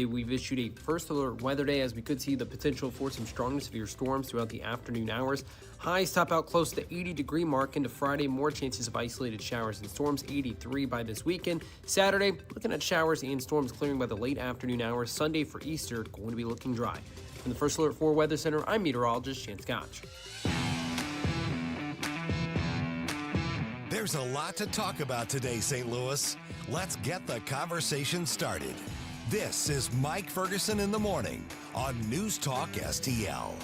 We've issued a first alert weather day as we could see the potential for some strong severe storms throughout the afternoon hours. Highs top out close to 80-degree mark into Friday. More chances of isolated showers and storms, 83 by this weekend. Saturday, looking at showers and storms clearing by the late afternoon hours. Sunday for Easter, going to be looking dry. From the First Alert 4 Weather Center, I'm meteorologist Chance Gotch. There's a lot to talk about today, St. Louis. Let's get the conversation started. This is Mike Ferguson in the morning on NewsTalkSTL.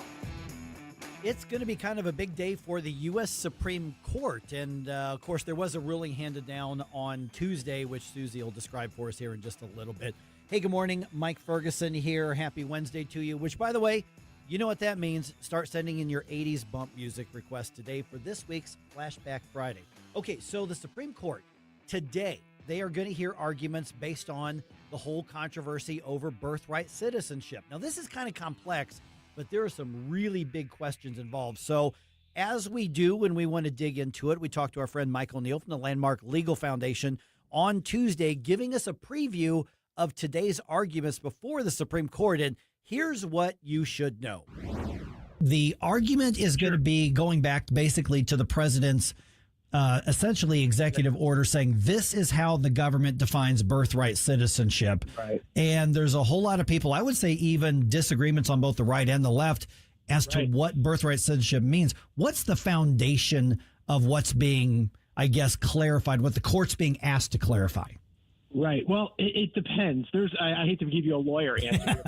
It's going to be kind of a big day for the U.S. Supreme Court. And, of course, there was a ruling handed down on Tuesday, which Susie will describe for us here in just a little bit. Hey, good morning. Mike Ferguson here. Happy Wednesday to you, which, by the way, you know what that means. Start sending in your 80s bump music requests today for this week's Flashback Friday. Okay, so the Supreme Court today, they are going to hear arguments based on the whole controversy over birthright citizenship. Now, this is kind of complex, but there are some really big questions involved. So as we do when we want to dig into it, we talked to our friend Michael Neal from the Landmark Legal Foundation on Tuesday, giving us a preview of today's arguments before the Supreme Court. And here's what you should know. The argument is going to be going back basically to the president's essentially executive order saying this is how the government defines birthright citizenship. Right. And there's a whole lot of people, I would say even disagreements on both the right and the left as to what birthright citizenship means. What's the foundation of what's being, I guess, clarified, what the court's being asked to clarify? Right. Well, it depends. I hate to give you a lawyer answer.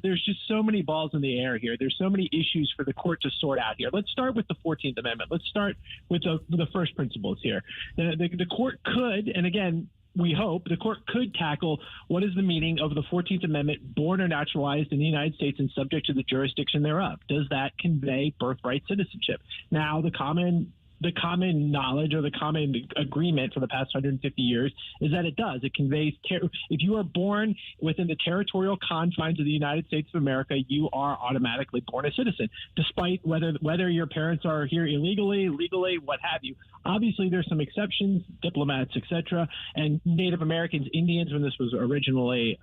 There's just so many balls in the air here. There's so many issues for the court to sort out here. Let's start with the 14th Amendment. Let's start with the first principles here. The court could, and again, we hope the court could tackle what is the meaning of the 14th Amendment, born or naturalized in the United States and subject to the jurisdiction thereof. Does that convey birthright citizenship? Now, the common knowledge or the common agreement for the past 150 years is that it does. It conveys if you are born within the territorial confines of the United States of America, you are automatically born a citizen, despite whether your parents are here illegally, legally, what have you. Obviously, there's some exceptions, diplomats, etc., and Native Americans, Indians, when this was originally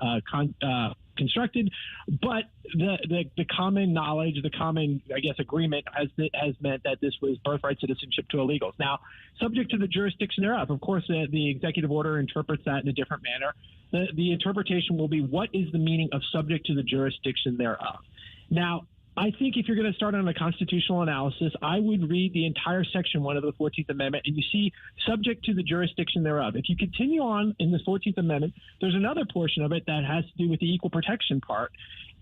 constructed, but the common knowledge, the common, I guess, agreement has meant that this was birthright citizenship to illegals. Now, subject to the jurisdiction thereof, of course, the executive order interprets that in a different manner. The interpretation will be what is the meaning of subject to the jurisdiction thereof. Now, I think if you're going to start on a constitutional analysis, I would read the entire Section 1 of the 14th Amendment, and you see subject to the jurisdiction thereof. If you continue on in the 14th Amendment, there's another portion of it that has to do with the equal protection part,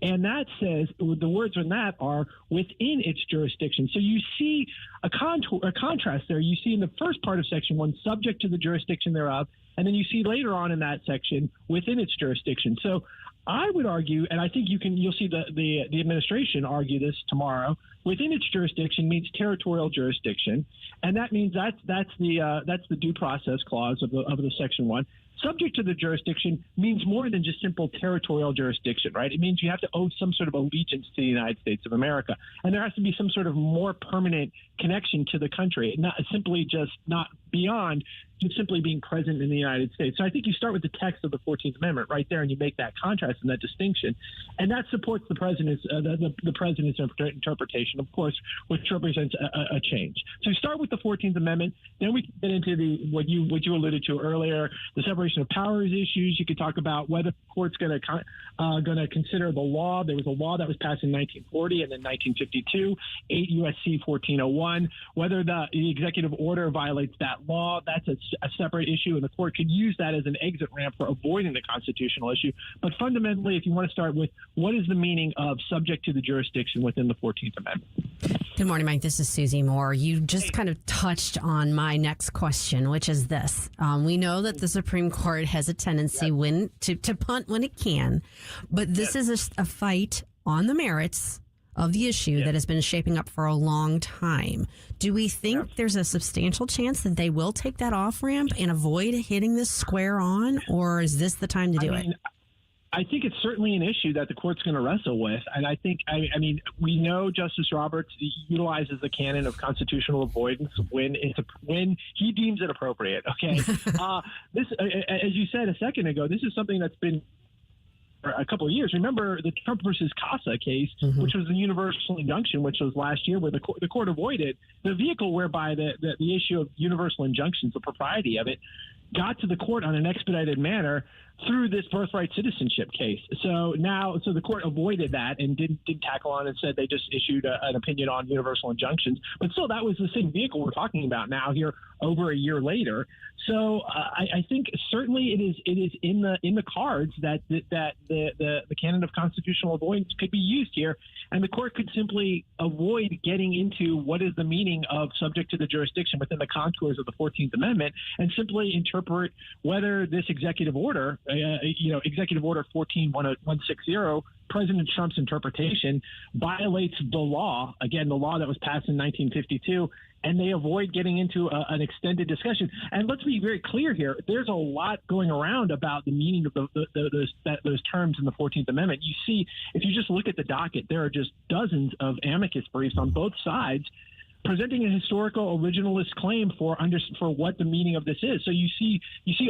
and that says the words in that are within its jurisdiction. So you see a contrast there. You see in the first part of Section 1, subject to the jurisdiction thereof, and then you see later on in that section within its jurisdiction. So I would argue, and I think you'll see the administration argue this tomorrow. Within its jurisdiction means territorial jurisdiction, and that means that's the due process clause of the Section 1. Subject to the jurisdiction means more than just simple territorial jurisdiction, right? It means you have to owe some sort of allegiance to the United States of America, and there has to be some sort of more permanent connection to the country, not simply just not beyond just simply being present in the United States. So I think you start with the text of the 14th Amendment right there, and you make that contrast and that distinction, and that supports the president's interpretation, of course, which represents a change. So you start with the 14th Amendment, then we can get into what you alluded to earlier, the separation of powers issues. You could talk about whether the court's going to consider the law. There was a law that was passed in 1940 and then 1952, 8 U.S.C. 1401. Whether the executive order violates that law, that's a separate issue, and the court could use that as an exit ramp for avoiding the constitutional issue. But fundamentally, if you want to start with what is the meaning of subject to the jurisdiction within the 14th Amendment? Good morning, Mike. This is Susie Moore. You just kind of touched on my next question, which is this. We know that the Supreme Court has a tendency to punt when it can, but this is a fight on the merits of the issue that has been shaping up for a long time. Do we think there's a substantial chance that they will take that off ramp and avoid hitting this square on, or is this the time to do it? I think it's certainly an issue that the court's going to wrestle with. And I think, we know Justice Roberts utilizes the canon of constitutional avoidance when he deems it appropriate. Okay. This, as you said a second ago, this is something that's been a couple of years. Remember the Trump versus Casa case, which was the universal injunction, which was last year, where the court avoided the vehicle whereby the issue of universal injunctions, the propriety of it, got to the court on an expedited manner through this birthright citizenship case. So the court avoided that and didn't tackle on and said they just issued an opinion on universal injunctions. But still, that was the same vehicle we're talking about now here over a year later. So I think certainly it is in the cards that the canon of constitutional avoidance could be used here, and the court could simply avoid getting into what is the meaning of subject to the jurisdiction within the contours of the 14th Amendment, and simply interpret whether this executive order, Executive Order 14-160, President Trump's interpretation, violates the law, again, the law that was passed in 1952, and they avoid getting into an extended discussion. And let's be very clear here. There's a lot going around about the meaning of those terms in the 14th Amendment. You see, if you just look at the docket, there are just dozens of amicus briefs on both sides presenting a historical originalist claim for what the meaning of this is. So you see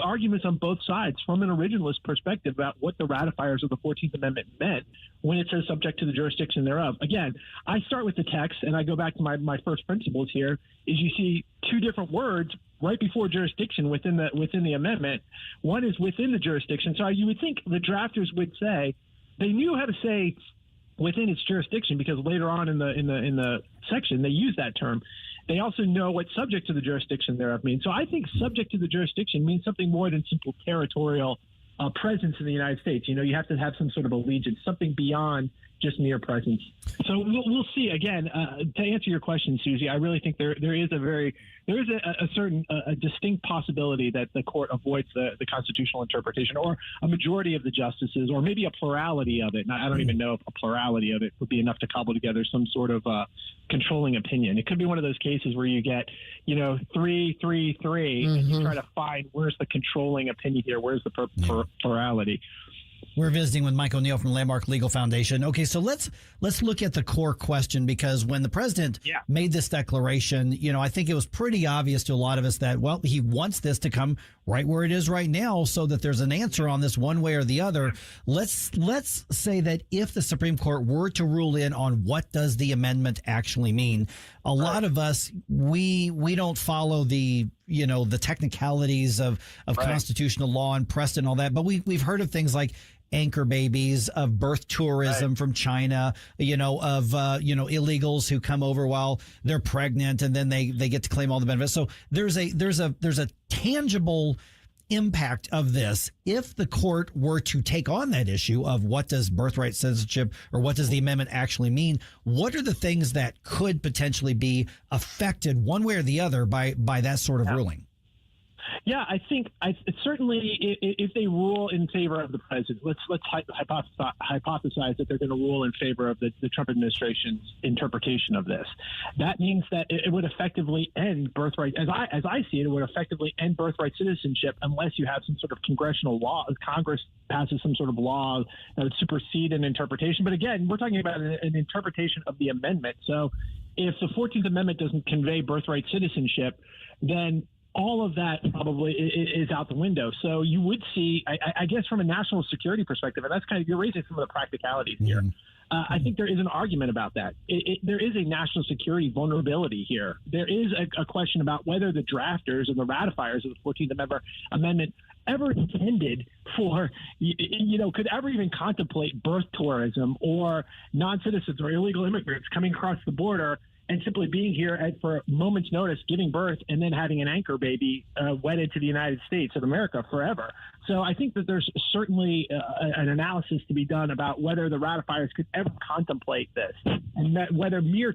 arguments on both sides from an originalist perspective about what the ratifiers of the 14th Amendment meant when it says subject to the jurisdiction thereof. Again, I start with the text and I go back to my first principles here, is you see two different words right before jurisdiction within the amendment. One is within the jurisdiction. So you would think the drafters would say they knew how to say within its jurisdiction, because later on in the section they use that term. They also know what subject to the jurisdiction thereof means. So I think subject to the jurisdiction means something more than simple territorial presence in the United States. You have to have some sort of allegiance, something beyond just mere presence. So we'll see. Again, to answer your question, Susie, I really think there is a certain distinct possibility that the court avoids the constitutional interpretation, or a majority of the justices, or maybe a plurality of it. And I don't even know if a plurality of it would be enough to cobble together some sort of controlling opinion. It could be one of those cases where you get 3-3-3, and you try to find where's the controlling opinion here, where's the plurality. We're visiting with Mike O'Neill from Landmark Legal Foundation. Okay, so let's look at the core question, because when the president made this declaration, I think it was pretty obvious to a lot of us that, well, he wants this to come right where it is right now so that there's an answer on this one way or the other. Let's say that if the Supreme Court were to rule in on what does the amendment actually mean, a lot of us, we don't follow the technicalities of constitutional law and precedent and all that, but we've heard of things like anchor babies, of birth tourism from China, of illegals who come over while they're pregnant and then they get to claim all the benefits. So there's a tangible impact of this. If the court were to take on that issue of what does birthright citizenship or what does the amendment actually mean, what are the things that could potentially be affected one way or the other by that sort of ruling? Yeah, I think certainly if they rule in favor of the president, let's hypothesize that they're going to rule in favor of the Trump administration's interpretation of this. That means that it would effectively end birthright. As I see it, it would effectively end birthright citizenship unless you have some sort of congressional law. Congress passes some sort of law that would supersede an interpretation. But again, we're talking about an interpretation of the amendment. So if the 14th Amendment doesn't convey birthright citizenship, then all of that probably is out the window. So you would see, I guess, from a national security perspective, and that's kind of, you're raising some of the practicalities here. I think there is an argument about that. There is a national security vulnerability here. There is a question about whether the drafters and the ratifiers of the 14th Amendment ever intended for, could ever even contemplate birth tourism or non-citizens or illegal immigrants coming across the border and simply being here for a moment's notice, giving birth, and then having an anchor baby wedded to the United States of America forever. So I think that there's certainly an analysis to be done about whether the ratifiers could ever contemplate this, and that whether mere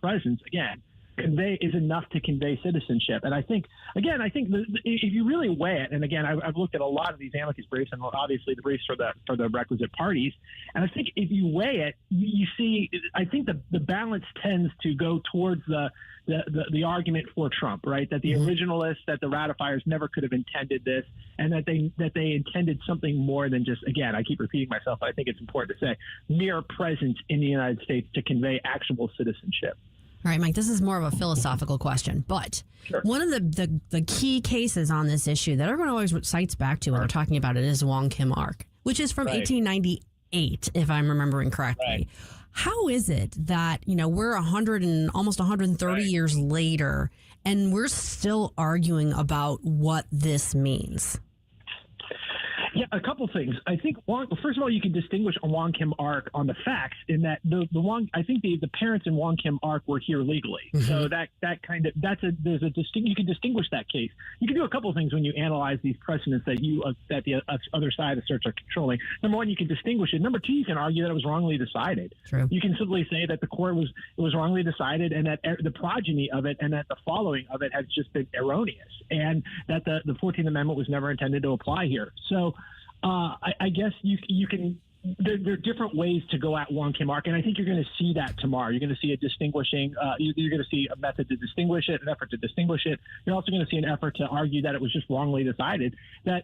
presence, again, is enough to convey citizenship. And I think if you really weigh it, and again, I've looked at a lot of these amicus briefs and obviously the briefs for the requisite parties, and I think if you weigh it, you see, I think the balance tends to go towards the argument for Trump, right? That the originalists, that the ratifiers never could have intended this, and that they intended something more than just, again, I keep repeating myself, but I think it's important to say, mere presence in the United States to convey actual citizenship. All right, Mike, this is more of a philosophical question, but one of the key cases on this issue that everyone always cites back to when we're talking about it is Wong Kim Ark, which is from Right. 1898, if I'm remembering correctly. Right. How is it that, we're 100 and almost 130 Right. years later and we're still arguing about what this means? Yeah, a couple things. I think first of all, you can distinguish a Wong Kim Ark on the facts in that I think the parents in Wong Kim Ark were here legally, so that you can distinguish that case. You can do a couple of things when you analyze these precedents that the other side of the search are controlling. Number one, you can distinguish it. Number two, you can argue that it was wrongly decided. True. You can simply say that the court was wrongly decided, and that the progeny of it and that the following of it has just been erroneous, and that the 14th Amendment was never intended to apply here. So. I guess you can. There are different ways to go at Wong Kim Ark, and I think you're going to see that tomorrow. You're going to see a distinguishing. You're going to see a method to distinguish it, an effort to distinguish it. You're also going to see an effort to argue that it was just wrongly decided. That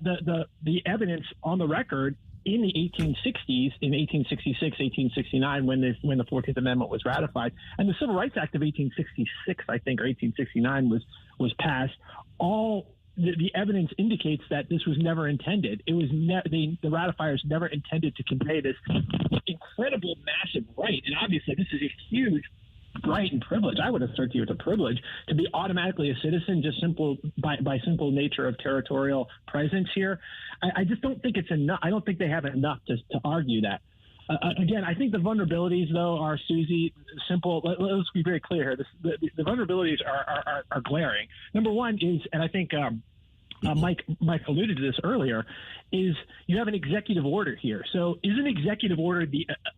the evidence on the record in the 1860s, in 1866, 1869, when the 14th Amendment was ratified, and the Civil Rights Act of 1866, I think, or 1869 was passed. The evidence indicates that this was never intended. It was the ratifiers never intended to convey this incredible, massive right. And obviously, this is a huge right and privilege. I would assert to you it's a privilege to be automatically a citizen, just by simple nature of territorial presence here. I just don't think it's enough. I don't think they have enough to argue that. Again, I think the vulnerabilities, though, are, Susie, simple. Let's be very clear here. The vulnerabilities are glaring. Number one is, and I think Mike alluded to this earlier, is you have an executive order here. So is an executive order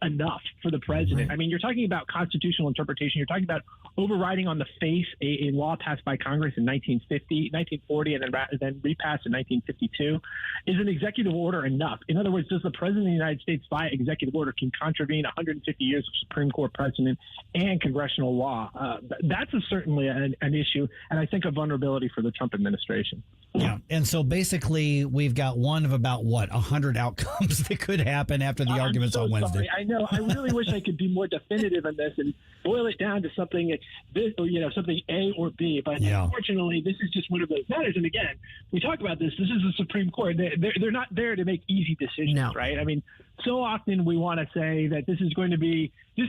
enough for the president? I mean, you're talking about constitutional interpretation. You're talking about overriding on the face a law passed by Congress in 1940, and then repassed in 1952. Is an executive order enough? In other words, does the president of the United States, via executive order, can contravene 150 years of Supreme Court precedent and congressional law? That's certainly an issue, and I think a vulnerability for the Trump administration. Yeah, and so basically we've got one of about 100 outcomes that could happen after the arguments on Wednesday. Sorry. I know. I really wish I could be more definitive on this and boil it down to something, something A or B. But Unfortunately, this is just one of those matters. And again, we talk about this. This is the Supreme Court. They're not there to make easy decisions, right? I mean, so often we want to say that this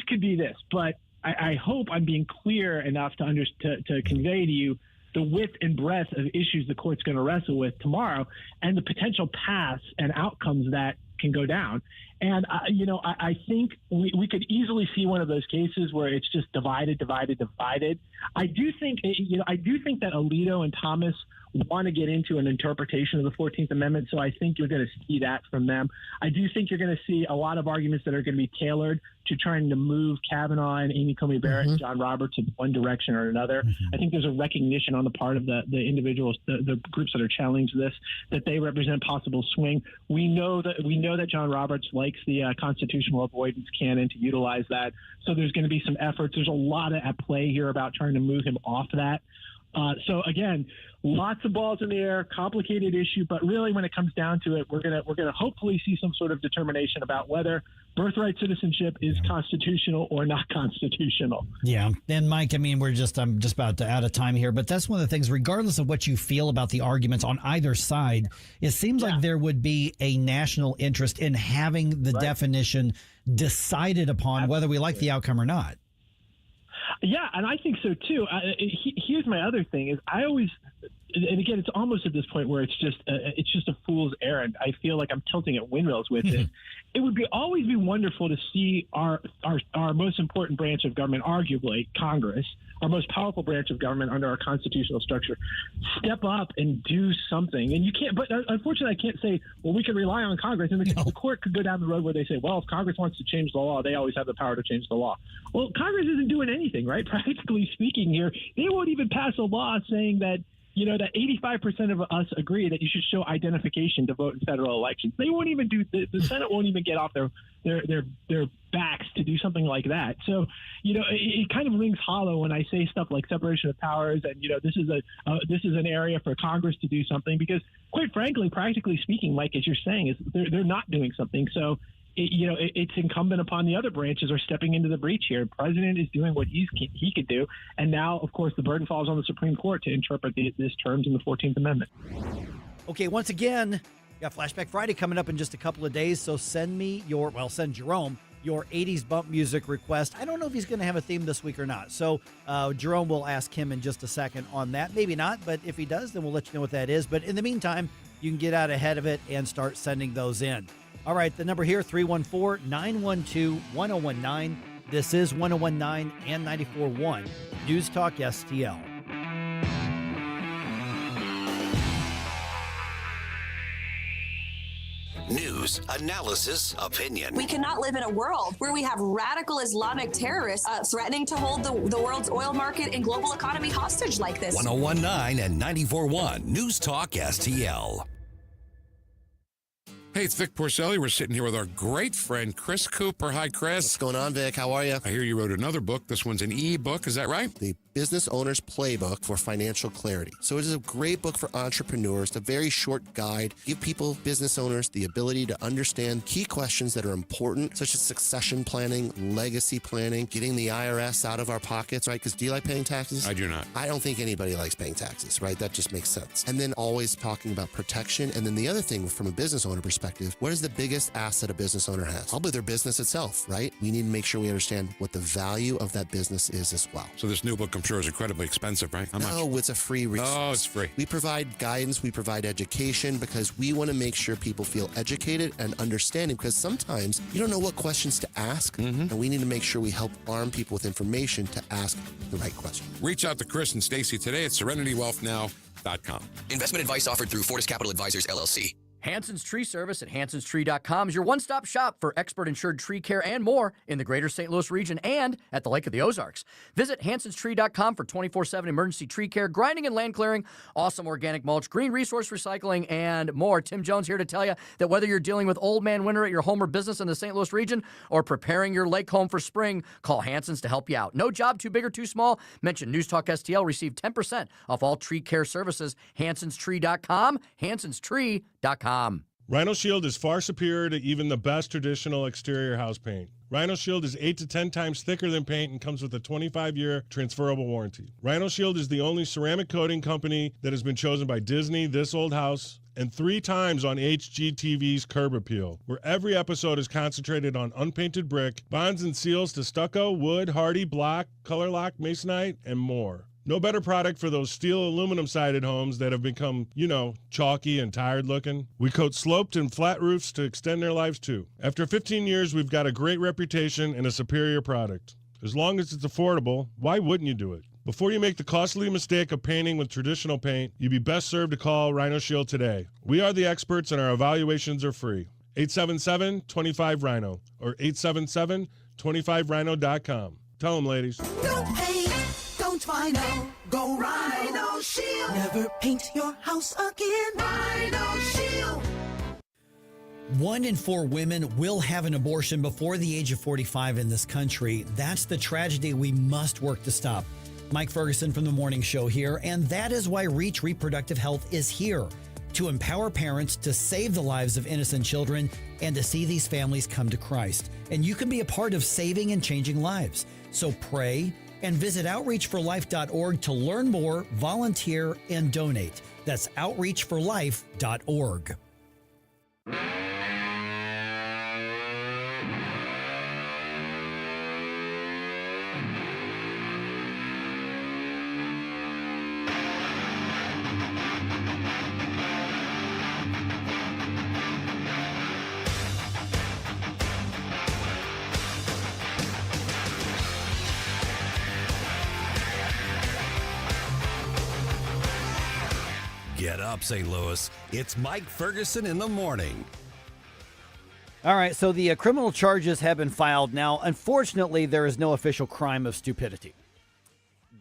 could be this, but I hope I'm being clear enough to convey to you the width and breadth of issues the court's going to wrestle with tomorrow, and the potential paths and outcomes that can go down. And, I think we could easily see one of those cases where it's just divided. I do think that Alito and Thomas want to get into an interpretation of the 14th Amendment, so I think you're going to see that from them. I do think you're going to see a lot of arguments that are going to be tailored to trying to move Kavanaugh and Amy Coney Barrett and John Roberts in one direction or another. I think there's a recognition on the part of the individuals, the groups that are challenging this, that they represent possible swing. We know that John Roberts likes the constitutional avoidance canon to utilize that. So there's going to be some efforts. There's a lot at play here about trying to move him off that. So again, lots of balls in the air, complicated issue, but really when it comes down to it, we're gonna hopefully see some sort of determination about whether birthright citizenship is constitutional or not constitutional. Yeah. And Mike, I mean, I'm just about out of time here, but that's one of the things, regardless of what you feel about the arguments on either side, it seems like there would be a national interest in having the definition decided upon, whether we like the outcome or not. Yeah, and I think so too. Here's my other thing: is I always, and again, it's almost at this point where it's just a fool's errand. I feel like I'm tilting at windmills with it. It would always be wonderful to see our most important branch of government, arguably Congress, our most powerful branch of government under our constitutional structure, step up and do something. And you can't, but unfortunately, I can't say, well, we can rely on Congress. And the court could go down the road where they say, well, if Congress wants to change the law, they always have the power to change the law. Well, Congress isn't doing anything, right? Practically speaking here, they won't even pass a law saying that, that 85% of us agree that you should show identification to vote in federal elections. They won't even do the Senate won't even get off their backs to do something like that. So, it kind of rings hollow when I say stuff like separation of powers and, this is an area for Congress to do something, because quite frankly, practically speaking, Mike, as you're saying, is they're not doing something. So, it's incumbent upon the other branches are stepping into the breach here. The president is doing what he could do. And now, of course, the burden falls on the Supreme Court to interpret these terms in the 14th Amendment. Okay, once again, Got Flashback Friday coming up in just a couple of days, so send Jerome your 80s bump music request. I don't know if he's going to have a theme this week or not, so Jerome will ask him in just a second on that. Maybe not, but if he does, then we'll let you know what that is. But in the meantime, you can get out ahead of it and start sending those in. All right, the number here, 314-912-1019. This is 1019 and 94.1 News Talk STL. News, analysis, opinion. We cannot live in a world where we have radical Islamic terrorists threatening to hold the world's oil market and global economy hostage like this. 1019 and 94.1 News Talk STL. Hey, it's Vic Porcelli. We're sitting here with our great friend, Chris Cooper. Hi, Chris. What's going on, Vic? How are you? I hear you wrote another book. This one's an e-book. Is that right? The Business Owner's Playbook for Financial Clarity. So it is a great book for entrepreneurs, a very short guide. Give people, business owners, the ability to understand key questions that are important, such as succession planning, legacy planning, getting the IRS out of our pockets, right? Because do you like paying taxes? I do not. I don't think anybody likes paying taxes, right? That just makes sense. And then always talking about protection. And then the other thing from a business owner perspective, what is the biggest asset a business owner has? Probably their business itself, right? We need to make sure we understand what the value of that business is as well. So this new book, I'm sure, is incredibly expensive, right? How much? No, it's a free resource. Oh, it's free. We provide guidance, we provide education because we want to make sure people feel educated and understanding because sometimes you don't know what questions to ask, and we need to make sure we help arm people with information to ask the right question. Reach out to Chris and Stacy today at SerenityWealthNow.com. Investment advice offered through Fortis Capital Advisors, LLC. Hanson's Tree Service at hansonstree.com is your one-stop shop for expert insured tree care and more in the greater St. Louis region and at the Lake of the Ozarks. Visit hansonstree.com for 24/7 emergency tree care, grinding and land clearing, awesome organic mulch, green resource recycling, and more. Tim Jones here to tell you that whether you're dealing with old man winter at your home or business in the St. Louis region or preparing your lake home for spring, call Hanson's to help you out. No job too big or too small. Mention News Talk STL. Receive 10% off all tree care services. hansonstree.com, hansonstree.com. Rhino Shield is far superior to even the best traditional exterior house paint. Rhino Shield is 8 to 10 times thicker than paint and comes with a 25-year transferable warranty. Rhino Shield is the only ceramic coating company that has been chosen by Disney, This Old House, and 3 times on HGTV's Curb Appeal, where every episode is concentrated on unpainted brick, bonds and seals to stucco, wood, hardy, block, color lock, masonite, and more. No better product for those steel aluminum-sided homes that have become, chalky and tired looking. We coat sloped and flat roofs to extend their lives too. After 15 years, we've got a great reputation and a superior product. As long as it's affordable, why wouldn't you do it? Before you make the costly mistake of painting with traditional paint, you'd be best served to call Rhino Shield today. We are the experts and our evaluations are free. 877-25-RHINO or 877-25rhino.com. Tell them, ladies. Don't paint, don't Rhino, go Rhino Shield. Never paint your house again. Rhino Shield. 1 in 4 women will have an abortion before the age of 45 in this country. That's the tragedy we must work to stop. Mike Ferguson from The Morning Show here, and that is why Reach Reproductive Health is here, to empower parents to save the lives of innocent children and to see these families come to Christ. And you can be a part of saving and changing lives. So pray and visit outreachforlife.org to learn more, volunteer, and donate. That's outreachforlife.org. Get up, St. Louis. It's Mike Ferguson in the morning. All right, so the criminal charges have been filed. Now, unfortunately, there is no official crime of stupidity.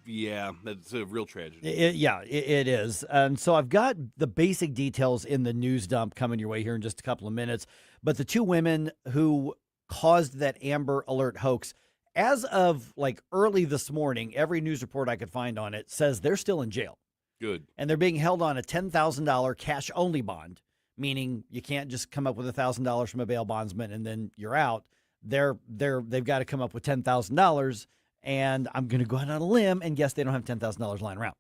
Yeah, that's a real tragedy. It is. And so I've got the basic details in the news dump coming your way here in just a couple of minutes. But the 2 women who caused that Amber Alert hoax, as of like early this morning, every news report I could find on it says they're still in jail. Good. And they're being held on a $10,000 cash-only bond, meaning you can't just come up with $1,000 from a bail bondsman and then you're out. They've got to come up with $10,000, and I'm going to go out on a limb and guess they don't have $10,000 lying around.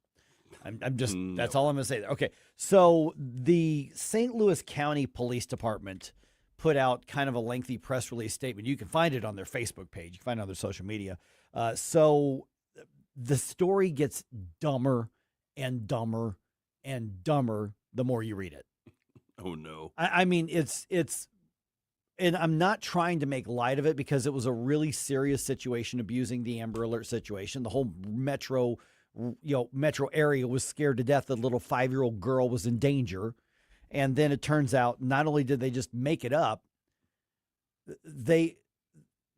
That's all I'm going to say there. Okay. So the St. Louis County Police Department put out kind of a lengthy press release statement. You can find it on their Facebook page. You can find it on their social media. So the story gets dumber and dumber and dumber the more you read it. Oh, no. I mean, it's, and I'm not trying to make light of it because it was a really serious situation, abusing the Amber Alert situation. The whole metro area was scared to death that a little 5-year-old girl was in danger. And then it turns out not only did they just make it up, they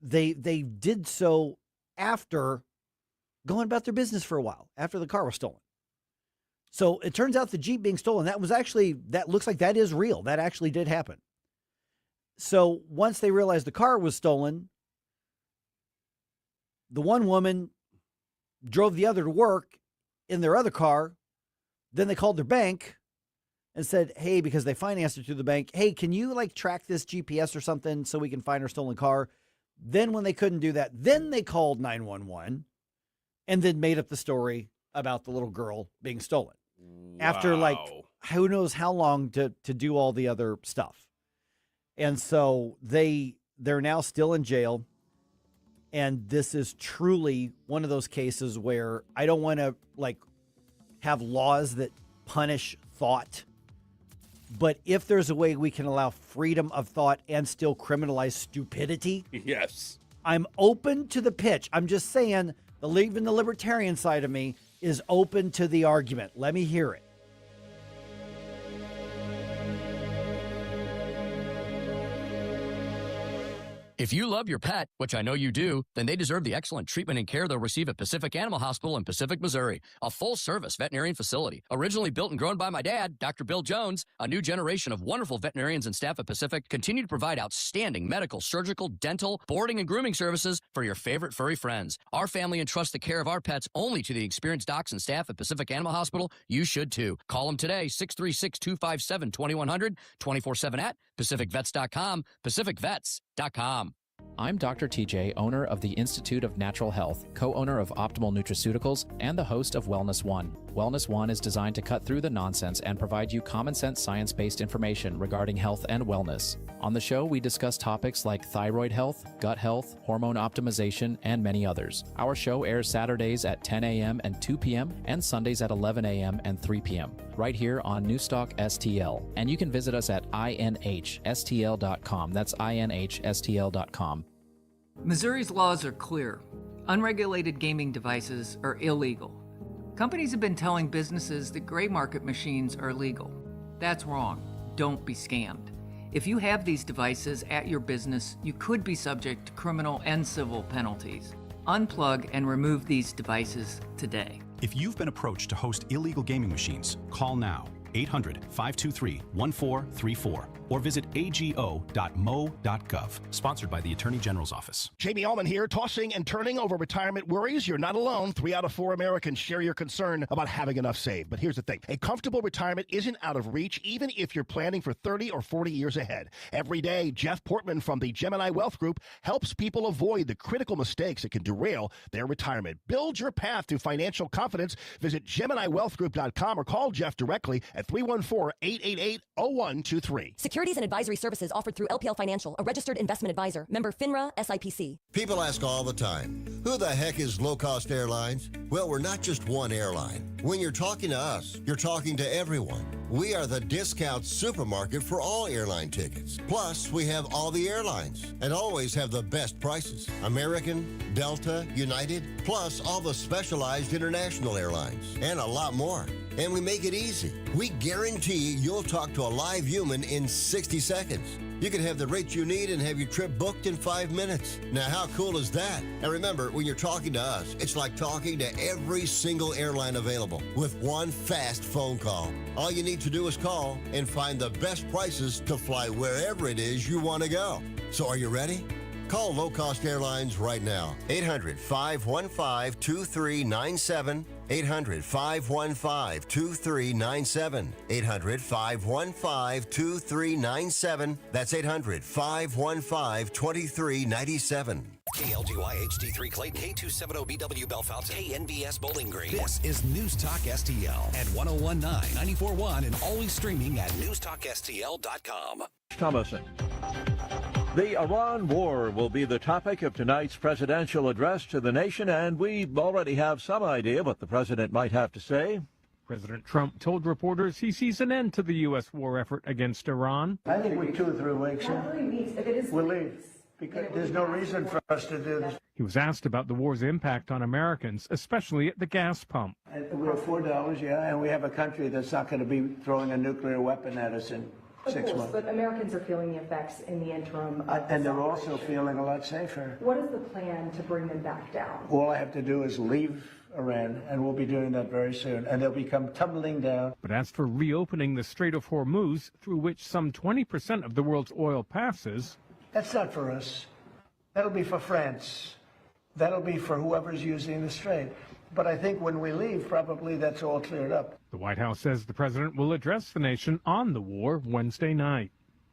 did so after going about their business for a while, after the car was stolen. So it turns out the Jeep being stolen, that looks like that is real. That actually did happen. So once they realized the car was stolen, the one woman drove the other to work in their other car. Then they called their bank and said, hey, because they financed it through the bank, hey, can you track this GPS or something so we can find our stolen car? Then when they couldn't do that, then they called 911 and then made up the story about the little girl being stolen. Wow. After who knows how long to do all the other stuff. And so they're now still in jail. And this is truly one of those cases where I don't want to have laws that punish thought. But if there's a way we can allow freedom of thought and still criminalize stupidity, yes, I'm open to the pitch. I'm just saying, even the libertarian side of me is open to the argument. Let me hear it. If you love your pet, which I know you do, then they deserve the excellent treatment and care they'll receive at Pacific Animal Hospital in Pacific, Missouri. A full-service veterinarian facility. Originally built and grown by my dad, Dr. Bill Jones, a new generation of wonderful veterinarians and staff at Pacific continue to provide outstanding medical, surgical, dental, boarding, and grooming services for your favorite furry friends. Our family entrusts the care of our pets only to the experienced docs and staff at Pacific Animal Hospital. You should too. Call them today, 636-257-2100, 24/7 at PacificVets.com, PacificVets.com. I'm Dr. TJ, owner of the Institute of Natural Health, co-owner of Optimal Nutraceuticals, and the host of Wellness One. Wellness One is designed to cut through the nonsense and provide you common-sense science-based information regarding health and wellness. On the show, we discuss topics like thyroid health, gut health, hormone optimization, and many others. Our show airs Saturdays at 10 a.m. and 2 p.m. and Sundays at 11 a.m. and 3 p.m. right here on NewsTalkSTL. And you can visit us at inhstl.com. That's inhstl.com. Missouri's laws are clear. Unregulated gaming devices are illegal. Companies have been telling businesses that gray market machines are legal. That's wrong. Don't be scammed. If you have these devices at your business, you could be subject to criminal and civil penalties. Unplug and remove these devices today. If you've been approached to host illegal gaming machines, call now. 800-523-1434 or visit ago.mo.gov. Sponsored by the Attorney General's Office. Jamie Allman here, tossing and turning over retirement worries. You're not alone. 3 out of 4 Americans share your concern about having enough saved. But here's the thing. A comfortable retirement isn't out of reach, even if you're planning for 30 or 40 years ahead. Every day, Jeff Portman from the Gemini Wealth Group helps people avoid the critical mistakes that can derail their retirement. Build your path to financial confidence. Visit GeminiWealthGroup.com or call Jeff directly at 314-888-0123. Securities and advisory services offered through LPL Financial, a registered investment advisor. Member FINRA, SIPC. People ask all the time, who the heck is Low Cost Airlines? Well, we're not just one airline. When you're talking to us, you're talking to everyone. We are the discount supermarket for all airline tickets. Plus, we have all the airlines and always have the best prices. American, Delta, United, plus all the specialized international airlines and a lot more. And we make it easy. We guarantee you'll talk to a live human in 60 seconds. You can have the rate you need and have your trip booked in 5 minutes. Now, how cool is that? And remember, when you're talking to us, it's like talking to every single airline available with one fast phone call. All you need to do is call and find the best prices to fly wherever it is you want to go. So are you ready? Call Low Cost Airlines right now. 800-515-2397. 800-515-2397. 800-515-2397. That's 800-515-2397. KLGY HD3 Clayton, K270BW Bellefonte, KNBS Bowling Green. This is News Talk STL at 1019, 94.1, and always streaming at NewsTalkSTL.com. Thomason. The Iran war will be the topic of tonight's presidential address to the nation, and we already have some idea what the president might have to say. President Trump told reporters he sees an end to the U.S. war effort against Iran. I think we're 2 or 3 weeks. We'll leave because there's no reason for us to do this. He was asked about the war's impact on Americans, especially at the gas pump. And we're $4, and we have a country that's not going to be throwing a nuclear weapon at us in 6 months. But Americans are feeling the effects in the interim. And they're also feeling a lot safer. What is the plan to bring them back down? All I have to do is leave Iran, and we'll be doing that very soon, and they'll become tumbling down. But as for reopening the Strait of Hormuz, through which some 20% of the world's oil passes... That's not for us. That'll be for France. That'll be for whoever's using the strait. But I think when we leave, probably that's all cleared up. The White House says the president will address the nation on the war Wednesday night.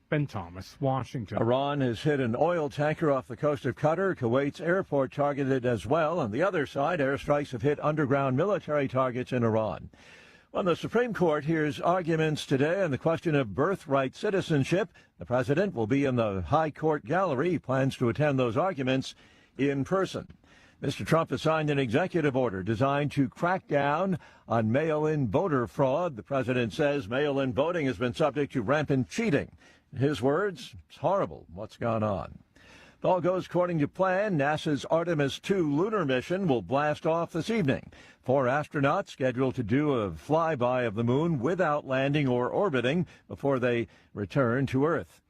Ben Thomas, Washington. Iran has hit an oil tanker off the coast of Qatar. Kuwait's airport targeted as well. On the other side, airstrikes have hit underground military targets in Iran. When the Supreme Court hears arguments today on the question of birthright citizenship, the president will be in the High Court gallery. He plans to attend those arguments in person. Mr. Trump has signed an executive order designed to crack down on mail-in voter fraud. The president says mail-in voting has been subject to rampant cheating. In his words, it's horrible what's gone on. If all goes according to plan, NASA's Artemis II lunar mission will blast off this evening. 4 astronauts scheduled to do a flyby of the moon without landing or orbiting before they return to Earth.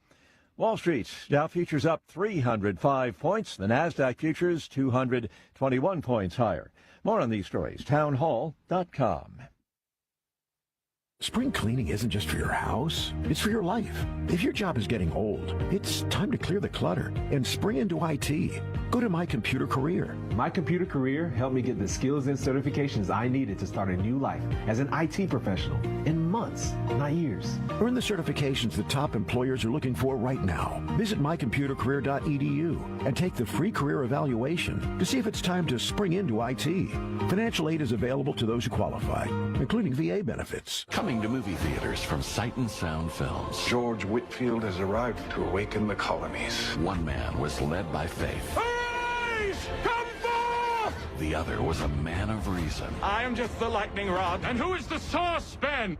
Wall Street, Dow futures up 305 points. The NASDAQ futures 221 points higher. More on these stories, townhall.com. Spring cleaning isn't just for your house, it's for your life. If your job is getting old, it's time to clear the clutter and spring into IT. Go to My Computer Career. My Computer Career helped me get the skills and certifications I needed to start a new life as an IT professional in months, not years. Earn the certifications the top employers are looking for right now. Visit mycomputercareer.edu and take the free career evaluation to see if it's time to spring into IT. Financial aid is available to those who qualify, including VA benefits. Coming to movie theaters from Sight and Sound Films. George Whitfield has arrived to awaken the colonies. One man was led by faith. Arise! Come forth! The other was a man of reason. I am just the lightning rod. And who is the saucepan?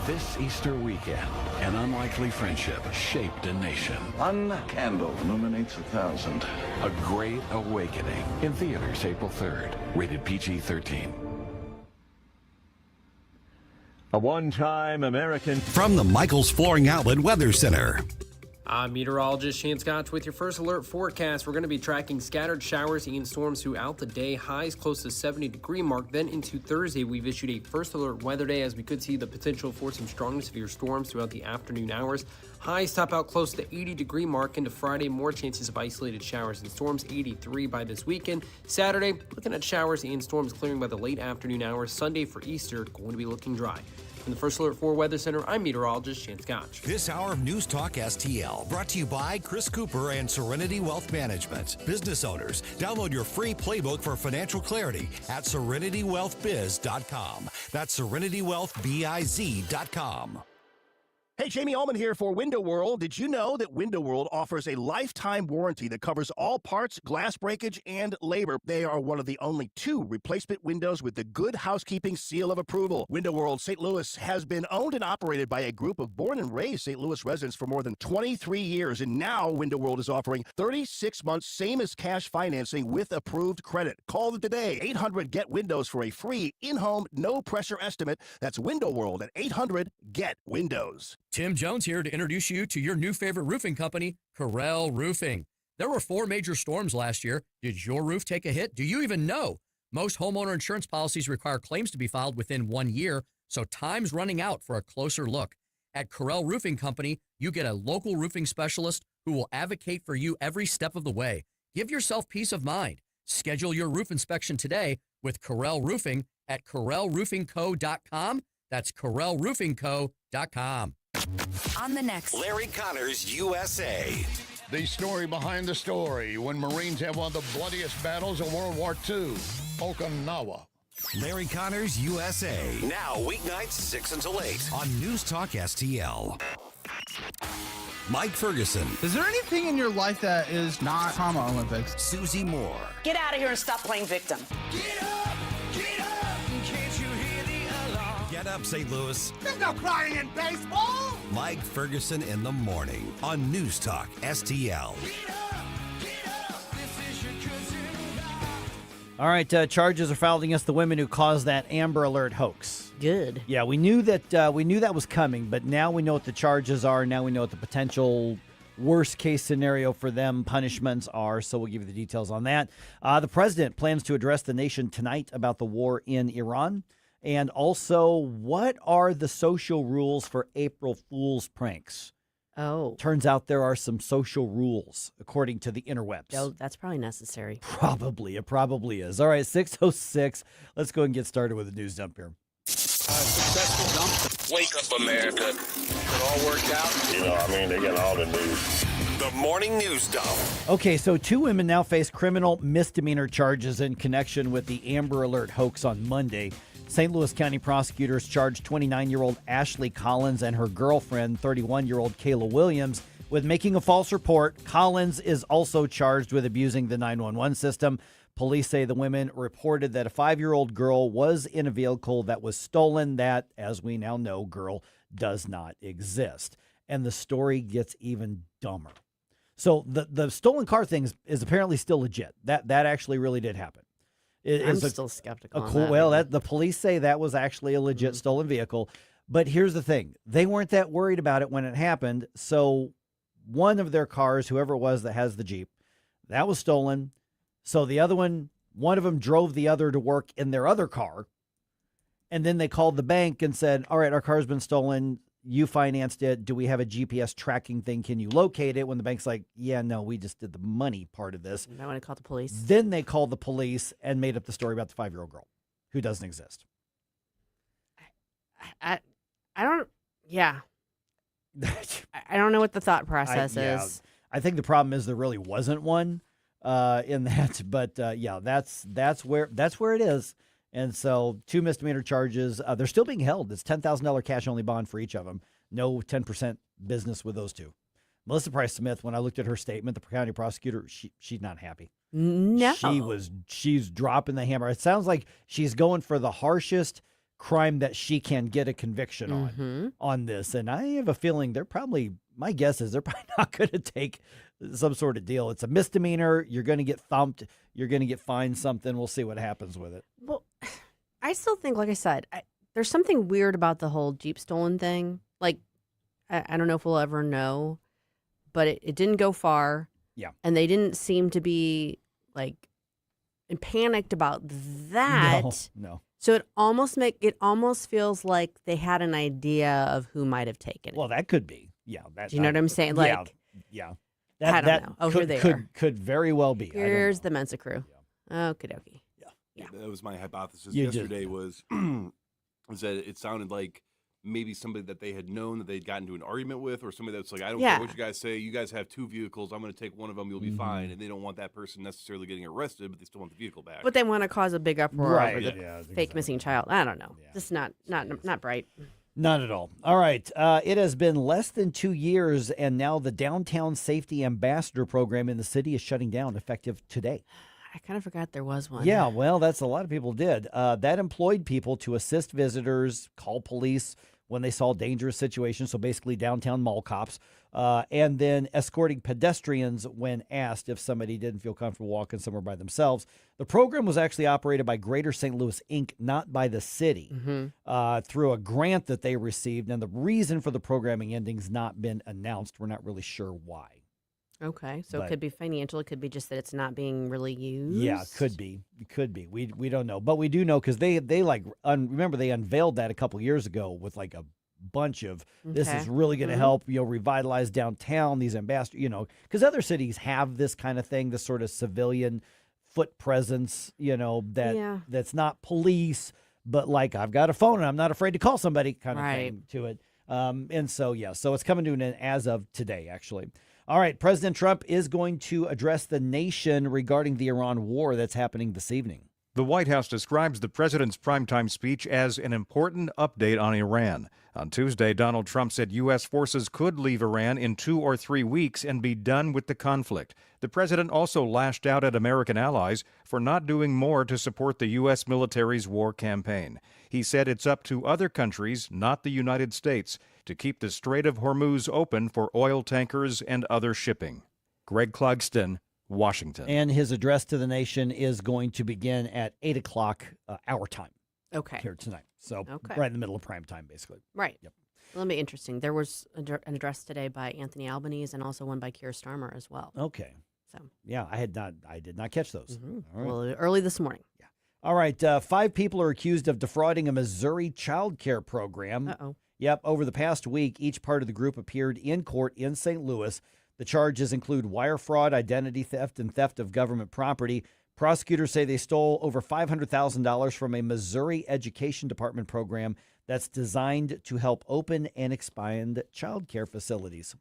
This Easter weekend, an unlikely friendship shaped a nation. One candle illuminates 1,000. A great awakening. In theaters April 3rd. Rated PG-13. A one-time American. From the Michaels Flooring Outlet Weather Center. I'm meteorologist Shane Scotch with your first alert forecast. We're going to be tracking scattered showers and storms throughout the day. Highs close to 70-degree mark. Then into Thursday, we've issued a first alert weather day as we could see the potential for some strong severe storms throughout the afternoon hours. Highs top out close to 80-degree mark into Friday. More chances of isolated showers and storms, 83 by this weekend. Saturday, looking at showers and storms clearing by the late afternoon hours. Sunday for Easter, going to be looking dry. From the First Alert 4 Weather Center, I'm meteorologist Shane Scotch. This hour of News Talk STL brought to you by Chris Cooper and Serenity Wealth Management. Business owners, download your free playbook for financial clarity at SerenityWealthBiz.com. That's SerenityWealthBiz.com. Hey, Jamie Ullman here for Window World. Did you know that Window World offers a lifetime warranty that covers all parts, glass breakage, and labor? They are one of the only 2 replacement windows with the Good Housekeeping seal of approval. Window World St. Louis has been owned and operated by a group of born and raised St. Louis residents for more than 23 years, and now Window World is offering 36 months same as cash financing with approved credit. Call them today, 800-GET-WINDOWS for a free in-home, no-pressure estimate. That's Window World at 800-GET-WINDOWS. Tim Jones here to introduce you to your new favorite roofing company, Corel Roofing. There were 4 major storms last year. Did your roof take a hit? Do you even know? Most homeowner insurance policies require claims to be filed within 1 year, so time's running out for a closer look. At Corel Roofing Company, you get a local roofing specialist who will advocate for you every step of the way. Give yourself peace of mind. Schedule your roof inspection today with Corel Roofing at CorelRoofingCo.com. That's CorelRoofingCo.com. On the next Larry Connors USA. The story behind the story when Marines have one of the bloodiest battles of World War II, Okinawa. Larry Connors, USA. Now, weeknights 6 until 8. On News Talk STL. Mike Ferguson. Is there anything in your life that is not Trauma Olympics? Susie Moore. Get out of here and stop playing victim. Get up, can't you hear the alarm? Get up, St. Louis. There's no crying in baseball. Mike Ferguson in the morning on News Talk STL. All right, charges are filed against the women who caused that Amber Alert hoax. Good. Yeah, we knew that was coming, but now we know what the charges are. Now we know what the potential worst case scenario for them punishments are. So we'll give you the details on that. The president plans to address the nation tonight about the war in Iran, and also what are the social rules for April Fool's pranks. Oh. Turns out there are some social rules, according to the interwebs. Oh, that's probably necessary. Probably. It probably is. All right, 6:06. Let's go and get started with the news dump here. Successful dump. Wake up, America. It all worked out. They got all the news. The morning news dump. Okay, so 2 women now face criminal misdemeanor charges in connection with the Amber Alert hoax on Monday. St. Louis County prosecutors charged 29-year-old Ashley Collins and her girlfriend, 31-year-old Kayla Williams, with making a false report. Collins is also charged with abusing the 911 system. Police say the women reported that a 5-year-old girl was in a vehicle that was stolen. That, as we now know, girl does not exist. And the story gets even dumber. So the stolen car thing is apparently still legit. That actually really did happen. I'm still skeptical. The police say that was actually a legit stolen vehicle. But here's the thing. They weren't that worried about it when it happened. So one of their cars, whoever it was that has the Jeep, that was stolen. So the other one of them drove the other to work in their other car. And then they called the bank and said, all right, our car's been stolen. You financed it. Do we have a GPS tracking thing? Can you locate it? When the bank's like, yeah, no, we just did the money part of this. I want to call the police. Then they called the police and made up the story about the 5-year-old girl who doesn't exist. I don't, yeah. I don't know what the thought process is. I think the problem is there really wasn't one in that, but that's where it is. And so 2 misdemeanor charges. They're still being held. It's $10,000 cash only bond for each of them. No 10% business with those 2. Melissa Price Smith, when I looked at her statement, the county prosecutor, she's not happy. No. She's dropping the hammer. It sounds like she's going for the harshest crime that she can get a conviction on this. And I have a feeling my guess is they're probably not going to take some sort of deal. It's a misdemeanor. You're going to get thumped. You're going to get fined something. We'll see what happens with it. Well, I still think, like I said, there's something weird about the whole Jeep stolen thing. Like, I don't know if we'll ever know, but it didn't go far. Yeah. And they didn't seem to be, like, panicked about that. No. So it almost feels like they had an idea of who might have taken it. Well, that could be. Yeah. Do you know what I'm saying? Like, yeah. I don't know. Oh, here they are. Could very well be. Here's the Mensa crew. Okie dokie. Yeah. That was my hypothesis You yesterday was that it sounded like maybe somebody that they had known that they'd gotten into an argument with, or somebody that's like, I don't care what you guys say. You guys have 2 vehicles. I'm going to take one of them. You'll be fine. And they don't want that person necessarily getting arrested, but they still want the vehicle back. But they want to cause a big uproar over the fake exactly. missing child. I don't know. Just not bright. Not at all. All right. It has been less than 2 years, and now the Downtown Safety Ambassador Program in the city is shutting down effective today. I kind of forgot there was one. Yeah, well, that's a lot of people did. That employed people to assist visitors, call police when they saw dangerous situations, so basically downtown mall cops, and then escorting pedestrians when asked if somebody didn't feel comfortable walking somewhere by themselves. The program was actually operated by Greater St. Louis, Inc., not by the city, through a grant that they received, and the reason for the programming ending's not been announced. We're not really sure why. Okay, so it could be financial. It could be just that it's not being really used. Yeah, it could be. It could be. We don't know, but we do know because they remember they unveiled that a couple years ago with like a bunch of this is really going to help revitalize downtown. These ambassadors, because other cities have this kind of thing, this sort of civilian foot presence, that's not police, but like I've got a phone and I'm not afraid to call somebody kind of thing to it. So it's coming to an end as of today, actually. All right, President Trump is going to address the nation regarding the Iran war that's happening this evening. The White House describes the president's primetime speech as an important update on Iran. On Tuesday, Donald Trump said U.S. forces could leave Iran in 2 or 3 weeks and be done with the conflict. The president also lashed out at American allies for not doing more to support the U.S. military's war campaign. He said it's up to other countries, not the United States, to keep the Strait of Hormuz open for oil tankers and other shipping. Greg Clugston, Washington. And his address to the nation is going to begin at 8 o'clock our time. Okay. Here tonight. So Okay. right in the middle of prime time, basically. Right. Yep. Well, that'll be interesting. There was an address today by Anthony Albanese and also one by Keir Starmer as well. Okay. So yeah, I did not catch those. Mhm. All right. Well, early this morning. All right. 5 people are accused of defrauding a Missouri child care program. Uh-oh. Yep. Over the past week, each part of the group appeared in court in St. Louis. The charges include wire fraud, identity theft, and theft of government property. Prosecutors say they stole over $500,000 from a Missouri Education Department program that's designed to help open and expand child care facilities.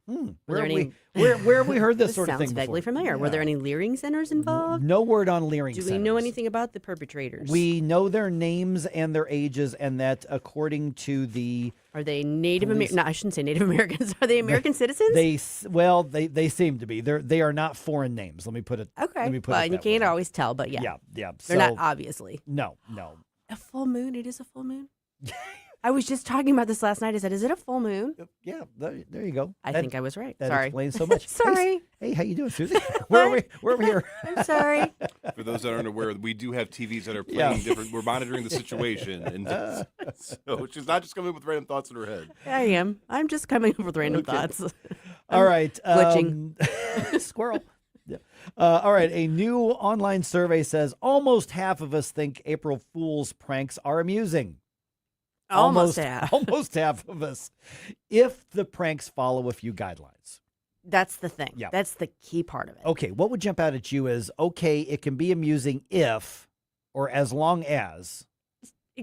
Where have we heard this sort of thing sounds vaguely before? familiar. Were there any Leering centers involved? No word on Leering Do centers. we know anything about the perpetrators? We know their names and their ages, and that according to the Are they Native police- Americans? No, I shouldn't say Native Americans. Are they American citizens? They seem to be. They are not foreign names. Let me put it. Okay. Let me put Well, it and you that can't way. always tell, but yeah. Yeah. They're not So- obviously. No. A full moon? It is a full moon? I was just talking about this last night. I said, is it a full moon? Yeah, there you go. I think I was right. That Sorry. explains so much. Sorry. Hey, how you doing, Susie? We're over here. I'm sorry. For those that aren't aware, we do have TVs that are playing Yeah. different. We're monitoring the situation, and so she's not just coming up with random thoughts in her head. I am. I'm just coming up with random thoughts. All right. Glitching. Squirrel. Yeah. All right. A new online survey says almost half of us think April Fool's pranks are amusing. Almost half. Almost half of us. If the pranks follow a few guidelines. That's the thing. Yeah. That's the key part of it. Okay. What would jump out at you is, okay, it can be amusing if, or as long as.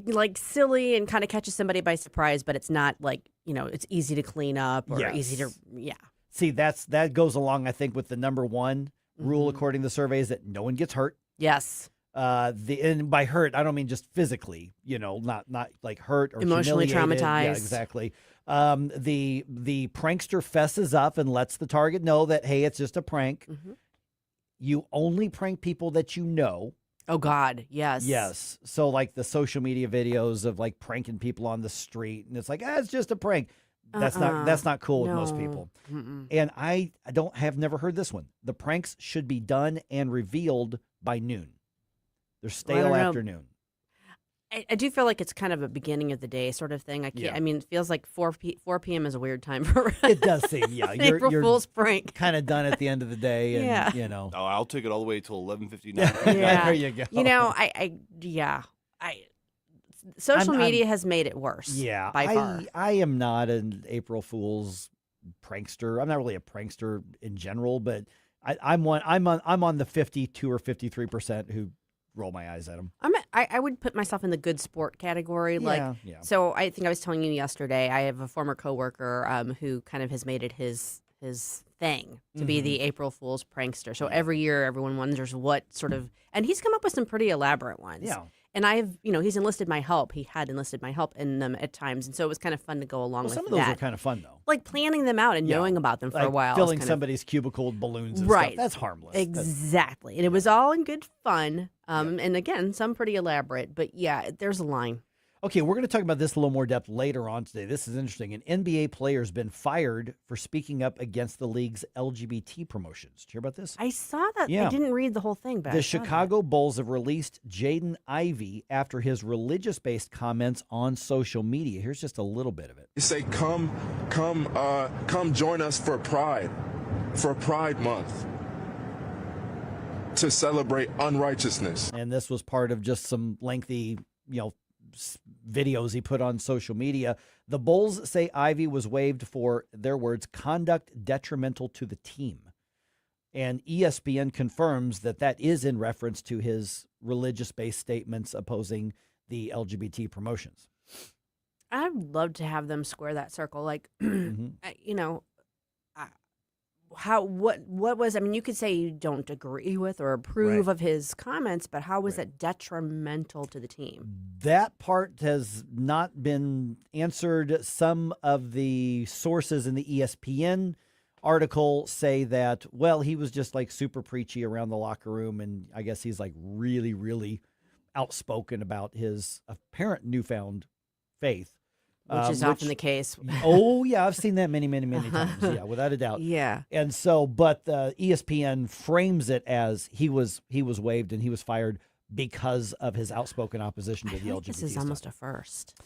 Like silly and kind of catches somebody by surprise, but it's not like, it's easy to clean up or Yes. easy to, yeah. See, that goes along, I think, with the number one rule, according to the survey, is that no one gets hurt. Yes. And by hurt, I don't mean just physically, not like hurt or Emotionally humiliated. traumatized. Yeah, exactly. The prankster fesses up and lets the target know that, hey, it's just a prank. You only prank people that you know. Oh God, yes. Yes. So like the social media videos of like pranking people on the street, and it's like, it's just a prank. That's not cool with most people. And I have never heard this one. The pranks should be done and revealed by noon. They're stale after noon. I do feel like it's kind of a beginning of the day sort of thing. Yeah. I mean, it feels like 4 p.m. is a weird time for It does seem, yeah. April Fool's prank. Kind of done at the end of the day. And, Yeah. Oh, I'll take it all the way till 11:59. Yeah. There you go. Social media has made it worse. Yeah. By far. I am not an April Fool's prankster. I'm not really a prankster in general, but I'm on the 52 or 53% who roll my eyes at them. I would put myself in the good sport category. Yeah. So I think I was telling you yesterday, I have a former coworker who kind of has made it his thing to be the April Fool's prankster. So every year, everyone wonders what sort of, and he's come up with some pretty elaborate ones. Yeah. And he's enlisted my help. He had enlisted my help in them at times. And so it was kind of fun to go along with that. Some of those are kind of fun, though. Like planning them out and knowing about them for Like a while. filling kind of- somebody's cubicle with balloons and Right. stuff. That's harmless. Exactly. And it was all in good fun. And again, some pretty elaborate. But yeah, there's a line. Okay, we're going to talk about this a little more depth later on today. This is interesting. An NBA player has been fired for speaking up against the league's LGBT promotions. Did you hear about this? I saw that. Yeah. I didn't read the whole thing, but I The saw that. Chicago Bulls have released Jaden Ivey after his religious-based comments on social media. Here's just a little bit of it. They say, come join us for Pride Month, to celebrate unrighteousness. And this was part of just some lengthy, videos he put on social media. The Bulls say Ivey was waived for, their words, conduct detrimental to the team. And ESPN confirms that is in reference to his religious-based statements opposing the LGBT promotions. I'd love to have them square that circle. Like, what was, I mean, you could say you don't agree with or approve of his comments, but how was that detrimental to the team? That part has not been answered. Some of the sources in the ESPN article say that, well, he was just like super preachy around the locker room, and I guess he's like really, really outspoken about his apparent newfound faith. Which is often the case. Oh, yeah, I've seen that many, many, many times. Yeah, without a doubt. Yeah. And so, but ESPN frames it as he was waived and he was fired because of his outspoken opposition to the LGBT This is stuff. almost a first.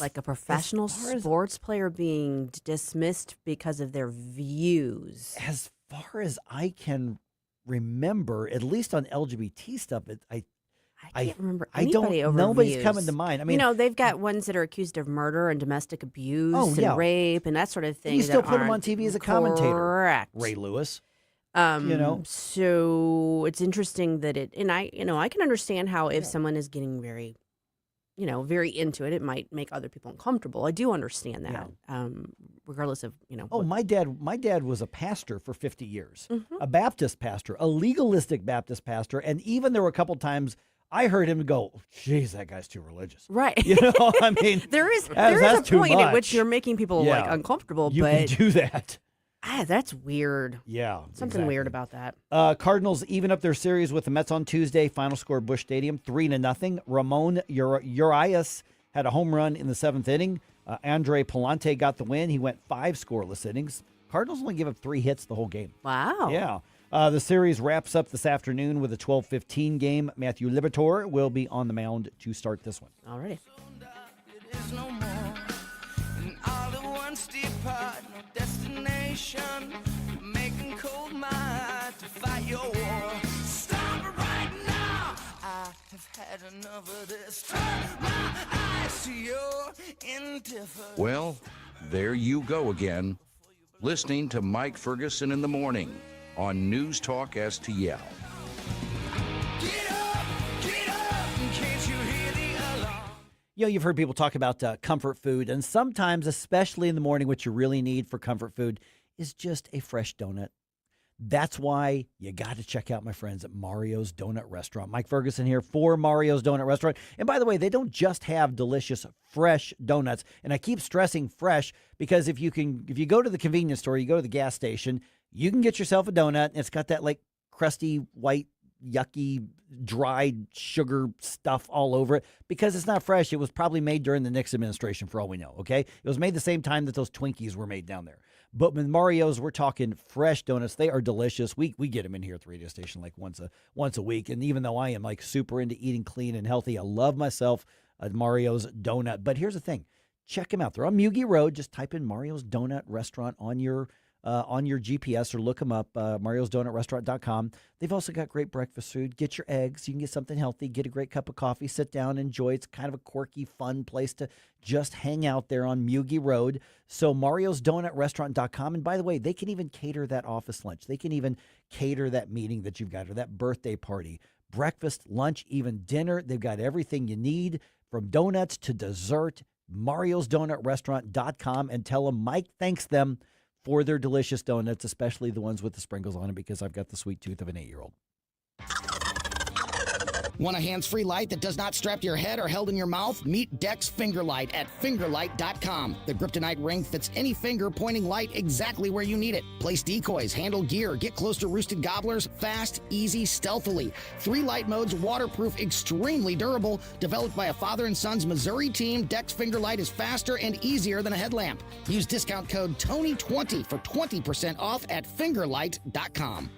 Like a professional sports player being dismissed because of their views. As far as I can remember, at least on LGBT stuff, I can't remember anybody over nobody's views. coming to mind. I mean, they've got ones that are accused of murder and domestic abuse and rape and that sort of thing. You still that put him on aren't TV as a commentator. Correct. Ray Lewis. So it's interesting that I can understand how if someone is getting very, very into it, it might make other people uncomfortable. I do understand that, regardless of, Oh, my dad was a pastor for 50 years, a Baptist pastor, a legalistic Baptist pastor. And even there were a couple times I heard him go, geez, that guy's too religious. Right. I mean, there is a point at which you're making people like uncomfortable. You can do that. That's weird. Yeah. Something weird about that. Cardinals even up their series with the Mets on Tuesday. Final score, Busch Stadium, 3-0. Ramon Urias had a home run in the 7th inning. Andre Palante got the win. He went 5 scoreless innings. Cardinals only give up 3 hits the whole game. Wow. Yeah. The series wraps up this afternoon with a 12:15 game. Matthew Liberatore will be on the mound to start this one. All righty. Well, there you go again, listening to Mike Ferguson in the morning on News Talk STL. You've heard people talk about comfort food, and sometimes, especially in the morning, what you really need for comfort food is just a fresh donut. That's why you got to check out my friends at Mario's Donut Restaurant. Mike Ferguson here for Mario's Donut Restaurant. And by the way, they don't just have delicious, fresh donuts. And I keep stressing fresh because if you go to the convenience store, you go to the gas station, you can get yourself a donut, and it's got that like crusty, white, yucky, dried sugar stuff all over it because it's not fresh. It was probably made during the Nixon administration for all we know, okay? It was made the same time that those Twinkies were made down there. But with Mario's, we're talking fresh donuts. They are delicious. We get them in here at the radio station like once a week. And even though I am like super into eating clean and healthy, I love myself a Mario's donut. But here's the thing. Check them out. They're on Mugi Road. Just type in Mario's Donut Restaurant on your GPS or look them up, mariosdonutrestaurant.com. They've also got great breakfast food. Get your eggs. You can get something healthy. Get a great cup of coffee. Sit down, enjoy. It's kind of a quirky, fun place to just hang out there on Mugi Road. So mariosdonutrestaurant.com. And by the way, they can even cater that office lunch. They can even cater that meeting that you've got or that birthday party. Breakfast, lunch, even dinner. They've got everything you need from donuts to dessert. mariosdonutrestaurant.com and tell them Mike thanks them for their delicious donuts, especially the ones with the sprinkles on them, because I've got the sweet tooth of an 8-year-old. Want a hands-free light that does not strap to your head or held in your mouth? Meet Dex Fingerlight at fingerlight.com. The Kryptonite ring fits any finger pointing light exactly where you need it. Place decoys, handle gear, get close to roosted gobblers, fast, easy, stealthily. 3 light modes, waterproof, extremely durable. Developed by a father and son's Missouri team, Dex Fingerlight is faster and easier than a headlamp. Use discount code TONY20 for 20% off at fingerlight.com.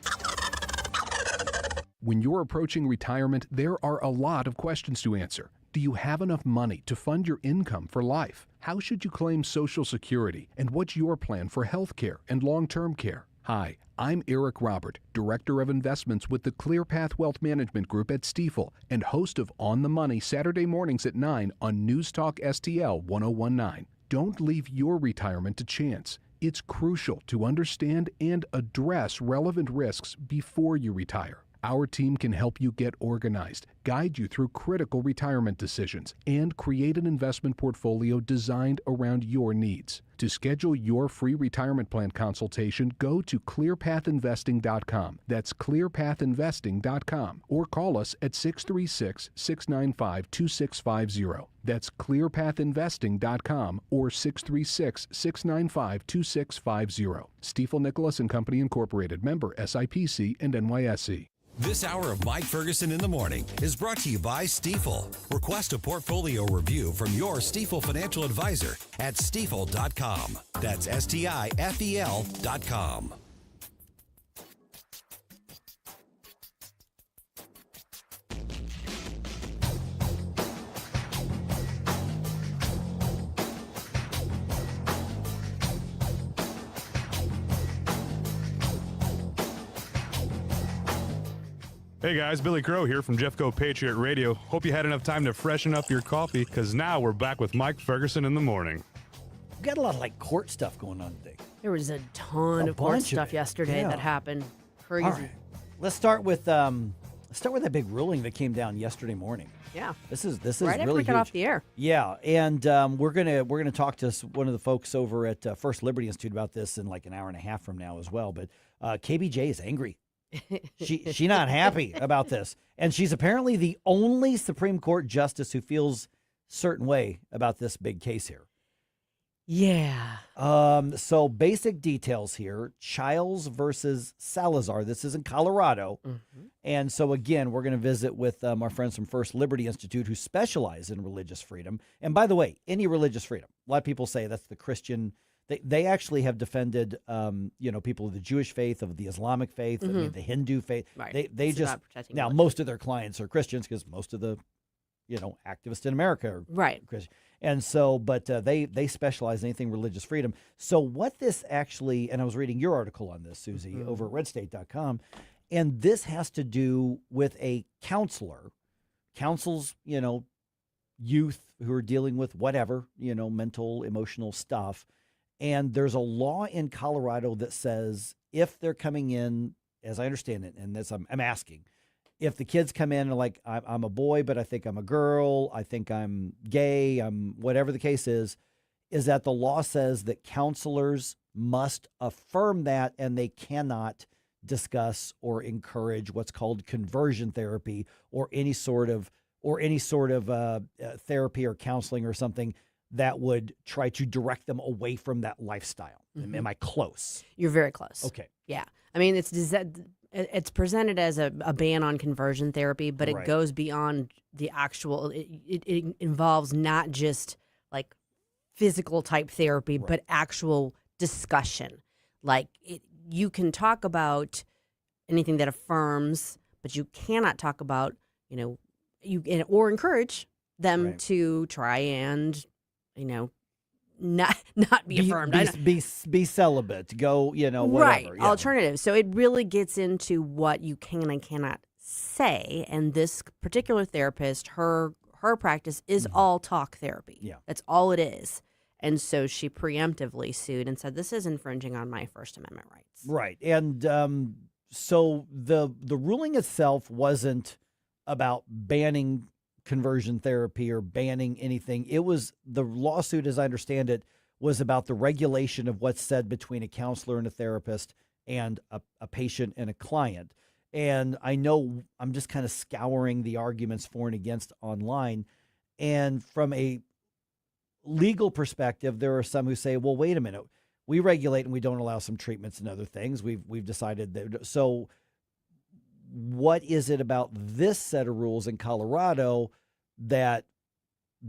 When you're approaching retirement, there are a lot of questions to answer. Do you have enough money to fund your income for life? How should you claim Social Security? And what's your plan for health care and long-term care? Hi, I'm Eric Robert, Director of Investments with the ClearPath Wealth Management Group at Stifel and host of On the Money Saturday mornings at 9 on News Talk STL 1019. Don't leave your retirement to chance. It's crucial to understand and address relevant risks before you retire. Our team can help you get organized, guide you through critical retirement decisions, and create an investment portfolio designed around your needs. To schedule your free retirement plan consultation, go to clearpathinvesting.com. That's clearpathinvesting.com. Or call us at 636-695-2650. That's clearpathinvesting.com or 636-695-2650. Stifel Nicholas and Company Incorporated, member SIPC and NYSE. This hour of Mike Ferguson in the Morning is brought to you by Stifel. Request a portfolio review from your Stifel financial advisor at stifel.com. That's STIFEL.com. Hey guys, Billy Crow here from Jeffco Patriot Radio. Hope you had enough time to freshen up your coffee, because now we're back with Mike Ferguson in the morning. We've got a lot of court stuff going on today. There was a ton of court stuff yesterday that happened. Crazy. All right. Let's start with that big ruling that came down yesterday morning. Yeah. This is right really after we got off the air. Yeah, and we're gonna talk to one of the folks over at First Liberty Institute about this in like an hour and a half from now as well. But KBJ is angry. She not happy about this, and she's apparently the only Supreme Court justice who feels certain way about this big case here. Yeah. So basic details here: Childs versus Salazar. This is in Colorado, and so again, we're going to visit with our friends from First Liberty Institute who specialize in religious freedom. And by the way, any religious freedom. A lot of people say that's the Christian. They actually have defended, people of the Jewish faith, of the Islamic faith, I mean, the Hindu faith. Right. They just now most of their clients are Christians because most of the, activists in America are Christian. And so, but they specialize in anything religious freedom. So what this actually, and I was reading your article on this, Susie, over at redstate.com, and this has to do with a counselor, counsels, youth who are dealing with whatever, mental, emotional stuff. And there's a law in Colorado that says if they're coming in, as I understand it, and this I'm asking, if the kids come in and like, I'm a boy, but I think I'm a girl, I think I'm gay, I'm whatever the case is that the law says that counselors must affirm that, and they cannot discuss or encourage what's called conversion therapy or any sort of therapy or counseling or something that would try to direct them away from that lifestyle. Am I close? You're very close. Okay. Yeah. I mean, it's presented as a ban on conversion therapy, but it goes beyond the actual, it involves not just like physical type therapy, but actual discussion. Like you can talk about anything that affirms, but you cannot talk about, or encourage them to try and, not be affirmed. Be celibate. Go, whatever. Right. Yeah. Alternative. So it really gets into what you can and cannot say. And this particular therapist, her practice is all talk therapy. Yeah. That's all it is. And so she preemptively sued and said, this is infringing on my First Amendment rights. Right. And so the ruling itself wasn't about banning conversion therapy or banning anything. It was, the lawsuit, as I understand it, was about the regulation of what's said between a counselor and a therapist and a patient and a client. And I know I'm just kind of scouring the arguments for and against online. And from a legal perspective, there are some who say, well, wait a minute, we regulate and we don't allow some treatments and other things. We've decided that. So what is it about this set of rules in Colorado that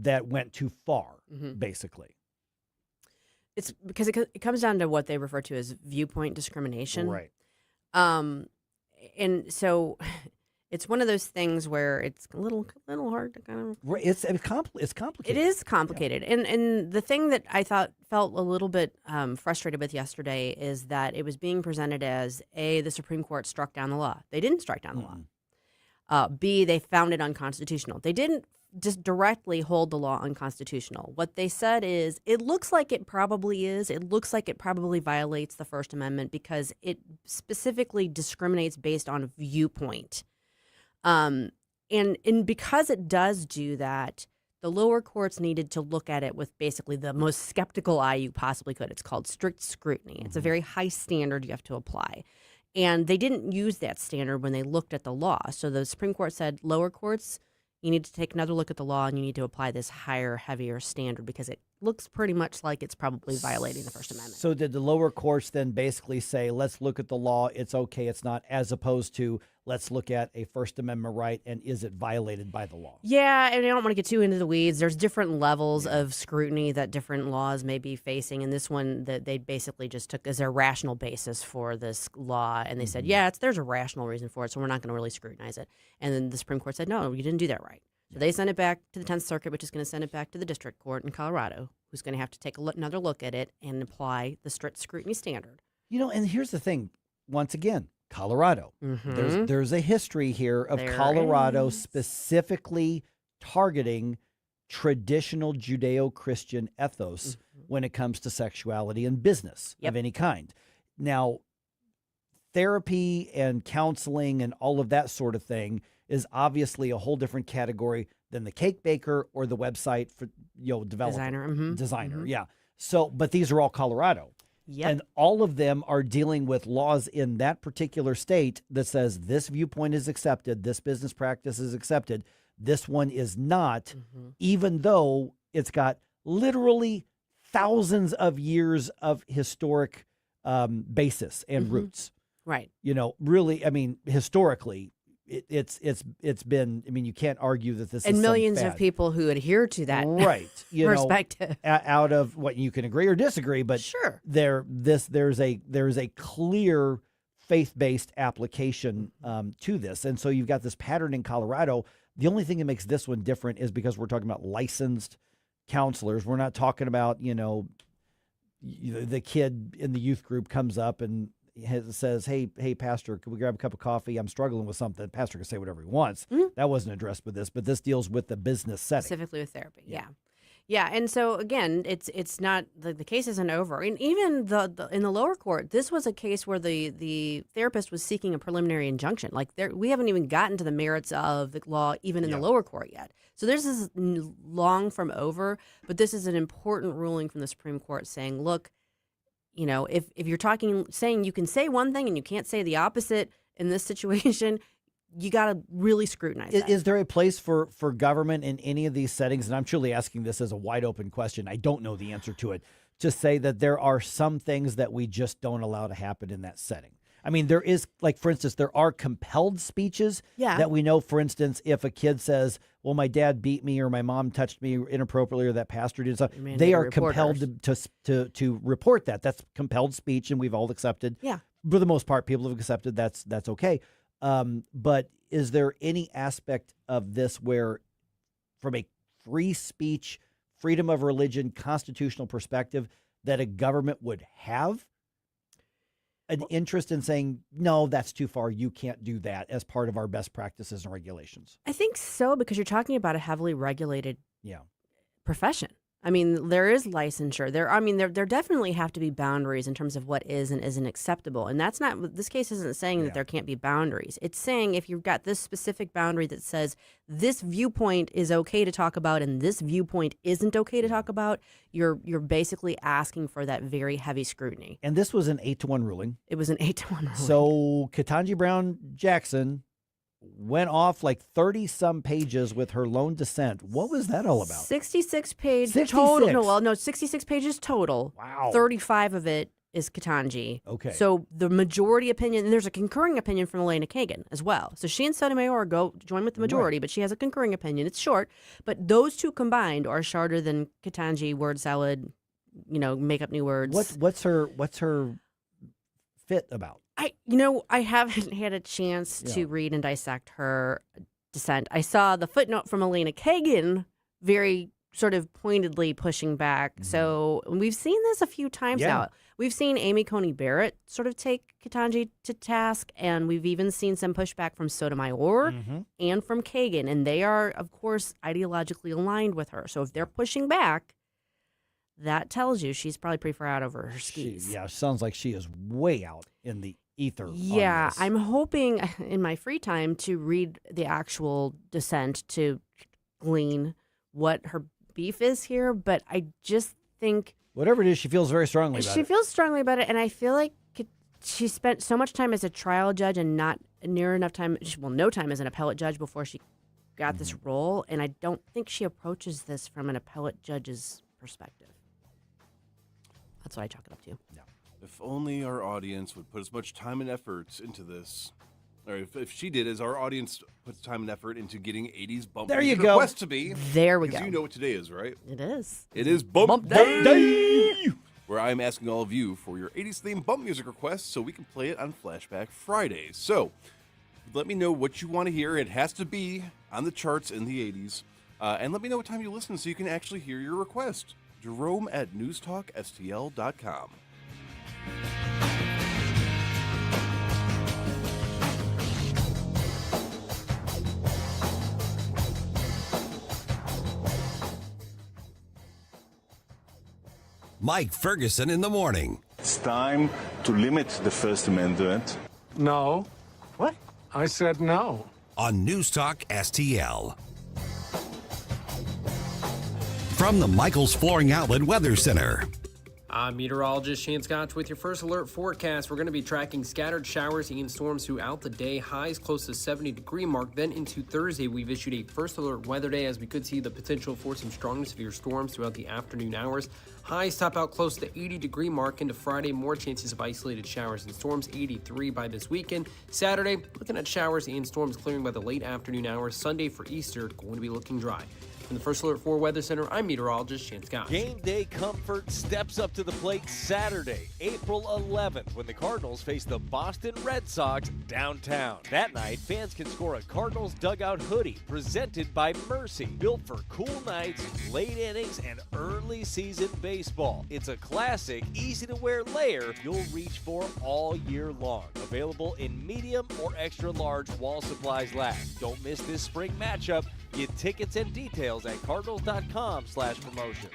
went too far, basically? It's because it comes down to what they refer to as viewpoint discrimination. Right. And so it's one of those things where it's a little hard to kind of. Right. It's complicated. It is complicated. Yeah. And the thing that I felt a little bit frustrated with yesterday is that it was being presented as the Supreme Court struck down the law. They didn't strike down the law. B, they found it unconstitutional. They didn't just directly hold the law unconstitutional. What they said is, it looks like it probably is. It looks like it probably violates the First Amendment because it specifically discriminates based on viewpoint. And because it does do that, the lower courts needed to look at it with basically the most skeptical eye you possibly could. It's called strict scrutiny. It's a very high standard you have to apply. And they didn't use that standard when they looked at the law. So the Supreme Court said, lower courts, you need to take another look at the law and you need to apply this higher, heavier standard because it looks pretty much like it's probably violating the First Amendment. So did the lower courts then basically say, let's look at the law, it's okay, it's not, as opposed to let's look at a First Amendment right and is it violated by the law? Yeah, and I don't want to get too into the weeds. There's different levels of scrutiny that different laws may be facing. And this one that they basically just took as their rational basis for this law. And they said, yeah, there's a rational reason for it, so we're not going to really scrutinize it. And then the Supreme Court said, no, you didn't do that right. So they sent it back to the 10th Circuit, which is going to send it back to the District Court in Colorado, who's going to have to take another look at it and apply the strict scrutiny standard. You know, and here's the thing, once again, Colorado. There's a history here of Colorado specifically targeting traditional Judeo-Christian ethos when it comes to sexuality and business of any kind. Now, therapy and counseling and all of that sort of thing is obviously a whole different category than the cake baker or the website for developer. Designer. Yeah. So, but these are all Colorado. Yep. And all of them are dealing with laws in that particular state that says this viewpoint is accepted, this business practice is accepted, this one is not, even though it's got literally thousands of years of historic basis and roots. Right. You know, really, I mean, historically, it's been, I mean, you can't argue that this is and millions some of people who adhere to that perspective. Out of what you can agree or disagree, but sure, there's a clear faith-based application to this. And so you've got this pattern in Colorado. The only thing that makes this one different is because we're talking about licensed counselors. We're not talking about, the kid in the youth group comes up and says, hey, pastor, can we grab a cup of coffee? I'm struggling with something. Pastor can say whatever he wants. That wasn't addressed with this, but this deals with the business setting. Specifically with therapy. Yeah. And so again, it's not the case isn't over. And even the in the lower court, this was a case where the therapist was seeking a preliminary injunction. Like we haven't even gotten to the merits of the law even in the lower court yet. So this is long from over, but this is an important ruling from the Supreme Court saying, look, if you're saying you can say one thing and you can't say the opposite in this situation, you got to really scrutinize that. Is there a place for government in any of these settings? And I'm truly asking this as a wide open question. I don't know the answer to it. To say that there are some things that we just don't allow to happen in that setting. I mean, there is, like, for instance, there are compelled speeches that we know, for instance, if a kid says, well, my dad beat me or my mom touched me inappropriately or that pastor did something, they are compelled to report that. That's compelled speech, and we've all accepted. Yeah. For the most part, people have accepted that's okay. But is there any aspect of this where, from a free speech, freedom of religion, constitutional perspective, that a government would have an interest in saying, no, that's too far, you can't do that as part of our best practices and regulations? I think so, because you're talking about a heavily regulated profession. I mean, there is licensure. There definitely have to be boundaries in terms of what is and isn't acceptable. And that's not, this case isn't saying that there can't be boundaries. It's saying if you've got this specific boundary that says this viewpoint is okay to talk about and this viewpoint isn't okay to talk about, you're basically asking for that very heavy scrutiny. And this was an 8-1 ruling. It was an 8-1 ruling. So Ketanji Brown Jackson went off like 30-some pages with her lone dissent. What was that all about? 66 pages total. No, 66 pages total. Wow. 35 of it is Ketanji. Okay. So the majority opinion, and there's a concurring opinion from Elena Kagan as well. So she and Sotomayor join with the majority, but she has a concurring opinion. It's short, but those two combined are shorter than Ketanji, word salad, make up new words. What's her fit about? I haven't had a chance to read and dissect her dissent. I saw the footnote from Elena Kagan very sort of pointedly pushing back. So we've seen this a few times now. We've seen Amy Coney Barrett sort of take Ketanji to task, and we've even seen some pushback from Sotomayor and from Kagan, and they are, of course, ideologically aligned with her. So if they're pushing back, that tells you she's probably pretty far out over her skis. Sounds like she is way out in the ether. Yeah, I'm hoping in my free time to read the actual dissent to glean what her beef is here, but I just think whatever it is, she feels very strongly about it. She feels strongly about it, and I feel like she spent so much time as a trial judge and not near enough time, well, no time as an appellate judge before she got this role, and I don't think she approaches this from an appellate judge's perspective. That's what I chalk it up to. If only our audience would put as much time and effort into this. Or if she did, as our audience puts time and effort into getting 80s bump There you music go. requests to be. There we Because go. you know what today is, right? It is. It is Bump Day! Day! Where I'm asking all of you for your 80s themed bump music requests so we can play it on Flashback Fridays. So, let me know what you want to hear. It has to be on the charts in the 80s. And let me know what time you listen so you can actually hear your request. Jerome at NewsTalkSTL.com. Mike Ferguson in the morning. It's time to limit the First Amendment. No. What? I said no. On News Talk STL. From the Michaels Flooring Outlet Weather Center. I'm meteorologist Shane Scotch with your first alert forecast. We're going to be tracking scattered showers and storms throughout the day. Highs close to 70-degree mark. Then into Thursday, we've issued a first alert weather day as we could see the potential for some strong to severe storms throughout the afternoon hours. Highs top out close to 80-degree mark into Friday. More chances of isolated showers and storms, 83 by this weekend. Saturday, looking at showers and storms clearing by the late afternoon hours. Sunday for Easter, going to be looking dry. From the First Alert 4 Weather Center, I'm meteorologist Shane Scott. Game day comfort steps up to the plate Saturday, April 11th, when the Cardinals face the Boston Red Sox downtown. That night, fans can score a Cardinals dugout hoodie presented by Mercy, built for cool nights, late innings, and early season baseball. It's a classic, easy-to-wear layer you'll reach for all year long. Available in medium or extra large while supplies last. Don't miss this spring matchup. Get tickets and details at cardinals.com/promotions.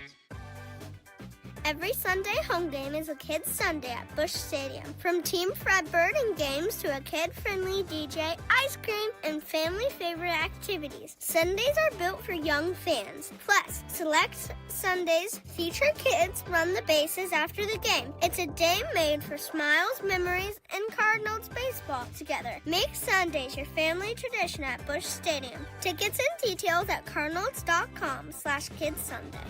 Every Sunday home game is a Kids Sunday at Busch Stadium. From Team Fred Birding games to a kid-friendly DJ, ice cream, and family favorite activities. Sundays are built for young fans. Plus, select Sundays feature kids run the bases after the game. It's a day made for smiles, memories, and Cardinals baseball together. Make Sundays your family tradition at Busch Stadium. Tickets and details at cardinals.com/kidsunday.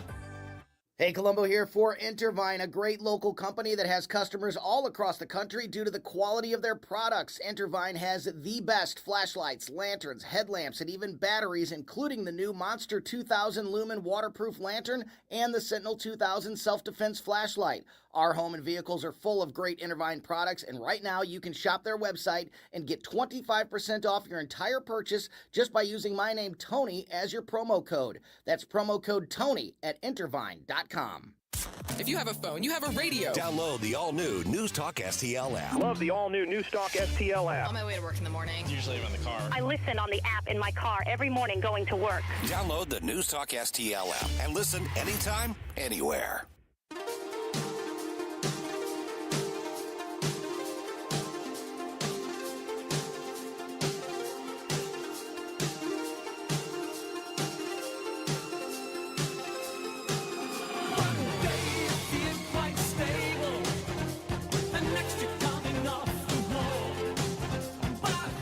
Hey, Columbo here for Intervine, a great local company that has customers all across the country due to the quality of their products. Intervine has the best flashlights, lanterns, headlamps, and even batteries, including the new Monster 2000 Lumen waterproof lantern and the Sentinel 2000 self-defense flashlight. Our home and vehicles are full of great Intervine products, and right now you can shop their website and get 25% off your entire purchase just by using my name, Tony, as your promo code. That's promo code Tony at Intervine.com. If you have a phone, you have a radio. Download the all-new News Talk STL app. Love the all-new News Talk STL app. On my way to work in the morning. Usually I'm in the car. I listen on the app in my car every morning going to work. Download the News Talk STL app and listen anytime, anywhere.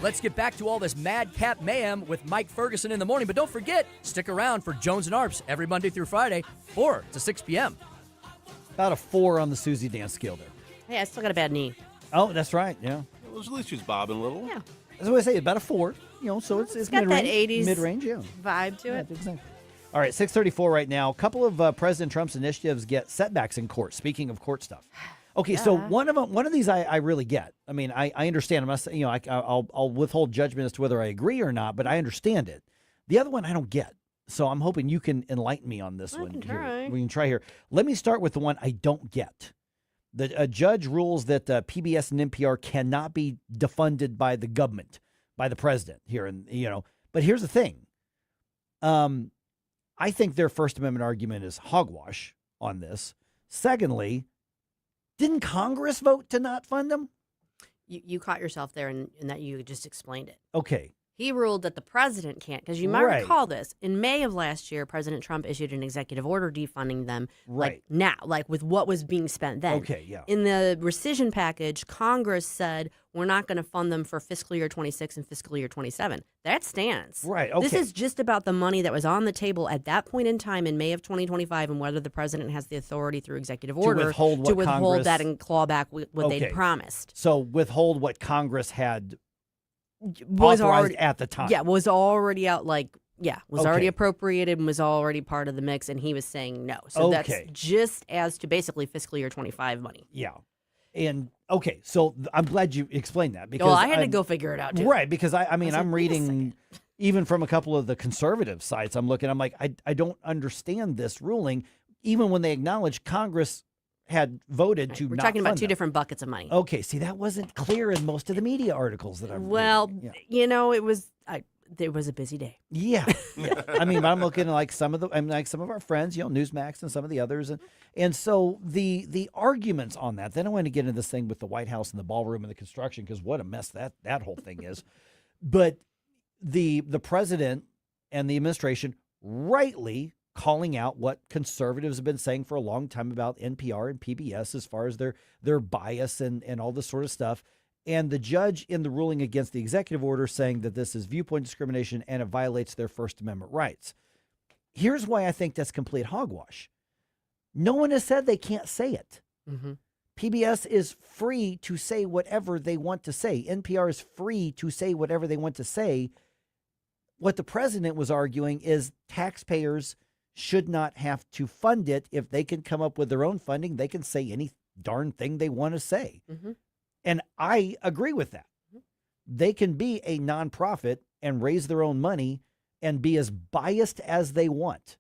Let's get back to all this madcap mayhem with Mike Ferguson in the morning. But don't forget, stick around for Jones and Arps every Monday through Friday, 4 to 6 p.m. About a 4 on the Susie dance scale there. Hey, I still got a bad knee. Oh, that's right, yeah. Well, at least she's bobbing a little. Yeah. That's what I say, about a 4. So it's got that mid-range. 80s Mid-range, yeah. vibe to it. Exactly. All right, 6:34 right now. A couple of President Trump's initiatives get setbacks in court. Speaking of court stuff. Okay, so one of these I really get. I mean, I understand. I'm not saying, I'll withhold judgment as to whether I agree or not, but I understand it. The other one I don't get. So I'm hoping you can enlighten me on this one. can try. We can try here. Let me start with the one I don't get. A judge rules that PBS and NPR cannot be defunded by the government, by the president here. And, but here's the thing. I think their First Amendment argument is hogwash on this. Secondly, didn't Congress vote to not fund them? You caught yourself there in that you just explained it. Okay. He ruled that the president can't, because you might recall this. In May of last year, President Trump issued an executive order defunding them like with what was being spent then. Okay, yeah. In the rescission package, Congress said we're not going to fund them for fiscal year 26 and fiscal year 27. That stands. Right, okay. This is just about the money that was on the table at that point in time in May of 2025 and whether the president has the authority through executive order to withhold that and claw back what they'd promised. So withhold what Congress had was authorized already at the time. Yeah, was already out already appropriated and was already part of the mix, and he was saying no. So that's just as to basically fiscal year 25 money. Yeah. And so I'm glad you explained that, because I had to go figure it out too. Right, because I'm reading even from a couple of the conservative sites. I'm like, I don't understand this ruling, even when they acknowledge Congress had voted to We're not talking about fund two them. different buckets of money. Okay, see, that wasn't clear in most of the media articles that I'm reading. It was there was a busy day. Yeah. But I'm looking at some of our friends, Newsmax and some of the others, and so the arguments on that. Then I want to get into this thing with the White House and the ballroom and the construction, because what a mess that whole thing is. But the president and the administration rightly calling out what conservatives have been saying for a long time about NPR and PBS as far as their bias and all this sort of stuff. And the judge in the ruling against the executive order saying that this is viewpoint discrimination and it violates their First Amendment rights. Here's why I think that's complete hogwash. No one has said they can't say it. Mm-hmm. PBS is free to say whatever they want to say. NPR is free to say whatever they want to say. What the president was arguing is taxpayers should not have to fund it. If they can come up with their own funding, they can say any darn thing they want to say. Mm-hmm. And I agree with that. They can be a nonprofit and raise their own money and be as biased as they want.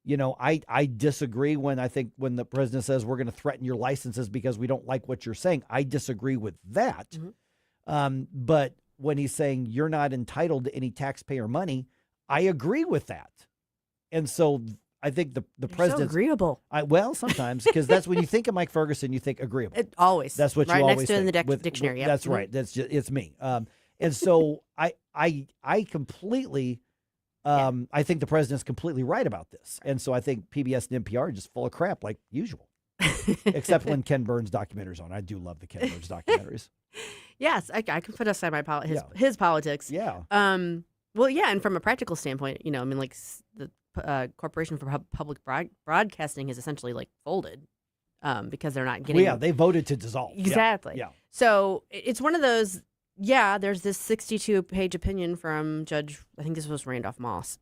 Yep. I disagree when the president says we're going to threaten your licenses because we don't like what you're saying. I disagree with that. Mm-hmm. But when he's saying you're not entitled to any taxpayer money, I agree with that. And so I think the president so agreeable. Sometimes, because that's when you think of Mike Ferguson, you think agreeable. Always. That's what right you next always to think. in the dictionary. Yep. That's right. That's just it's me. And so I completely I think the president's completely right about this. And so I think PBS and NPR are just full of crap like usual. Except when Ken Burns documentaries on. I do love the Ken Burns documentaries. Yes, I can put aside my his politics. Yeah. Well, yeah, and from a practical standpoint, the Corporation for Public Broadcasting is essentially folded because they're not getting. Well, yeah, they voted to dissolve. Exactly. Yeah. So it's one of those. Yeah, there's this 62-page opinion from Judge. I think this was Randolph Moss.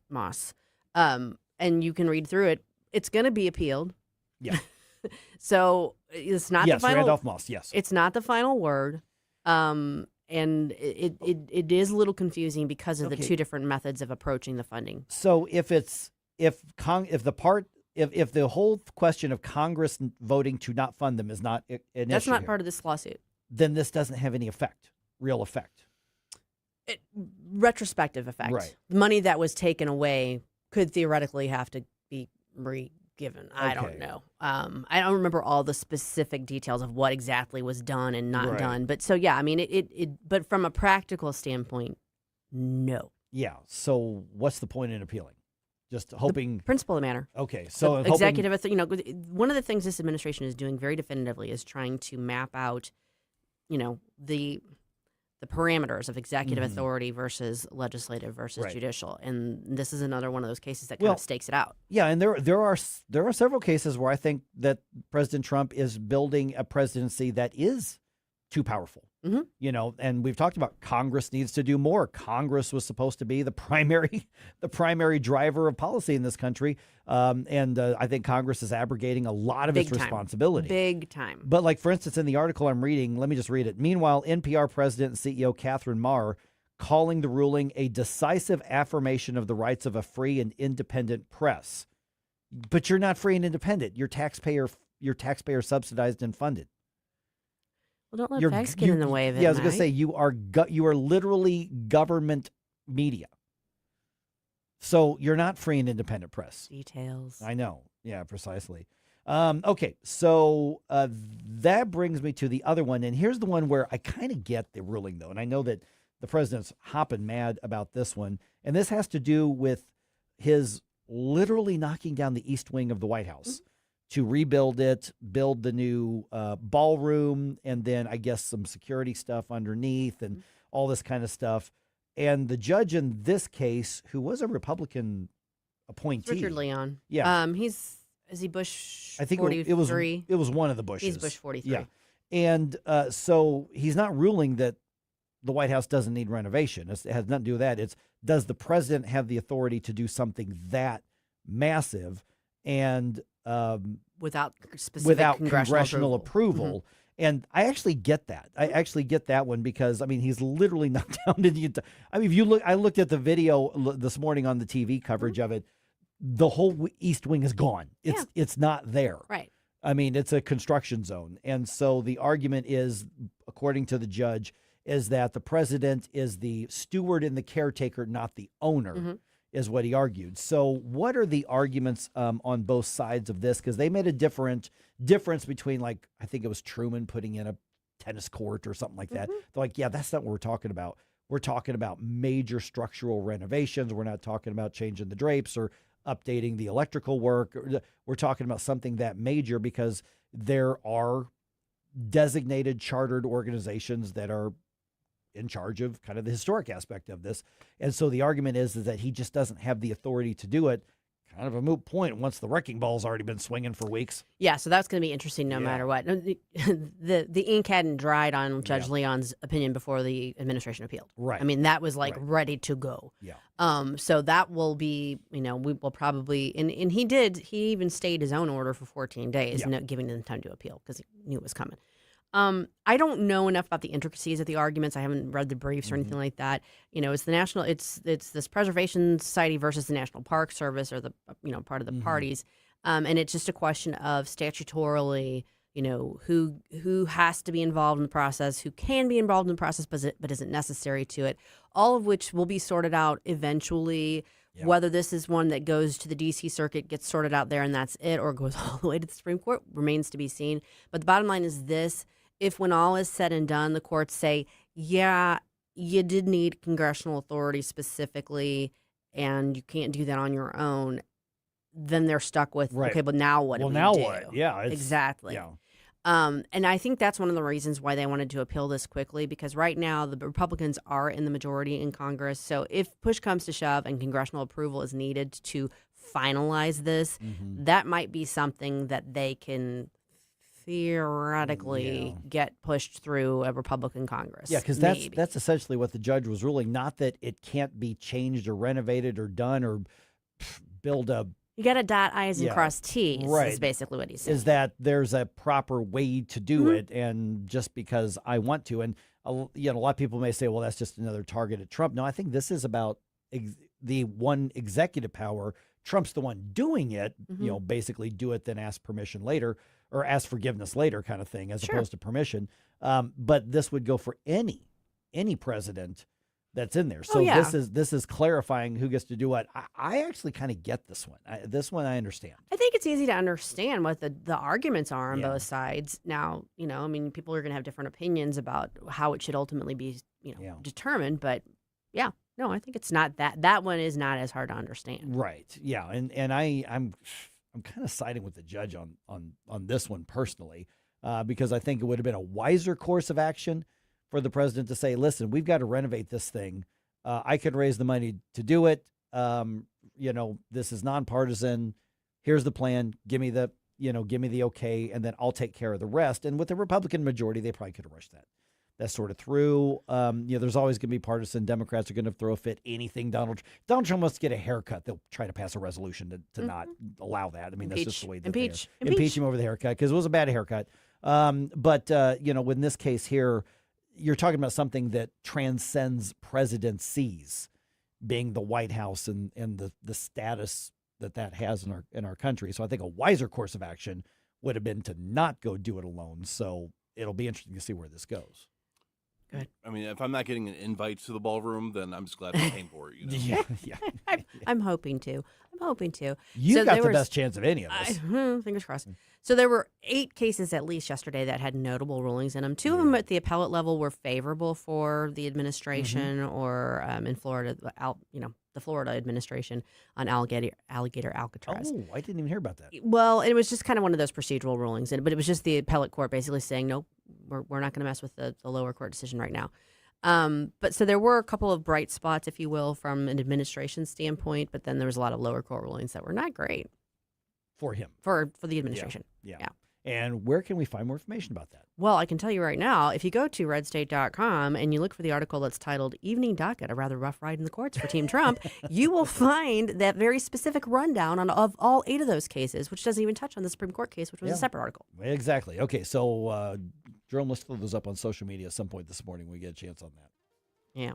And you can read through it. It's going to be appealed. Yeah. So it's not the final. Randolph Moss. Yes. It's not the final word. And it is a little confusing because of the two different methods of approaching the funding. So if the whole question of Congress voting to not fund them is not an issue, that's not part of this lawsuit, then this doesn't have any real effect. Retrospective effect. Right. The money that was taken away could theoretically have to be re-given. I don't know. I don't remember all the specific details of what exactly was done and not done. But so, yeah, but from a practical standpoint, no. Yeah. So what's the point in appealing? Just hoping. The principle of the matter. Okay. So executive, one of the things this administration is doing very definitively is trying to map out, the parameters of executive authority versus legislative versus judicial, and this is another one of those cases that kind of stakes it out. Yeah, and there are several cases where I think that President Trump is building a presidency that is too powerful. Mm-hmm. And we've talked about Congress needs to do more. Congress was supposed to be the primary driver of policy in this country, and I think Congress is abrogating a lot of its responsibility. Big time. But for instance, in the article I'm reading, let me just read it. Meanwhile, NPR President and CEO Catherine Maher calling the ruling a decisive affirmation of the rights of a free and independent press. But you're not free and independent. You're taxpayer subsidized and funded. Well, don't let facts get in the way of it. Yeah, I was going to say you are literally government media. So you're not free and independent press. Details. I know. Yeah, precisely. Okay, so that brings me to the other one. And here's the one where I kind of get the ruling, though. And I know that the president's hopping mad about this one. And this has to do with his literally knocking down the east wing of the White House to rebuild it, build the new ballroom, and then I guess some security stuff underneath and all this kind of stuff. And the judge in this case, who was a Republican appointee. Richard Leon. Yeah. Is he Bush 43? I think it was one of the Bushes. He's Bush 43. Yeah. And so he's not ruling that the White House doesn't need renovation. It has nothing to do with that. It's, does the president have the authority to do something that massive and without specific without congressional approval? Mm-hmm. And I actually get that. I actually get that one because, I mean, he's literally knocked down the entire. I mean, if you look, I looked at the video this morning on the TV coverage of it. The whole East Wing is gone. It's not there. Right. I mean, it's a construction zone. And so the argument is, according to the judge, is that the president is the steward and the caretaker, not the owner, is what he argued. So what are the arguments on both sides of this? Because they made a difference between, like, I think it was Truman putting in a tennis court or something like that. They're like, yeah, that's not what we're talking about. We're talking about major structural renovations. We're not talking about changing the drapes or updating the electrical work. We're talking about something that major because there are designated chartered organizations that are in charge of kind of the historic aspect of this. And so the argument is that he just doesn't have the authority to do it. Kind of a moot point once the wrecking ball's already been swinging for weeks. Yeah, so that's going to be interesting no matter what. The ink hadn't dried on Judge Leon's opinion before the administration appealed. Right. I mean, that was like ready to go. Yeah. So that will be, we will probably, and he even stayed his own order for 14 days, giving them time to appeal because he knew it was coming. I don't know enough about the intricacies of the arguments. I haven't read the briefs or anything like that. It's it's this Preservation Society versus the National Park Service, or the part of the parties, and it's just a question of statutorily, who has to be involved in the process, who can be involved in the process, but isn't necessary to it. All of which will be sorted out eventually. Yeah. Whether this is one that goes to the D.C. Circuit, gets sorted out there, and that's it, or goes all the way to the Supreme Court, remains to be seen. But the bottom line is this. If when all is said and done, the courts say, yeah, you did need congressional authority specifically, and you can't do that on your own, then they're stuck with, okay, but now what do we do? Well, now what? Yeah. Exactly. Yeah. And I think that's one of the reasons why they wanted to appeal this quickly, because right now the Republicans are in the majority in Congress. So if push comes to shove and congressional approval is needed to finalize this, that might be something that they can theoretically get pushed through a Republican Congress. Yeah, because that's essentially what the judge was ruling. Not that it can't be changed or renovated or done or build a... You got to dot I's and cross T's, is basically what he said. Is that there's a proper way to do it, and just because I want to. And a lot of people may say, well, that's just another target at Trump. No, I think this is about the one executive power. Trump's the one doing it, basically do it, then ask permission later, or ask forgiveness later kind of thing, as opposed to permission. But this would go for any president that's in there. So this is clarifying who gets to do what. I actually kind of get this one. This one I understand. I think it's easy to understand what the arguments are on both sides. Now, I mean, people are going to have different opinions about how it should ultimately be, determined. But yeah, no, I think it's not that one is not as hard to understand. Right. Yeah. And I'm kind of siding with the judge on this one personally, because I think it would have been a wiser course of action for the president to say, listen, we've got to renovate this thing. I could raise the money to do it. This is nonpartisan. Here's the plan. Give me the okay, and then I'll take care of the rest. And with the Republican majority, they probably could have rushed that. That's sort of through. There's always going to be partisan. Democrats are going to throw a fit. Anything Donald Trump wants to get a haircut, they'll try to pass a resolution to not allow that. I mean, that's just the way that impeach him over the haircut, because it was a bad haircut. But in this case here, you're talking about something that transcends presidencies, being the White House and the status that has in our country. So I think a wiser course of action would have been to not go do it alone. So it'll be interesting to see where this goes. Good. I mean, if I'm not getting an invite to the ballroom, then I'm just glad I'm paying for it. Yeah. I'm hoping to. You got the best chance of any of us. Fingers crossed. So there were 8 cases at least yesterday that had notable rulings in them. 2 of them at the appellate level were favorable for the administration, or in Florida, the Florida administration on alligator Alcatraz. Oh, I didn't even hear about that. Well, it was just kind of one of those procedural rulings, but it was just the appellate court basically saying, nope, we're not going to mess with the lower court decision right now. But so there were a couple of bright spots, if you will, from an administration standpoint, but then there was a lot of lower court rulings that were not great for him, for the administration. Yeah. And where can we find more information about that? Well, I can tell you right now, if you go to redstate.com and you look for the article that's titled Evening Docket, a rather rough ride in the courts for Team Trump, you will find that very specific rundown of all 8 of those cases, which doesn't even touch on the Supreme Court case, which was a separate article. Exactly. Okay, so Jerome, let's throw those up on social media at some point this morning when we get a chance on that. Yeah.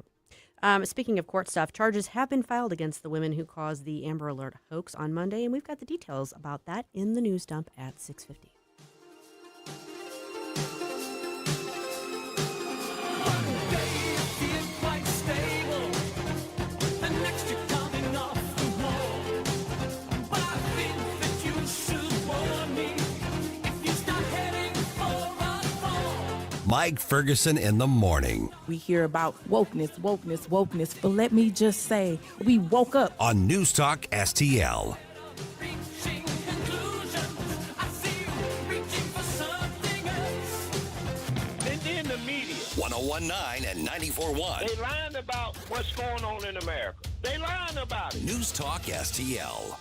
Speaking of court stuff, charges have been filed against the women who caused the Amber Alert hoax on Monday, and we've got the details about that in the news dump at 6:50. Mike Ferguson in the morning. We hear about wokeness, but let me just say, we woke up. On News Talk STL. In the media. 1019 and 94.1. They lying about what's going on in America. They lying about it. News Talk STL.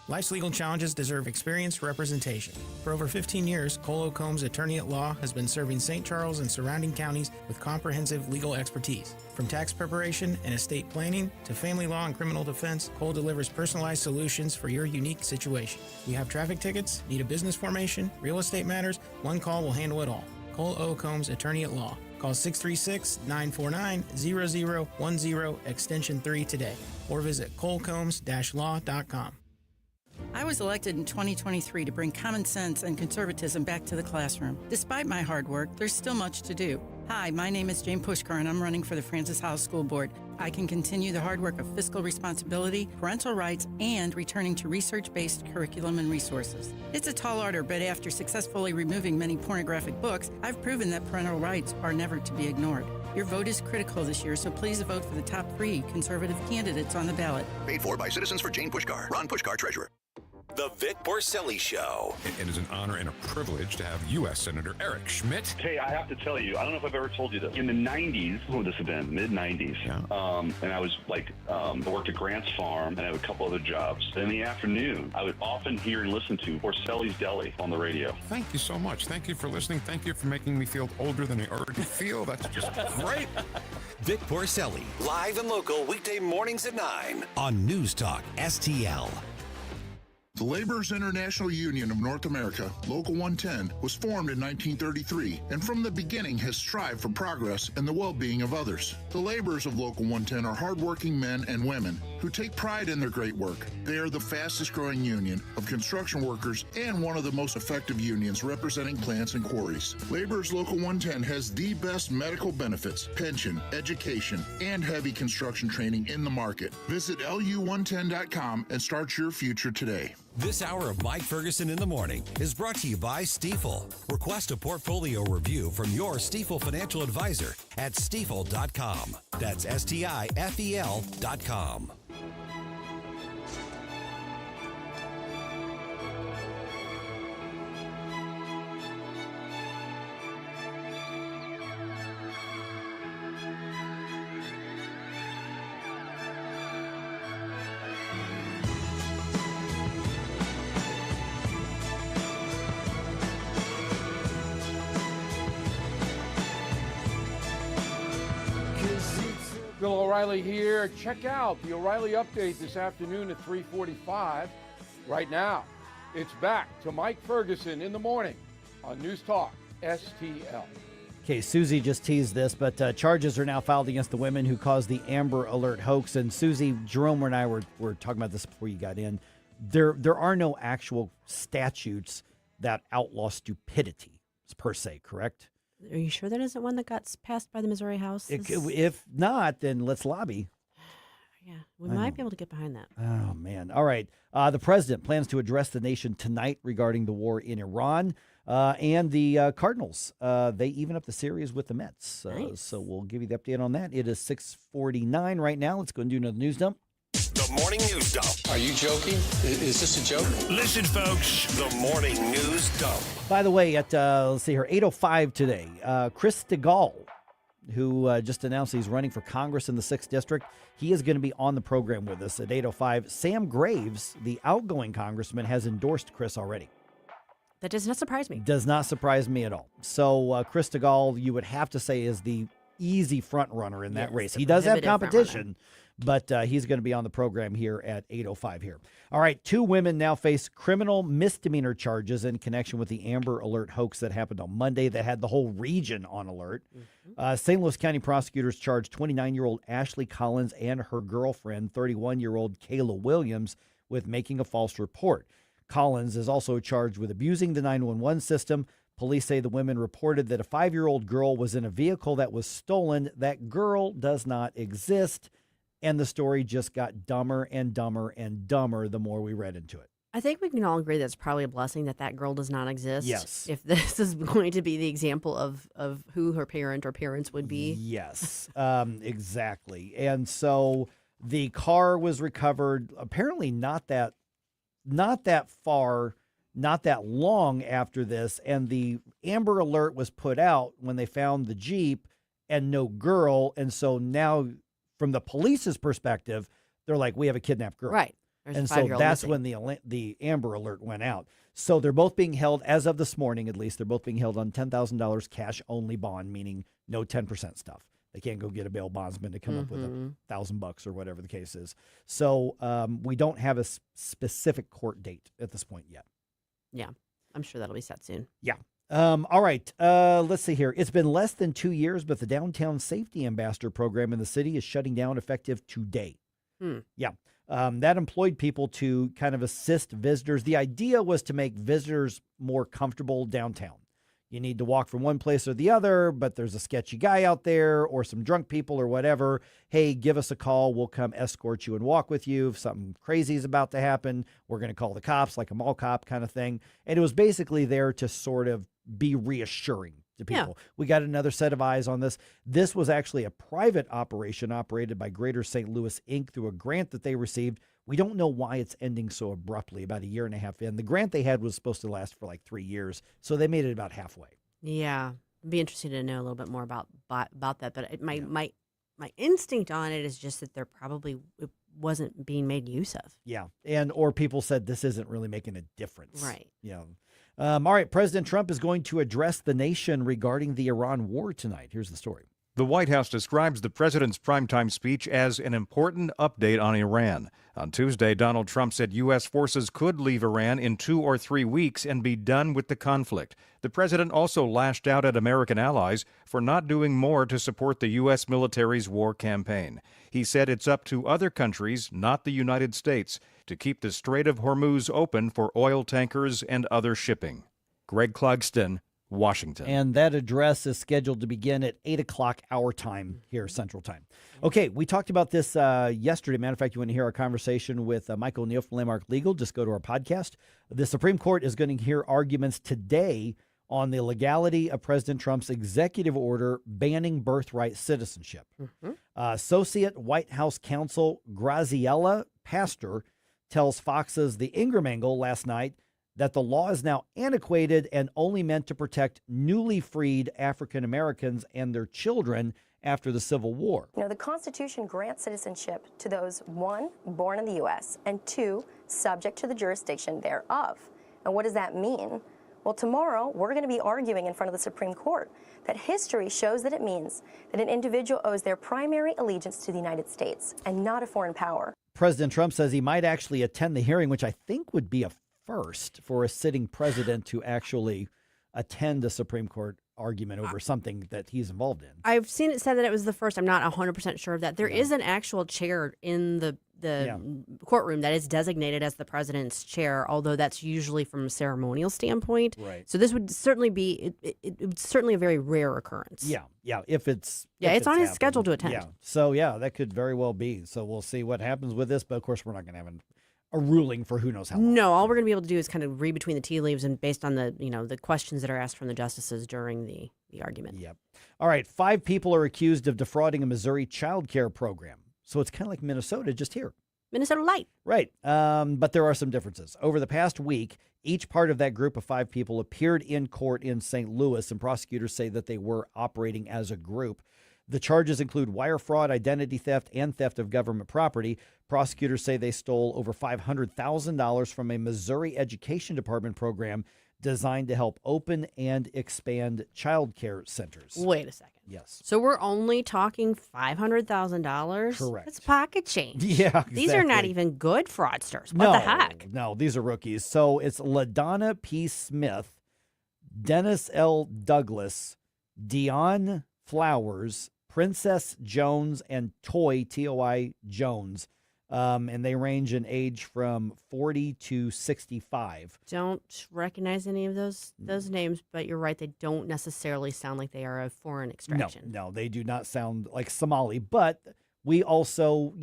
Life's legal challenges deserve experienced representation. For over 15 years, Cole Combs Attorney at Law has been serving St. Charles and surrounding counties with comprehensive legal expertise. From tax preparation and estate planning to family law and criminal defense, Cole delivers personalized solutions for your unique situation. You have traffic tickets, need a business formation, real estate matters, one call will handle it all. Cole O. Combs Attorney at Law. Call 636-949-0010 extension 3 today or visit colecombs-law.com. I was elected in 2023 to bring common sense and conservatism back to the classroom. Despite my hard work, there's still much to do. Hi, my name is Jane Pushkar, and I'm running for the Francis Howell School Board. I can continue the hard work of fiscal responsibility, parental rights, and returning to research-based curriculum and resources. It's a tall order, but after successfully removing many pornographic books, I've proven that parental rights are never to be ignored. Your vote is critical this year, so please vote for the top 3 conservative candidates on the ballot. Paid for by Citizens for Jane Pushkar. Ron Pushkar, Treasurer. The Vic Porcelli Show. It is an honor and a privilege to have U.S. Senator Eric Schmidt. Hey, I have to tell you, I don't know if I've ever told you this. In the 90s, what would this have been? Mid-90s. Yeah. And I was I worked at Grant's Farm, and I had a couple other jobs. In the afternoon, I would often hear and listen to Porcelli's Deli on the radio. Thank you so much. Thank you for listening. Thank you for making me feel older than I already feel. That's just great. Vic Porcelli. Live and local, weekday mornings at 9. On News Talk STL. The Laborers International Union of North America, Local 110, was formed in 1933 and from the beginning has strived for progress and the well-being of others. The laborers of Local 110 are hardworking men and women who take pride in their great work. They are the fastest-growing union of construction workers and one of the most effective unions representing plants and quarries. Laborers Local 110 has the best medical benefits, pension, education, and heavy construction training in the market. Visit lu110.com and start your future today. This hour of Mike Ferguson in the morning is brought to you by Stigall. Request a portfolio review from your Stigall financial advisor at stigall.com. That's STIFEL.com. Bill O'Reilly here. Check out the O'Reilly Update this afternoon at 3:45. Right now, it's back to Mike Ferguson in the morning on News Talk STL. Okay, Susie just teased this, but charges are now filed against the women who caused the Amber Alert hoax. And Susie, Jerome and I were talking about this before you got in. There are no actual statutes that outlaw stupidity, per se, correct? Are you sure that isn't one that got passed by the Missouri House? If not, then let's lobby. Yeah, we might be able to get behind that. Oh, man. All right. The president plans to address the nation tonight regarding the war in Iran. And the Cardinals, they even up the series with the Mets. Nice. So we'll give you the update on that. It is 6:49 right now. Let's go and do another news dump. The morning news dump. Are you joking? Is this a joke? Listen, folks, the morning news dump. By the way, at let's see here, 8:05 today, Chris Stigall, who just announced he's running for Congress in the 6th District, he is going to be on the program with us at 8:05. Sam Graves, the outgoing congressman, has endorsed Chris already. That does not surprise me. Does not surprise me at all. So Chris Stigall, you would have to say, is the easy front runner in that race. He does have competition, but he's going to be on the program here at 8:05 here. All right, 2 women now face criminal misdemeanor charges in connection with the Amber Alert hoax that happened on Monday that had the whole region on alert. St. Louis County prosecutors charged 29-year-old Ashley Collins and her girlfriend, 31-year-old Kayla Williams, with making a false report. Collins is also charged with abusing the 911 system. Police say the women reported that a 5-year-old girl was in a vehicle that was stolen. That girl does not exist. And the story just got dumber and dumber and dumber the more we read into it. I think we can all agree that's probably a blessing that girl does not exist. Yes. If this is going to be the example of who her parent or parents would be. Yes, exactly. And so the car was recovered, apparently not that far, not that long after this, and the Amber Alert was put out when they found the Jeep and no girl, and so now from the police's perspective, they're like, we have a kidnapped girl. Right. And so that's when the Amber Alert went out. So they're both being held, as of this morning at least, they're both being held on $10,000 cash only bond, meaning no 10% stuff. They can't go get a bail bondsman to come up with $1,000 or whatever the case is. So we don't have a specific court date at this point yet. Yeah, I'm sure that'll be set soon. Yeah. All right. Let's see here. It's been less than 2 years, but the Downtown Safety Ambassador program in the city is shutting down effective today. Yeah. That employed people to kind of assist visitors. The idea was to make visitors more comfortable downtown. You need to walk from one place or the other, but there's a sketchy guy out there or some drunk people or whatever. Hey, give us a call. We'll come escort you and walk with you. If something crazy is about to happen, we're going to call the cops, like a mall cop kind of thing. And it was basically there to sort of be reassuring to people. Yeah. We got another set of eyes on this. This was actually a private operation operated by Greater St. Louis, Inc. through a grant that they received. We don't know why it's ending so abruptly about a year and a half in. The grant they had was supposed to last for like 3 years, so they made it about halfway. Yeah. I'd be interested to know a little bit more about that. But my instinct on it is just that it wasn't being made use of. Yeah. Or people said this isn't really making a difference. Right. Yeah. All right. President Trump is going to address the nation regarding the Iran war tonight. Here's the story. The White House describes the president's primetime speech as an important update on Iran. On Tuesday, Donald Trump said U.S. forces could leave Iran in 2 or 3 weeks and be done with the conflict. The president also lashed out at American allies for not doing more to support the U.S. military's war campaign. He said it's up to other countries, not the United States, to keep the Strait of Hormuz open for oil tankers and other shipping. Greg Clugston, Washington. And that address is scheduled to begin at 8 o'clock our time here, Central Time. Okay, we talked about this yesterday. Matter of fact, you want to hear our conversation with Michael O'Neill from Landmark Legal, just go to our podcast. The Supreme Court is going to hear arguments today on the legality of President Trump's executive order banning birthright citizenship. Associate White House counsel Graziella Pastor tells Fox's The Ingram Angle last night that the law is now antiquated and only meant to protect newly freed African Americans and their children after the Civil War. You know, the Constitution grants citizenship to those, 1, born in the U.S., and 2, subject to the jurisdiction thereof. And what does that mean? Well, tomorrow we're going to be arguing in front of the Supreme Court that history shows that it means that an individual owes their primary allegiance to the United States and not a foreign power. President Trump says he might actually attend the hearing, which I think would be a first for a sitting president to actually attend a Supreme Court argument over something that he's involved in. I've seen it said that it was the first. I'm not 100% sure of that. There is an actual chair in the courtroom that is designated as the president's chair, although that's usually from a ceremonial standpoint. Right. So this would certainly be it would certainly a very rare occurrence. Yeah. If it's it's on his happened. schedule to attend. Yeah. So that could very well be. So we'll see what happens with this. But of course, we're not going to have a ruling for who knows how long. No, all we're going to be able to do is kind of read between the tea leaves and based on the the questions that are asked from the justices during the argument. Yep. All right. 5 people are accused of defrauding a Missouri child care program. So it's kind of like Minnesota, just here. Minnesota Light. Right. But there are some differences. Over the past week, each part of that group of 5 people appeared in court in St. Louis, and prosecutors say that they were operating as a group. The charges include wire fraud, identity theft, and theft of government property. Prosecutors say they stole over $500,000 from a Missouri Education Department program designed to help open and expand child care centers. Wait a second. Yes. So we're only talking $500,000? Correct. That's pocket change. Yeah, exactly. These are not even good fraudsters. What the heck? No, these are rookies. So it's LaDonna P. Smith, Dennis L. Douglas, Dion Flowers, Princess Jones, and Toy, T-O-I, Jones. And they range in age from 40 to 65. Don't recognize any of those names, but you're right. They don't necessarily sound like they are of foreign extraction. No, they do not sound like Somali. But we also,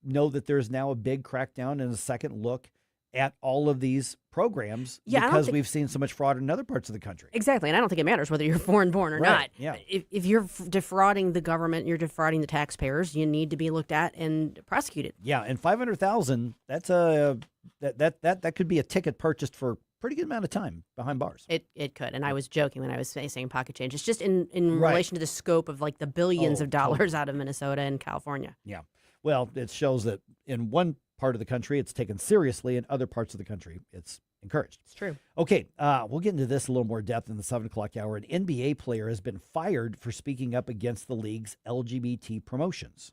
know that there's now a big crackdown and a second look at all of these programs because we've seen so much fraud in other parts of the country. Exactly. And I don't think it matters whether you're foreign born or not. Yeah. If you're defrauding the government, you're defrauding the taxpayers, you need to be looked at and prosecuted. Yeah. And $500,000, that's that could be a ticket purchased for a pretty good amount of time behind bars. It could. And I was joking when I was saying pocket change. It's just in relation to the scope of like the billions of dollars out of Minnesota and California. Yeah. Well, it shows that in one part of the country, it's taken seriously. In other parts of the country, it's encouraged. It's true. Okay, we'll get into this a little more depth in the 7 o'clock hour. An NBA player has been fired for speaking up against the league's LGBT promotions.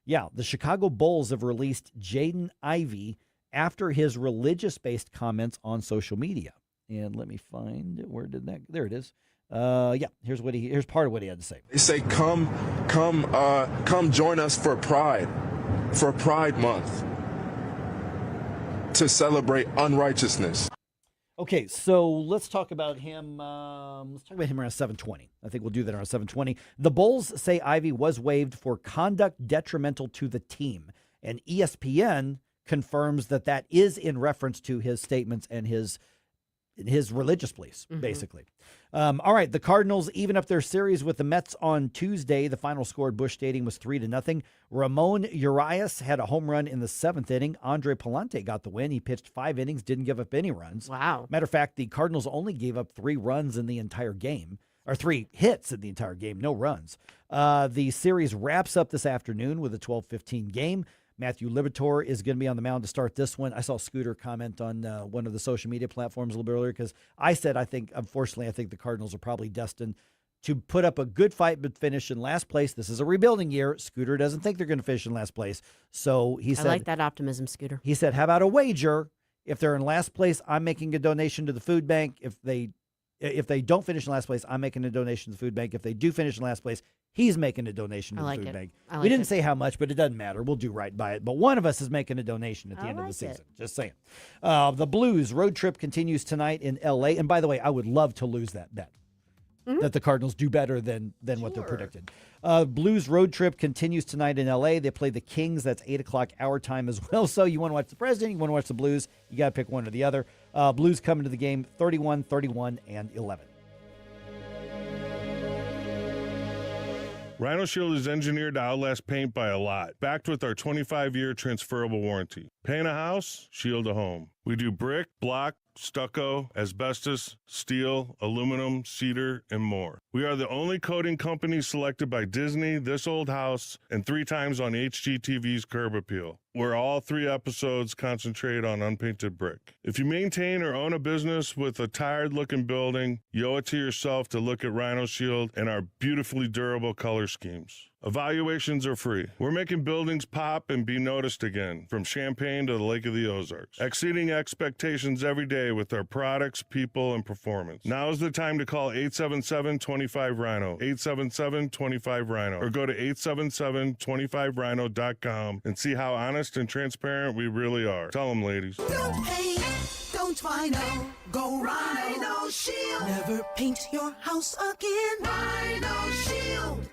Yeah, the Chicago Bulls have released Jaden Ivey after his religious-based comments on social media. And let me find it. Where did that? There it is. Here's part of what he had to say. They say, come join us for Pride Month, to celebrate unrighteousness. Okay, so let's talk about him. Let's talk about him around 7:20. I think we'll do that around 7:20. The Bulls say Ivey was waived for conduct detrimental to the team, and ESPN confirms that is in reference to his statements and his religious beliefs, basically. All right, the Cardinals even up their series with the Mets on Tuesday. The final score at Busch Stadium was 3-0. Ramon Urias had a home run in the 7th inning. Andre Palante got the win. He pitched 5 innings, didn't give up any runs. Wow. Matter of fact, the Cardinals only gave up 3 runs in the entire game, or 3 hits in the entire game, no runs. The series wraps up this afternoon with a 12:15 game. Matthew Liberatore is going to be on the mound to start this one. I saw Scooter comment on one of the social media platforms a little bit earlier because I said I think the Cardinals are probably destined to put up a good fight but finish in last place. This is a rebuilding year. Scooter doesn't think they're going to finish in last place. So he said, I like that optimism, Scooter. He said, how about a wager? If they're in last place, I'm making a donation to the food bank. If they don't finish in last place, I'm making a donation to the food bank. If they do finish in last place, he's making a donation to the food bank. We didn't say how much, but it doesn't matter. We'll do right by it. But one of us is making a donation at the end of the season. Just saying. The Blues road trip continues tonight in L.A. And by the way, I would love to lose that bet. That the Cardinals do better than what they're predicted. Blues road trip continues tonight in L.A. They play the Kings. That's 8 o'clock our time as well. So you want to watch the President, you want to watch the Blues, you got to pick one or the other. Blues coming to the game 31, 31, and 11. Rhino Shield is engineered to outlast paint by a lot, backed with our 25-year transferable warranty. Paint a house, shield a home. We do brick, block, stucco, asbestos, steel, aluminum, cedar, and more. We are the only coating company selected by Disney, This Old House, and 3 times on HGTV's Curb Appeal, where all 3 episodes concentrate on unpainted brick. If you maintain or own a business with a tired-looking building, you owe it to yourself to look at Rhino Shield and our beautifully durable color schemes. Evaluations are free. We're making buildings pop and be noticed again, from Champaign to the Lake of the Ozarks, exceeding expectations every day with our products, people, and performance. Now is the time to call 877-25-RHINO, 877-25-RHINO, or go to 877-25rhino.com and see how honest and transparent we really are. Tell them, ladies. Don't paint, don't Rhino, go Rhino Shield. Never paint your house again. Rhino Shield.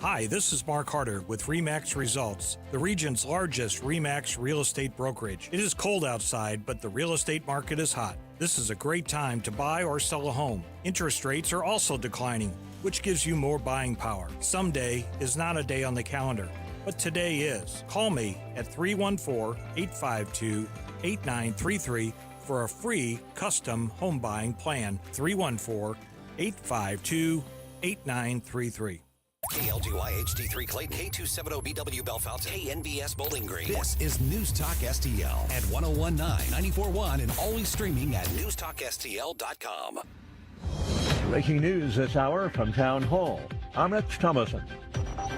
Hi, this is Mark Harder with RE/MAX Results, the region's largest RE/MAX real estate brokerage. It is cold outside, but the real estate market is hot. This is a great time to buy or sell a home. Interest rates are also declining, which gives you more buying power. Someday is not a day on the calendar, but today is. Call me at 314-852-8933 for a free custom home buying plan. 314-852-8933. KLGY HD3 Clayton, K270BW Bellefonte, KNBS Bowling Green. This is News Talk STL at 1019, 94.1, and always streaming at NewsTalkSTL.com. Breaking news this hour from Town Hall. I'm Rich Thomason.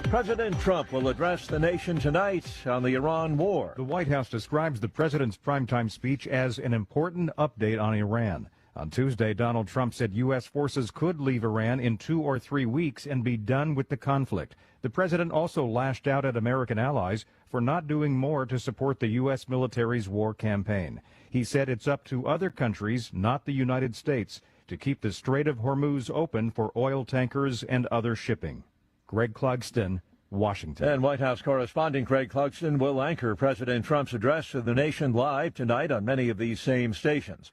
President Trump will address the nation tonight on the Iran war. The White House describes the president's primetime speech as an important update on Iran. On Tuesday, Donald Trump said U.S. forces could leave Iran in 2 or 3 weeks and be done with the conflict. The president also lashed out at American allies for not doing more to support the U.S. military's war campaign. He said it's up to other countries, not the United States, to keep the Strait of Hormuz open for oil tankers and other shipping. Greg Clugston, Washington. And White House correspondent Greg Clugston will anchor President Trump's address to the nation live tonight on many of these same stations.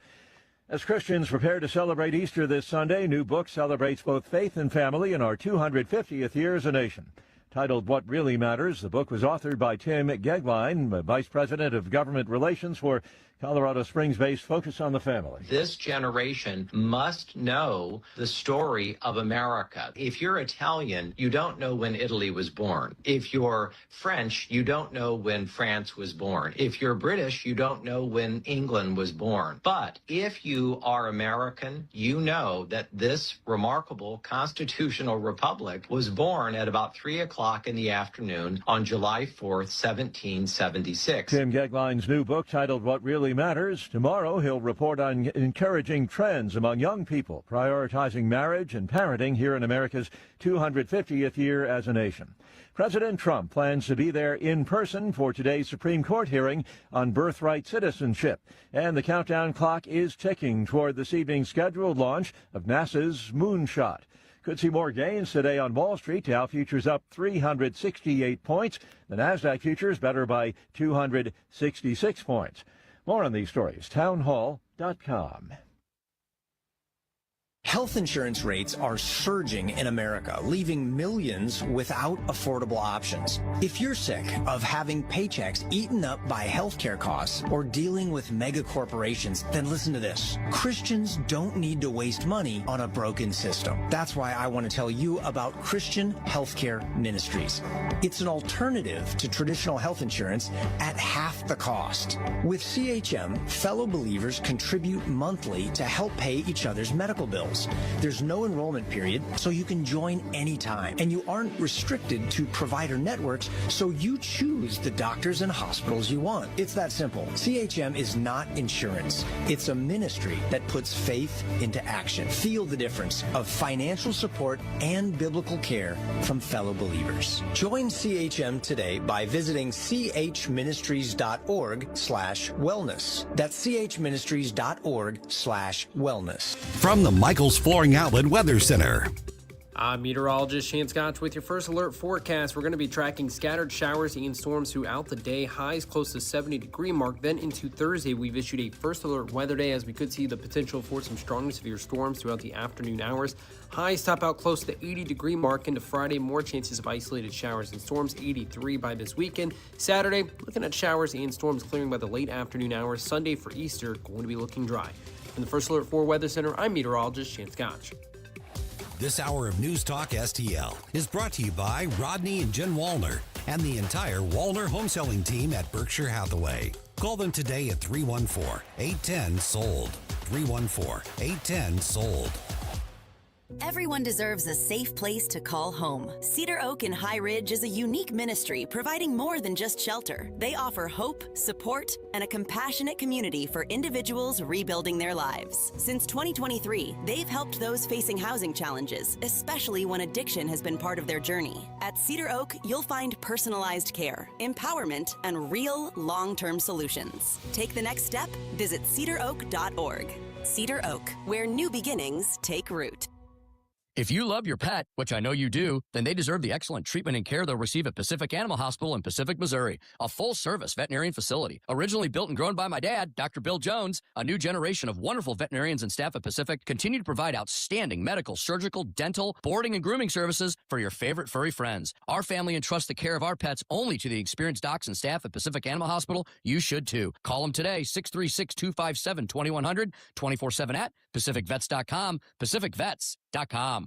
As Christians prepare to celebrate Easter this Sunday, New Book celebrates both faith and family in our 250th year as a nation. Titled What Really Matters, the book was authored by Tim Gegline, Vice President of Government Relations for Colorado Springs-based Focus on the Family. This generation must know the story of America. If you're Italian, you don't know when Italy was born. If you're French, you don't know when France was born. If you're British, you don't know when England was born. But if you are American, you know that this remarkable constitutional republic was born at about 3 o'clock in the afternoon on July 4th, 1776. Tim Gegline's new book, titled What Really Matters. Tomorrow, he'll report on encouraging trends among young people prioritizing marriage and parenting here in America's 250th year as a nation. President Trump plans to be there in person for today's Supreme Court hearing on birthright citizenship. And the countdown clock is ticking toward this evening's scheduled launch of NASA's Moonshot. Could see more gains today on Wall Street. Dow futures up 368 points. The NASDAQ futures better by 266 points. More on these stories, townhall.com. Health insurance rates are surging in America, leaving millions without affordable options. If you're sick of having paychecks eaten up by healthcare costs or dealing with mega corporations, then listen to this. Christians don't need to waste money on a broken system. That's why I want to tell you about Christian Healthcare Ministries. It's an alternative to traditional health insurance at half the cost. With CHM, fellow believers contribute monthly to help pay each other's medical bills. There's no enrollment period, so you can join anytime. And you aren't restricted to provider networks, so you choose the doctors and hospitals you want. It's that simple. CHM is not insurance. It's a ministry that puts faith into action. Feel the difference of financial support and biblical care from fellow believers. Join CHM today by visiting chministries.org/wellness. That's chministries.org/wellness. From the Michael's Flooring Outlet Weather Center. I'm meteorologist Shane Scotch with your first alert forecast. We're going to be tracking scattered showers and storms throughout the day. Highs close to 70-degree mark. Then into Thursday, we've issued a first alert weather day as we could see the potential for some strong to severe storms throughout the afternoon hours. Highs top out close to the 80-degree mark. Into Friday, more chances of isolated showers and storms, 83 by this weekend. Saturday, looking at showers and storms clearing by the late afternoon hours. Sunday for Easter, going to be looking dry. From the First Alert 4 Weather Center, I'm meteorologist Shane Scotch. This hour of News Talk STL is brought to you by Rodney and Jen Wallner and the entire Wallner home selling team at Berkshire Hathaway. Call them today at 314-810-SOLD. 314-810-SOLD. Everyone deserves a safe place to call home. Cedar Oak in High Ridge is a unique ministry providing more than just shelter. They offer hope, support, and a compassionate community for individuals rebuilding their lives. Since 2023, they've helped those facing housing challenges, especially when addiction has been part of their journey. At Cedar Oak, you'll find personalized care, empowerment, and real long-term solutions. Take the next step. Visit cedaroak.org. Cedar Oak, where new beginnings take root. If you love your pet, which I know you do, then they deserve the excellent treatment and care they'll receive at Pacific Animal Hospital in Pacific, Missouri, a full-service veterinarian facility. Originally built and grown by my dad, Dr. Bill Jones, a new generation of wonderful veterinarians and staff at Pacific continue to provide outstanding medical, surgical, dental, boarding, and grooming services for your favorite furry friends. Our family entrusts the care of our pets only to the experienced docs and staff at Pacific Animal Hospital. You should too. Call them today, 636-257-2100, 24/7 at PacificVets.com, PacificVets.com.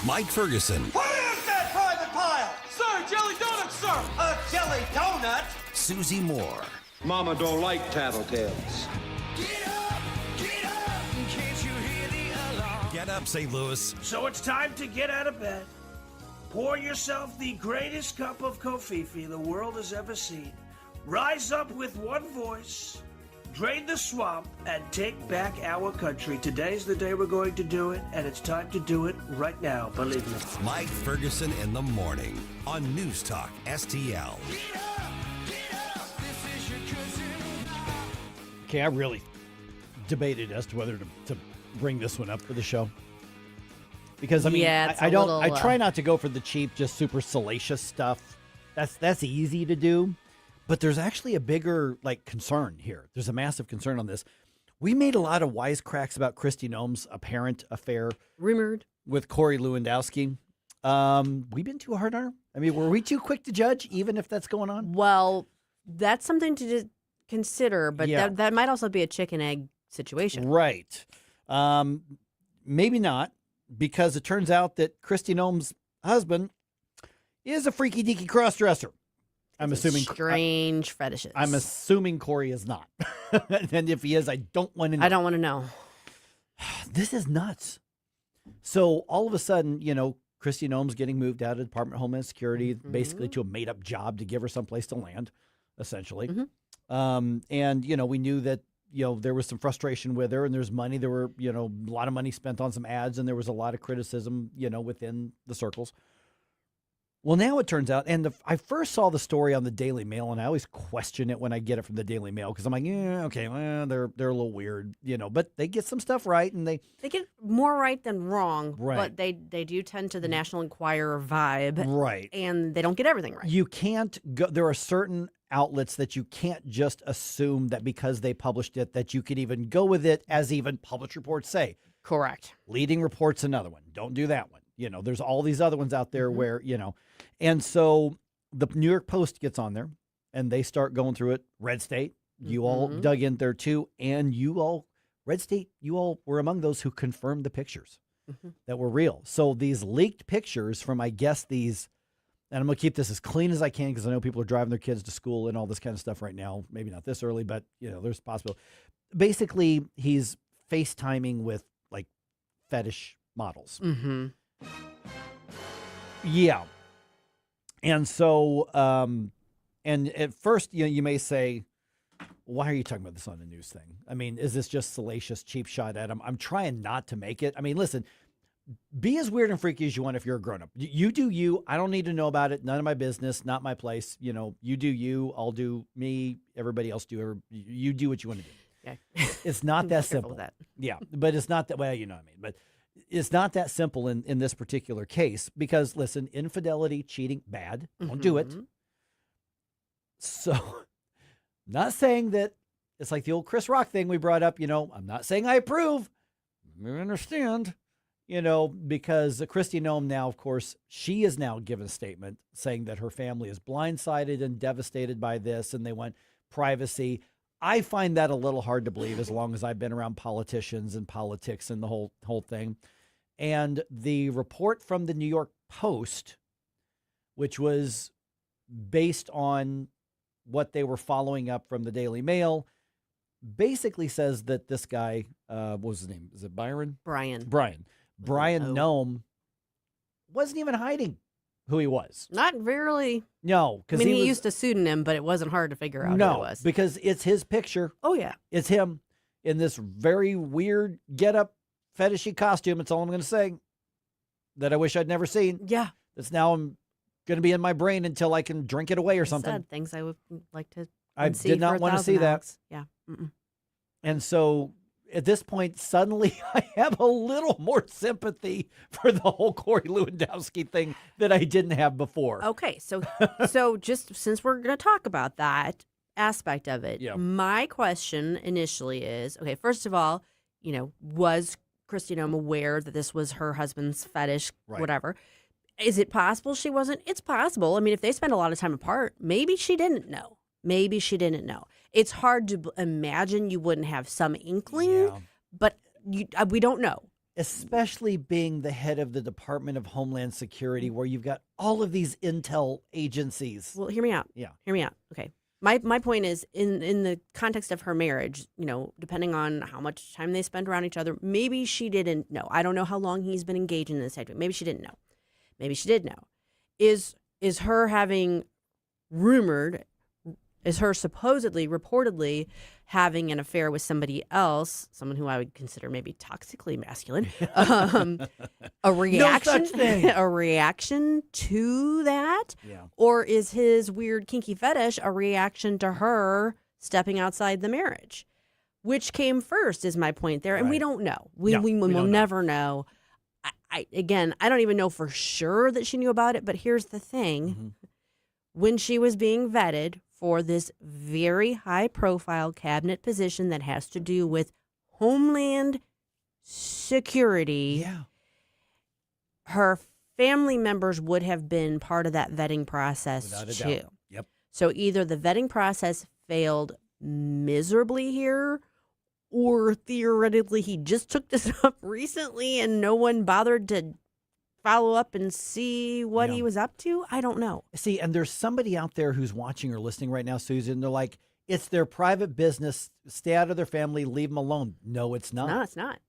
Mike Ferguson, What is that private pile? Sir, jelly donut, sir! A jelly donut? Susie Moore, Mama don't like tattletales. Get up, St. Louis. So it's time to get out of bed. Pour yourself the greatest cup of kofifi the world has ever seen. Rise up with one voice. Drain the swamp and take back our country. Today's the day we're going to do it, and it's time to do it right now, believe me. Mike Ferguson in the morning on News Talk STL. Okay, I really debated as to whether to bring this one up for the show. Because, I mean, Yeah, it's I a don't. little, I try not to go for the cheap, just super salacious stuff. That's easy to do. But there's actually a bigger, concern here. There's a massive concern on this. We made a lot of wisecracks about Kristi Noem's apparent affair. Rumored. With Corey Lewandowski. We been too hard on her? I mean, were we too quick to judge, even if that's going on? Well, that's something to consider, but Yeah. that might also be a chicken-egg situation. Right. Maybe not, because it turns out that Kristi Noem's husband is a freaky deaky crossdresser. I'm assuming Strange fetishes. I'm assuming Corey is not. And if he is, I don't want to know. I don't want to know. This is nuts. So all of a sudden, Kristi Noem's getting moved out of the Department of Homeland Security, basically to a made-up job to give her someplace to land, essentially. And, we knew that, there was some frustration with her, and there's money. There were, a lot of money spent on some ads, and there was a lot of criticism, within the circles. Well, now it turns out, and I first saw the story on the Daily Mail, and I always question it when I get it from the Daily Mail, because I'm like, yeah, okay, well, they're a little weird, but they get some stuff right, and they get more right than wrong, Right. but they do tend to the National Enquirer vibe. Right. And they don't get everything right. You can't go, there are certain outlets that you can't just assume that because they published it, that you could even go with it, as even published reports say. Correct. Leading Report's another one. Don't do that one. There's all these other ones out there where, and so the New York Post gets on there and they start going through it. Red State, you all dug in there too. And Red State, you all were among those who confirmed the pictures that were real. So these leaked pictures from, I guess, these, and I'm going to keep this as clean as I can because I know people are driving their kids to school and all this kind of stuff right now. Maybe not this early, but, there's a possibility. Basically, he's FaceTiming with fetish models. Yeah. And so, and at first, you may say, why are you talking about this on the news thing? I mean, is this just salacious, cheap shot at him? I'm trying not to make it. I mean, listen, be as weird and freaky as you want if you're a grown-up. You do you. I don't need to know about it. None of my business. Not my place. You do you. I'll do me. Everybody else do. You do what you want to do. Okay. It's not that simple. With that. Yeah, but it's not that, well, you know what I mean. But it's not that simple in this particular case because, listen, infidelity, cheating, bad. Don't do it. So, not saying that it's like the old Chris Rock thing we brought up. I'm not saying I approve. I understand. Because Kristi Noem now, of course, she is now given a statement saying that her family is blindsided and devastated by this, and they want privacy. I find that a little hard to believe as long as I've been around politicians and politics and the whole thing. And the report from the New York Post, which was based on what they were following up from the Daily Mail, basically says that this guy, what was his name? Is it Byron? Brian. Brian Nome wasn't even hiding who he was. Not really. No, because he used a pseudonym, but it wasn't hard to figure out who it was. Because it's his picture. Oh, yeah. It's him in this very weird get-up, fetishy costume. That's all I'm going to say. That I wish I'd never seen. Yeah. That's now going to be in my brain until I can drink it away or something. Said things I would like to I unsee did not for want to see 1,000 that. acts. Yeah. Mm-mm. And so at this point, suddenly I have a little more sympathy for the whole Corey Lewandowski thing that I didn't have before. Okay, so just since we're going to talk about that aspect of it, my question initially is, okay, first of all, was Kristi Noem aware that this was her husband's fetish, whatever? Is it possible she wasn't? It's possible. I mean, if they spend a lot of time apart, maybe she didn't know. Maybe she didn't know. It's hard to imagine you wouldn't have some inkling, but we don't know. Especially being the head of the Department of Homeland Security, where you've got all of these intel agencies. Well, hear me out. Yeah. Hear me out. Okay. My point is, in the context of her marriage, depending on how much time they spent around each other, maybe she didn't know. I don't know how long he's been engaged in this activity. Maybe she didn't know. Maybe she did know. Is her having rumored, is her supposedly, reportedly having an affair with somebody else, someone who I would consider maybe toxically masculine, a reaction, no such thing. A reaction to that? Yeah. Or is his weird kinky fetish a reaction to her stepping outside the marriage? Which came first is my point there. And we don't know. We will never know. I don't even know for sure that she knew about it, but here's the thing. Mm-hmm. When she was being vetted for this very high-profile cabinet position that has to do with Homeland Security, her family members would have been part of that vetting process too. Yep. So either the vetting process failed miserably here, or theoretically he just took this up recently and no one bothered to follow up and see what he was up to. I don't know. See, and there's somebody out there who's watching or listening right now, Susie, and they're like, it's their private business. Stay out of their family. Leave them alone. No, it's not. No, it's not.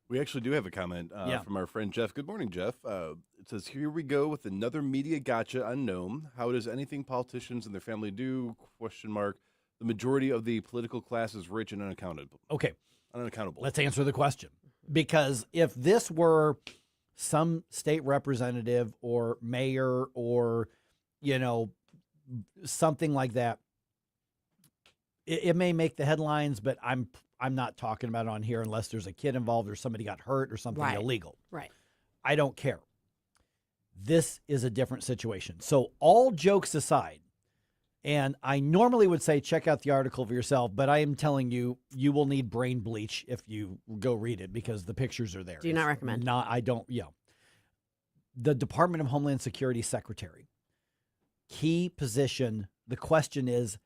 We actually do have a comment from our friend Jeff. Good morning, Jeff. It says, here we go with another media gotcha on Noem. How does anything politicians and their family do? ? The majority of the political class is rich and unaccountable. Okay. Unaccountable. Let's answer the question. Because if this were some state representative or mayor or, something like that, it may make the headlines, but I'm not talking about it on here unless there's a kid involved or somebody got hurt or something illegal. Right. I don't care. This is a different situation. So all jokes aside, and I normally would say check out the article for yourself, but I am telling you, you will need brain bleach if you go read it because the pictures are there. Do you not recommend? I don't. Yeah. The Department of Homeland Security Secretary, key position. The question is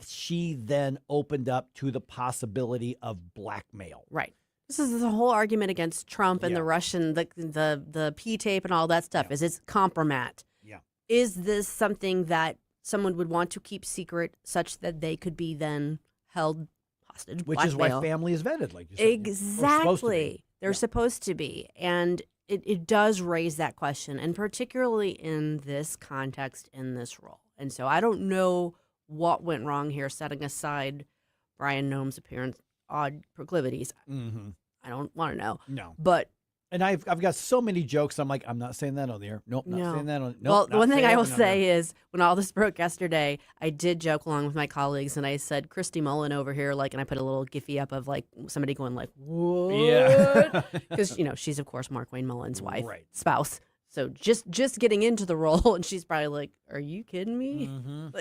she then opened up to the possibility of blackmail? Right. This is the whole argument against Trump and the Russian, the P tape and all that stuff. Is it's compromat? Yeah. Is this something that someone would want to keep secret such that they could be then held hostage? Which is why family is vetted, like you said. Exactly. They're supposed to be. And it does raise that question, and particularly in this context, in this role. And so I don't know what went wrong here, setting aside Brian Noem's appearance, odd proclivities. Mm-hmm. I don't want to know. No. But and I've got so many jokes. I'm like, I'm not saying that on the air. Nope, not saying that on. Nope, well, the one thing I will say say is when all this broke yesterday, I did joke along with my colleagues, and I said, Kristi Mullen over here, and I put a little Giphy up of somebody going what? Yeah. Because, she's, of course, Mark Wayne Mullen's wife, spouse. So just getting into the role, and she's probably like, are you kidding me? Mm-hmm.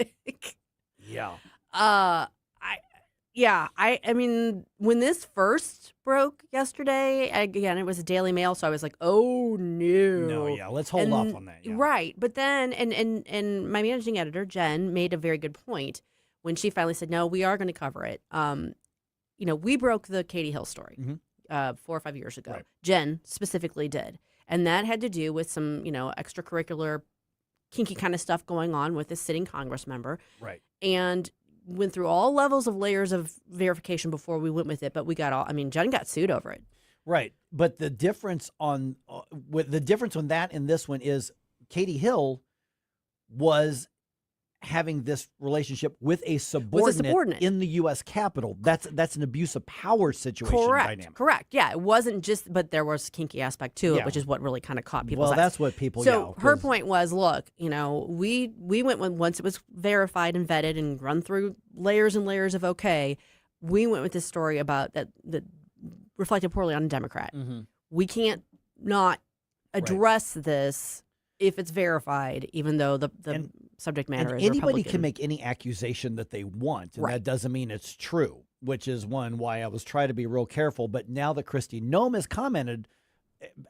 Yeah. I mean, when this first broke yesterday, again, it was a Daily Mail, so I was like, oh, no. No, yeah, let's hold off on that. Yeah. Right. But then, and my managing editor, Jen, made a very good point when she finally said, no, we are going to cover it. We broke the Katie Hill story 4 or 5 years ago. Right. Jen specifically did. And that had to do with some, extracurricular, kinky kind of stuff going on with a sitting Congress member. Right. And went through all levels of layers of verification before we went with it, but we got Jen got sued over it. Right. But the difference on that and this one is Katie Hill was having this relationship with a subordinate in the U.S. Capitol. That's an abuse of power situation dynamic. Correct. Yeah, it wasn't just, but there was a kinky aspect to it, which is what really kind of caught people's eyes. That's what people. So her point was, look, we went once it was verified and vetted and run through layers and layers of okay. We went with this story about that reflected poorly on a Democrat. Mm-hmm. We can't not address this if it's verified, even though the subject matter is anybody Republican. can make any accusation that they want, and that doesn't mean it's true, which is why I was trying to be real careful. But now that Kristi Noem has commented,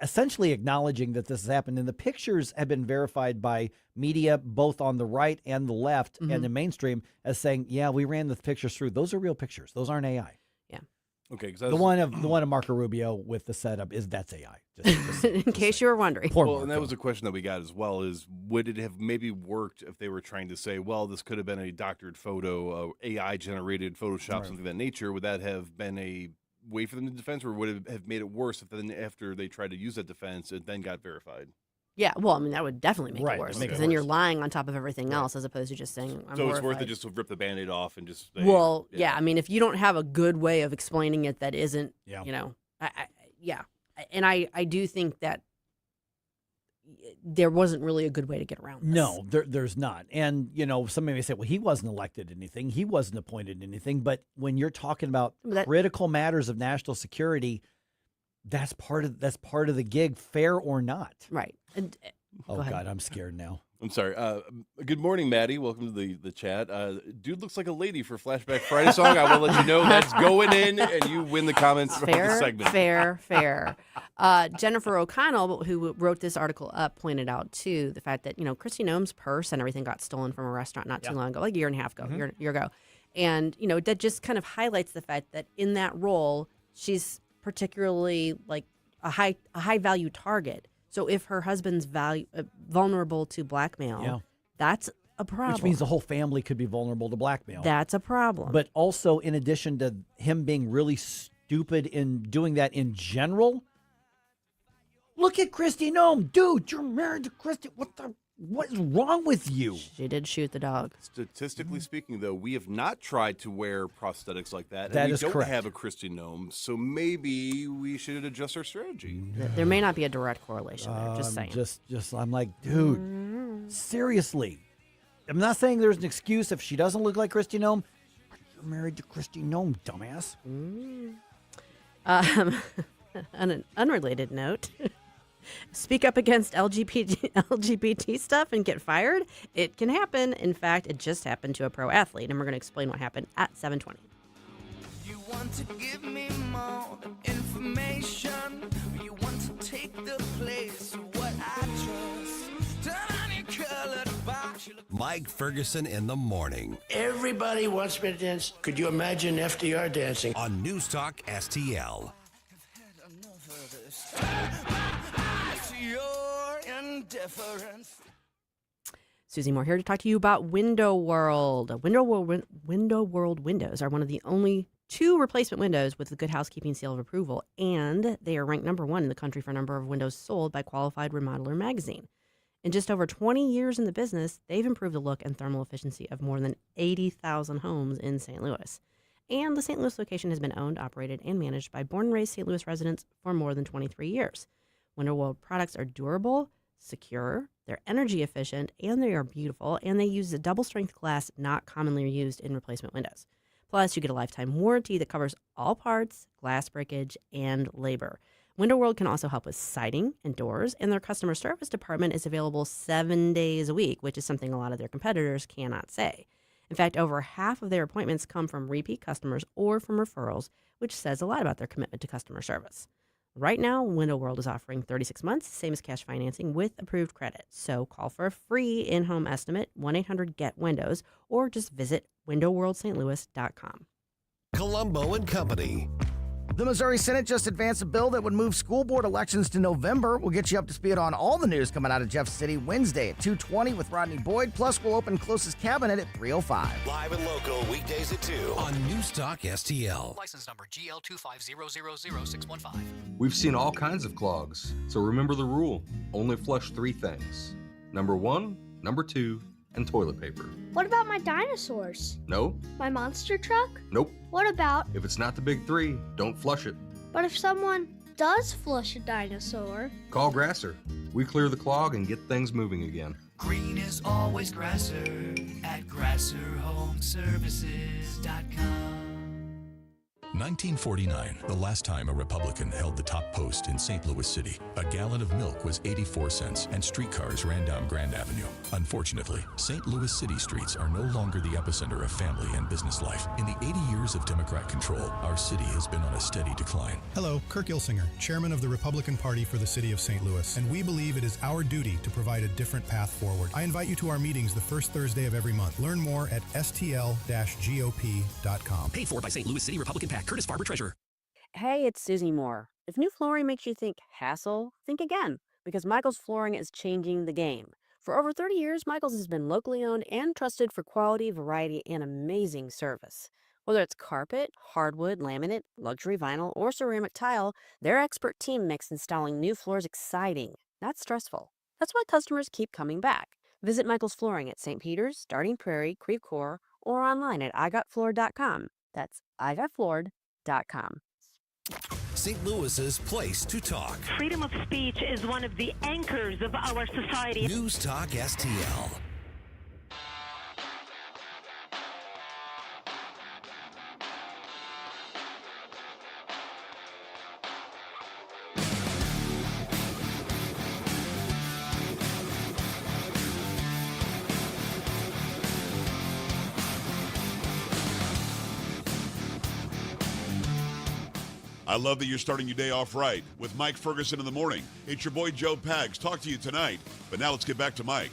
essentially acknowledging that this has happened, and the pictures have been verified by media, both on the right and the left and the mainstream, as saying, yeah, we ran the pictures through. Those are real pictures. Those aren't AI. Okay, the one of Marco Rubio with the setup that's AI. Just in case you were wondering. And that was a question that we got as well: is would it have maybe worked if they were trying to say, well, this could have been a doctored photo, AI generated Photoshop, something of that nature? Would that have been a way for them to defense, or would it have made it worse if then after they tried to use that defense, it then got verified? Yeah, well, I mean, that would definitely make it worse because then you're lying on top of everything else as opposed to just saying, I'm so it's worth it just to rip the Band-Aid off and just say, I mean, if you don't have a good way of explaining it that isn't, and I do think that there wasn't really a good way to get around this. No, there's not. And, somebody may say, well, he wasn't elected anything. He wasn't appointed anything. But when you're talking about critical matters of national security, that's part of the gig, fair or not. Right. And, oh, God, I'm scared now. I'm sorry. Good morning, Maddie. Welcome to the chat. Dude looks like a lady for Flashback Friday song. I will let you know that's going in, and you win the comments from the segment. Fair. Jennifer O'Connell, who wrote this article up, pointed out, too, the fact that, Kristi Noem's purse and everything got stolen from a restaurant not too long ago, like a year and a half ago, year ago. And, that just kind of highlights the fact that in that role, she's particularly like a high value target. So if her husband's vulnerable to blackmail, that's a problem. Which means the whole family could be vulnerable to blackmail. That's a problem. But also, in addition to him being really stupid in doing that in general, look at Kristi Noem. Dude, you're married to Kristi. What is wrong with you? She did shoot the dog. Statistically speaking, though, we have not tried to wear prosthetics like that. That and is we don't correct. have a Kristi Noem, so maybe we should adjust our strategy. There may not be a direct correlation there, just saying. I'm like, dude, seriously. I'm not saying there's an excuse if she doesn't look like Kristi Noem. But you're married to Kristi Noem, dumbass. On an unrelated note, speak up against LGBT stuff and get fired? It can happen. In fact, it just happened to a pro athlete, and we're going to explain what happened at 7:20. You want to give me more information? You want to take the place of what I trust? Turn on your colored box. Mike Ferguson in the morning. Everybody wants me to dance. Could you imagine FDR dancing? On News Talk STL. Susie Moore here to talk to you about Window World. Window World windows are one of the only 2 replacement windows with the Good Housekeeping seal of approval, and they are ranked number 1 in the country for number of windows sold by Qualified Remodeler magazine. In just over 20 years in the business, they've improved the look and thermal efficiency of more than 80,000 homes in St. Louis. And the St. Louis location has been owned, operated, and managed by born and raised St. Louis residents for more than 23 years. Window World products are durable, secure, they're energy efficient, and they are beautiful, and they use a double-strength glass not commonly used in replacement windows. Plus, you get a lifetime warranty that covers all parts, glass breakage, and labor. Window World can also help with siding and doors, and their customer service department is available 7 days a week, which is something a lot of their competitors cannot say. In fact, over half of their appointments come from repeat customers or from referrals, which says a lot about their commitment to customer service. Right now, Window World is offering 36 months, same as cash financing with approved credit. So call for a free in-home estimate, 1-800-GET-WINDOWS, or just visit windowworldstlouis.com. Columbo and Company. The Missouri Senate just advanced a bill that would move school board elections to November. We'll get you up to speed on all the news coming out of Jeff City Wednesday at 2:20 with Rodney Boyd. Plus, we'll open Closest Cabinet at 3:05. Live and local weekdays at 2 on Newstalk STL. License number GL250000615. We've seen all kinds of clogs, so remember the rule. Only flush 3 things. Number 1, number 2, and toilet paper. What about my dinosaurs? No? My monster truck? Nope. What about... If it's not the big 3, don't flush it. But if someone does flush a dinosaur... Call Grasser. We clear the clog and get things moving again. Green is always Grasser at GrasserHomeservices.com. 1949, the last time a Republican held the top post in St. Louis City. A gallon of milk was 84 cents and streetcars ran down Grand Avenue. Unfortunately, St. Louis City streets are no longer the epicenter of family and business life. In the 80 years of Democrat control, our city has been on a steady decline. Hello, Kirk Ilsinger, chairman of the Republican Party for the city of St. Louis, and we believe it is our duty to provide a different path forward. I invite you to our meetings the first Thursday of every month. Learn more at stl-gop.com. Paid for by St. Louis City Republican PAC. Curtis Farber, Treasurer. Hey, it's Susie Moore. If new flooring makes you think hassle, think again, because Michael's Flooring is changing the game. For over 30 years, Michael's has been locally owned and trusted for quality, variety, and amazing service. Whether it's carpet, hardwood, laminate, luxury vinyl, or ceramic tile, their expert team makes installing new floors exciting, not stressful. That's why customers keep coming back. Visit Michael's Flooring at St. Peter's, Starting Prairie, Creve Coeur, or online at igotfloored.com. That's igotfloored.com. St. Louis's place to talk. Freedom of speech is one of the anchors of our society. Newstalk STL. I love that you're starting your day off right with Mike Ferguson in the morning. It's your boy Joe Pags. Talk to you tonight, but now let's get back to Mike.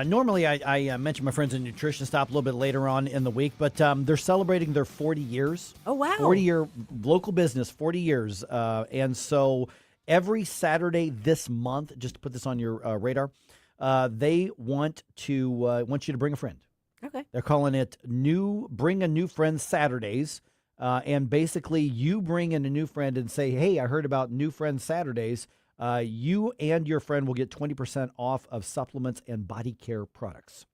Normally, I mention my friends at Nutrition Stop a little bit later on in the week, but they're celebrating their 40 years. Oh, wow. 40-year local business, 40 years. And so every Saturday this month, just to put this on your radar, they want you to bring a friend. Okay. They're calling it Bring a New Friend Saturdays. And basically, you bring in a new friend and say, hey, I heard about New Friend Saturdays. You and your friend will get 20% off of supplements and body care products.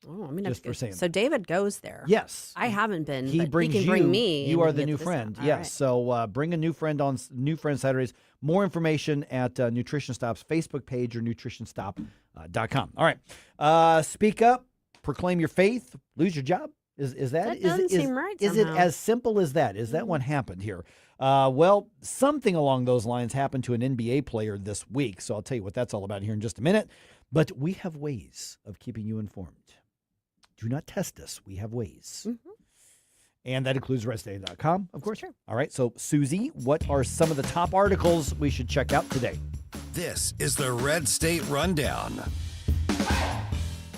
Oh, I mean, just for saying. So David goes there. Yes. I haven't been, He but brings he can bring me. You and are the get new this friend. stuff. All Yes. right. So bring a new friend on New Friend Saturdays. More information at Nutrition Stop's Facebook page or nutritionstop.com. All right. Speak up. Proclaim your faith. Lose your job. Is that doesn't seem right Is it somehow. as simple as that? Is that what happened here? Well, something along those lines happened to an NBA player this week. So I'll tell you what that's all about here in just a minute. But we have ways of keeping you informed. Do not test us. We have ways. Mm-hmm. And that includes redstateday.com, of course. Sure. All right. So, Susie, what are some of the top articles we should check out today? This is the Red State Rundown.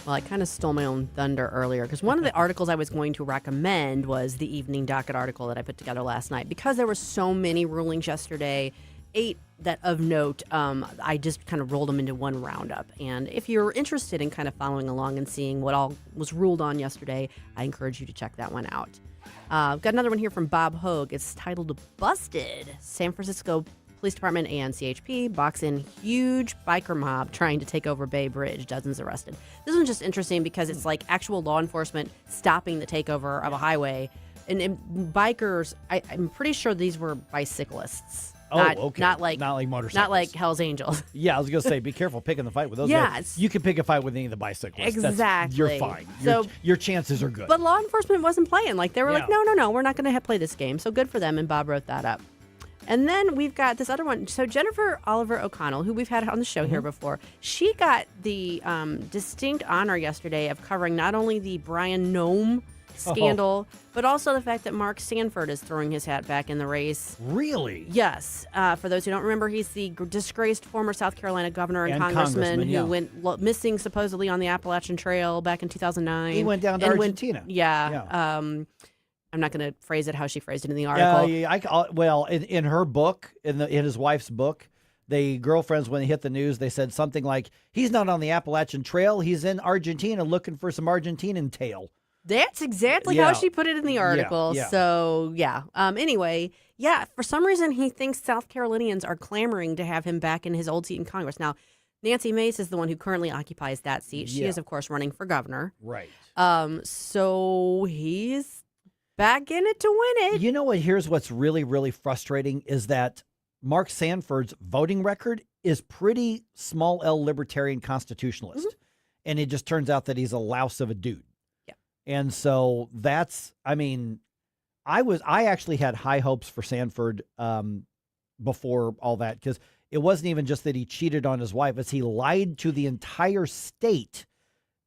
Well, I kind of stole my own thunder earlier because one of the articles I was going to recommend was the evening docket article that I put together last night. Because there were so many rulings yesterday, 8 that of note, I just kind of rolled them into one roundup. And if you're interested in kind of following along and seeing what all was ruled on yesterday, I encourage you to check that one out. I've got another one here from Bob Hogue. It's titled Busted. San Francisco Police Department and CHP box in huge biker mob trying to take over Bay Bridge. Dozens arrested. This one's just interesting because it's like actual law enforcement stopping the takeover of a highway. And bikers, I'm pretty sure these were bicyclists. Okay. Not like motorcycles. Not like Hell's Angels. Yeah, I was going to say, be careful picking the fight with those Yeah, guys. You can pick a fight with any of the bicyclists. Exactly. You're fine. So, your chances are good. But law enforcement wasn't playing. Like they were Yeah. like, no, we're not going to play this game. So good for them. And Bob wrote that up. And then we've got this other one. So Jennifer Oliver O'Connell, who we've had on the show here before, she got the distinct honor yesterday of covering not only the Brian Nome scandal, but also the fact that Mark Sanford is throwing his hat back in the race. Really? Yes. For those who don't remember, he's the disgraced former South Carolina governor and congressman who went missing supposedly on the Appalachian Trail back in 2009. He went down to Argentina. I'm not going to phrase it how she phrased it in the article. Well, in her book, in his wife's book, the girlfriends, when they hit the news, they said something like, he's not on the Appalachian Trail. He's in Argentina looking for some Argentinian tail. That's exactly how she put it in the article. Yeah. So, yeah. Anyway, for some reason, he thinks South Carolinians are clamoring to have him back in his old seat in Congress. Now, Nancy Mace is the one who currently occupies that seat. She is, of course, running for governor. Right. So he's back in it to win it. You know what? Here's what's really, really frustrating is that Mark Sanford's voting record is pretty small L libertarian constitutionalist. Mm-hmm. And it just turns out that he's a louse of a dude. Yeah. And so I actually had high hopes for Sanford before all that, because it wasn't even just that he cheated on his wife, it's he lied to the entire state.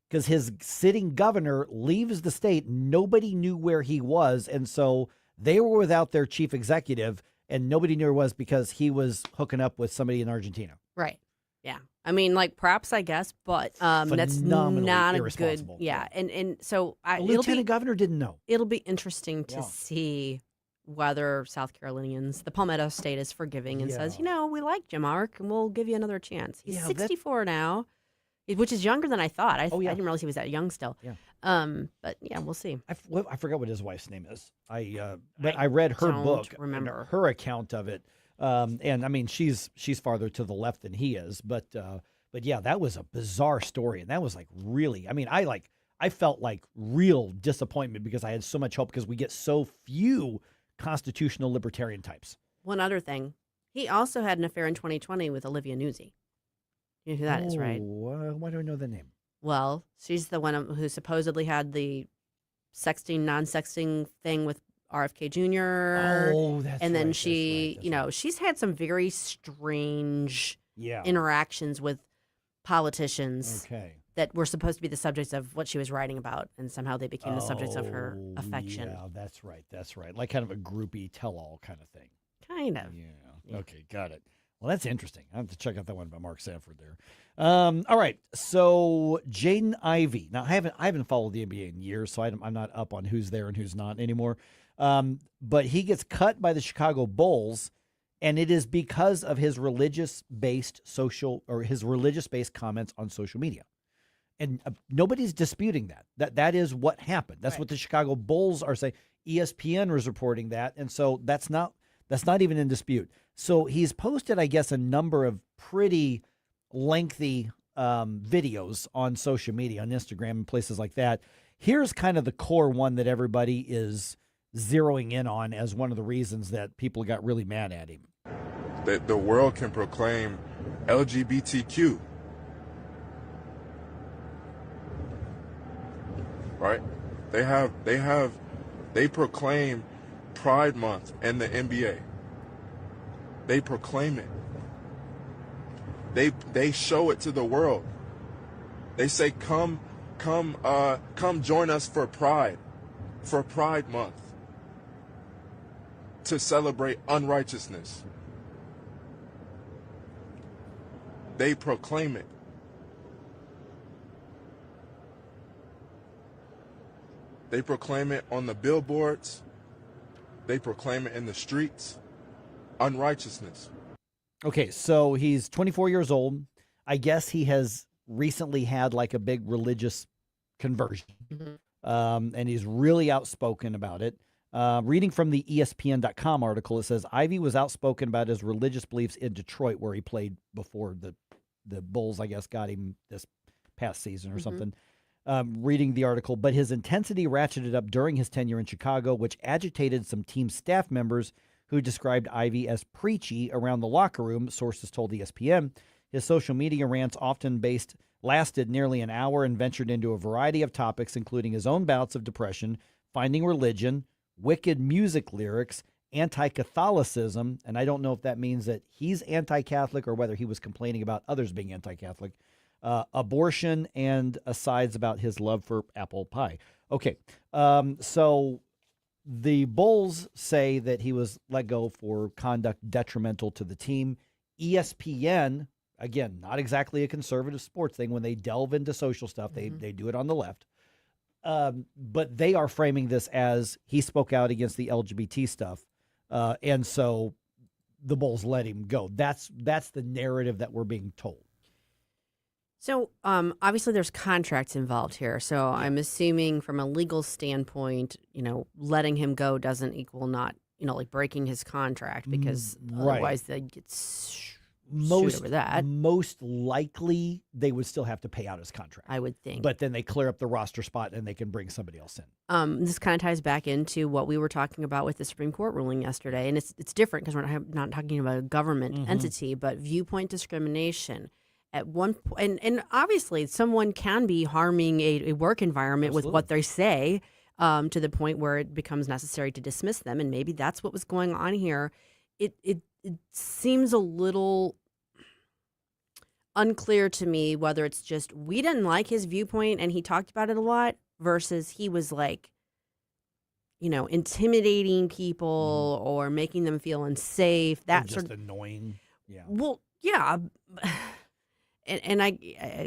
Because his sitting governor leaves the state, nobody knew where he was, and so they were without their chief executive, and nobody knew where he was because he was hooking up with somebody in Argentina. Right. Yeah. I mean, like, props, I guess, but that's not a good. Yeah. And so the lieutenant governor didn't know. It'll be interesting to see whether South Carolinians, the Palmetto State, is forgiving and says, we like you, Mark, and we'll give you another chance. He's 64 now. Which is younger than I thought. I didn't realize he was that young still. Yeah. But yeah, we'll see. I forgot what his wife's name is. But I read her book, remember her account of it. And I mean, she's farther to the left than he is. But yeah, that was a bizarre story, and that was like really. I mean, I felt like real disappointment because I had so much hope because we get so few constitutional libertarian types. One other thing, he also had an affair in 2020 with Olivia Nuzzi. You know who that is, right? Why do I know the name? Well, she's the one who supposedly had the sexting, non-sexting thing with RFK Jr. Oh, that's And then right, she, she's had some very strange interactions with politicians that were supposed to be the subjects of what she was writing about, and somehow they became the subjects of her affection. Yeah, that's right. Like kind of a groupie tell-all kind of thing. Kind of. Yeah. Okay, got it. Well, that's interesting. I have to check out that one by Mark Sanford there. All right. So Jaden Ivey. Now I haven't followed the NBA in years, so I'm not up on who's there and who's not anymore. But he gets cut by the Chicago Bulls, and it is because of his religious-based comments on social media. And nobody's disputing that. That is what happened. That's what the Chicago Bulls are saying. ESPN was reporting that, and so that's not even in dispute. So he's posted, I guess, a number of pretty lengthy videos on social media, on Instagram and places like that. Here's kind of the core one that everybody is zeroing in on as one of the reasons that people got really mad at him. That the world can proclaim LGBTQ. Right? They proclaim Pride Month and the NBA. They proclaim it. They show it to the world. They say, come join us for Pride Month, to celebrate unrighteousness. They proclaim it. They proclaim it on the billboards. They proclaim it in the streets. Unrighteousness. Okay, so he's 24 years old. I guess he has recently had like a big religious conversion. And he's really outspoken about it. Reading from the ESPN.com article, it says Ivey was outspoken about his religious beliefs in Detroit, where he played before the Bulls, I guess, got him this past season or something. Reading the article, but his intensity ratcheted up during his tenure in Chicago, which agitated some team staff members who described Ivey as preachy around the locker room, sources told ESPN. His social media rants lasted nearly an hour and ventured into a variety of topics, including his own bouts of depression, finding religion, wicked music lyrics, anti-Catholicism, and I don't know if that means that he's anti-Catholic or whether he was complaining about others being anti-Catholic, abortion, and asides about his love for apple pie. Okay, so the Bulls say that he was let go for conduct detrimental to the team. ESPN, again, not exactly a conservative sports thing. When they delve into social stuff, they do it on the left. But they are framing this as he spoke out against the LGBT stuff, and so the Bulls let him go. That's the narrative that we're being told. So obviously there's contracts involved here. So I'm assuming from a legal standpoint, letting him go doesn't equal not, like breaking his contract, because otherwise they get sued over that. Most likely they would still have to pay out his contract, I would think. But then they clear up the roster spot and they can bring somebody else in. This kind of ties back into what we were talking about with the Supreme Court ruling yesterday. And it's different because we're not talking about a government entity, but viewpoint discrimination. At one point, and obviously someone can be harming a work environment with what they say, to the point where it becomes necessary to dismiss them. And maybe that's what was going on here. It seems a little unclear to me whether it's just we didn't like his viewpoint and he talked about it a lot, versus he was like, intimidating people or making them feel unsafe. That's just annoying. Yeah. Well, yeah. And I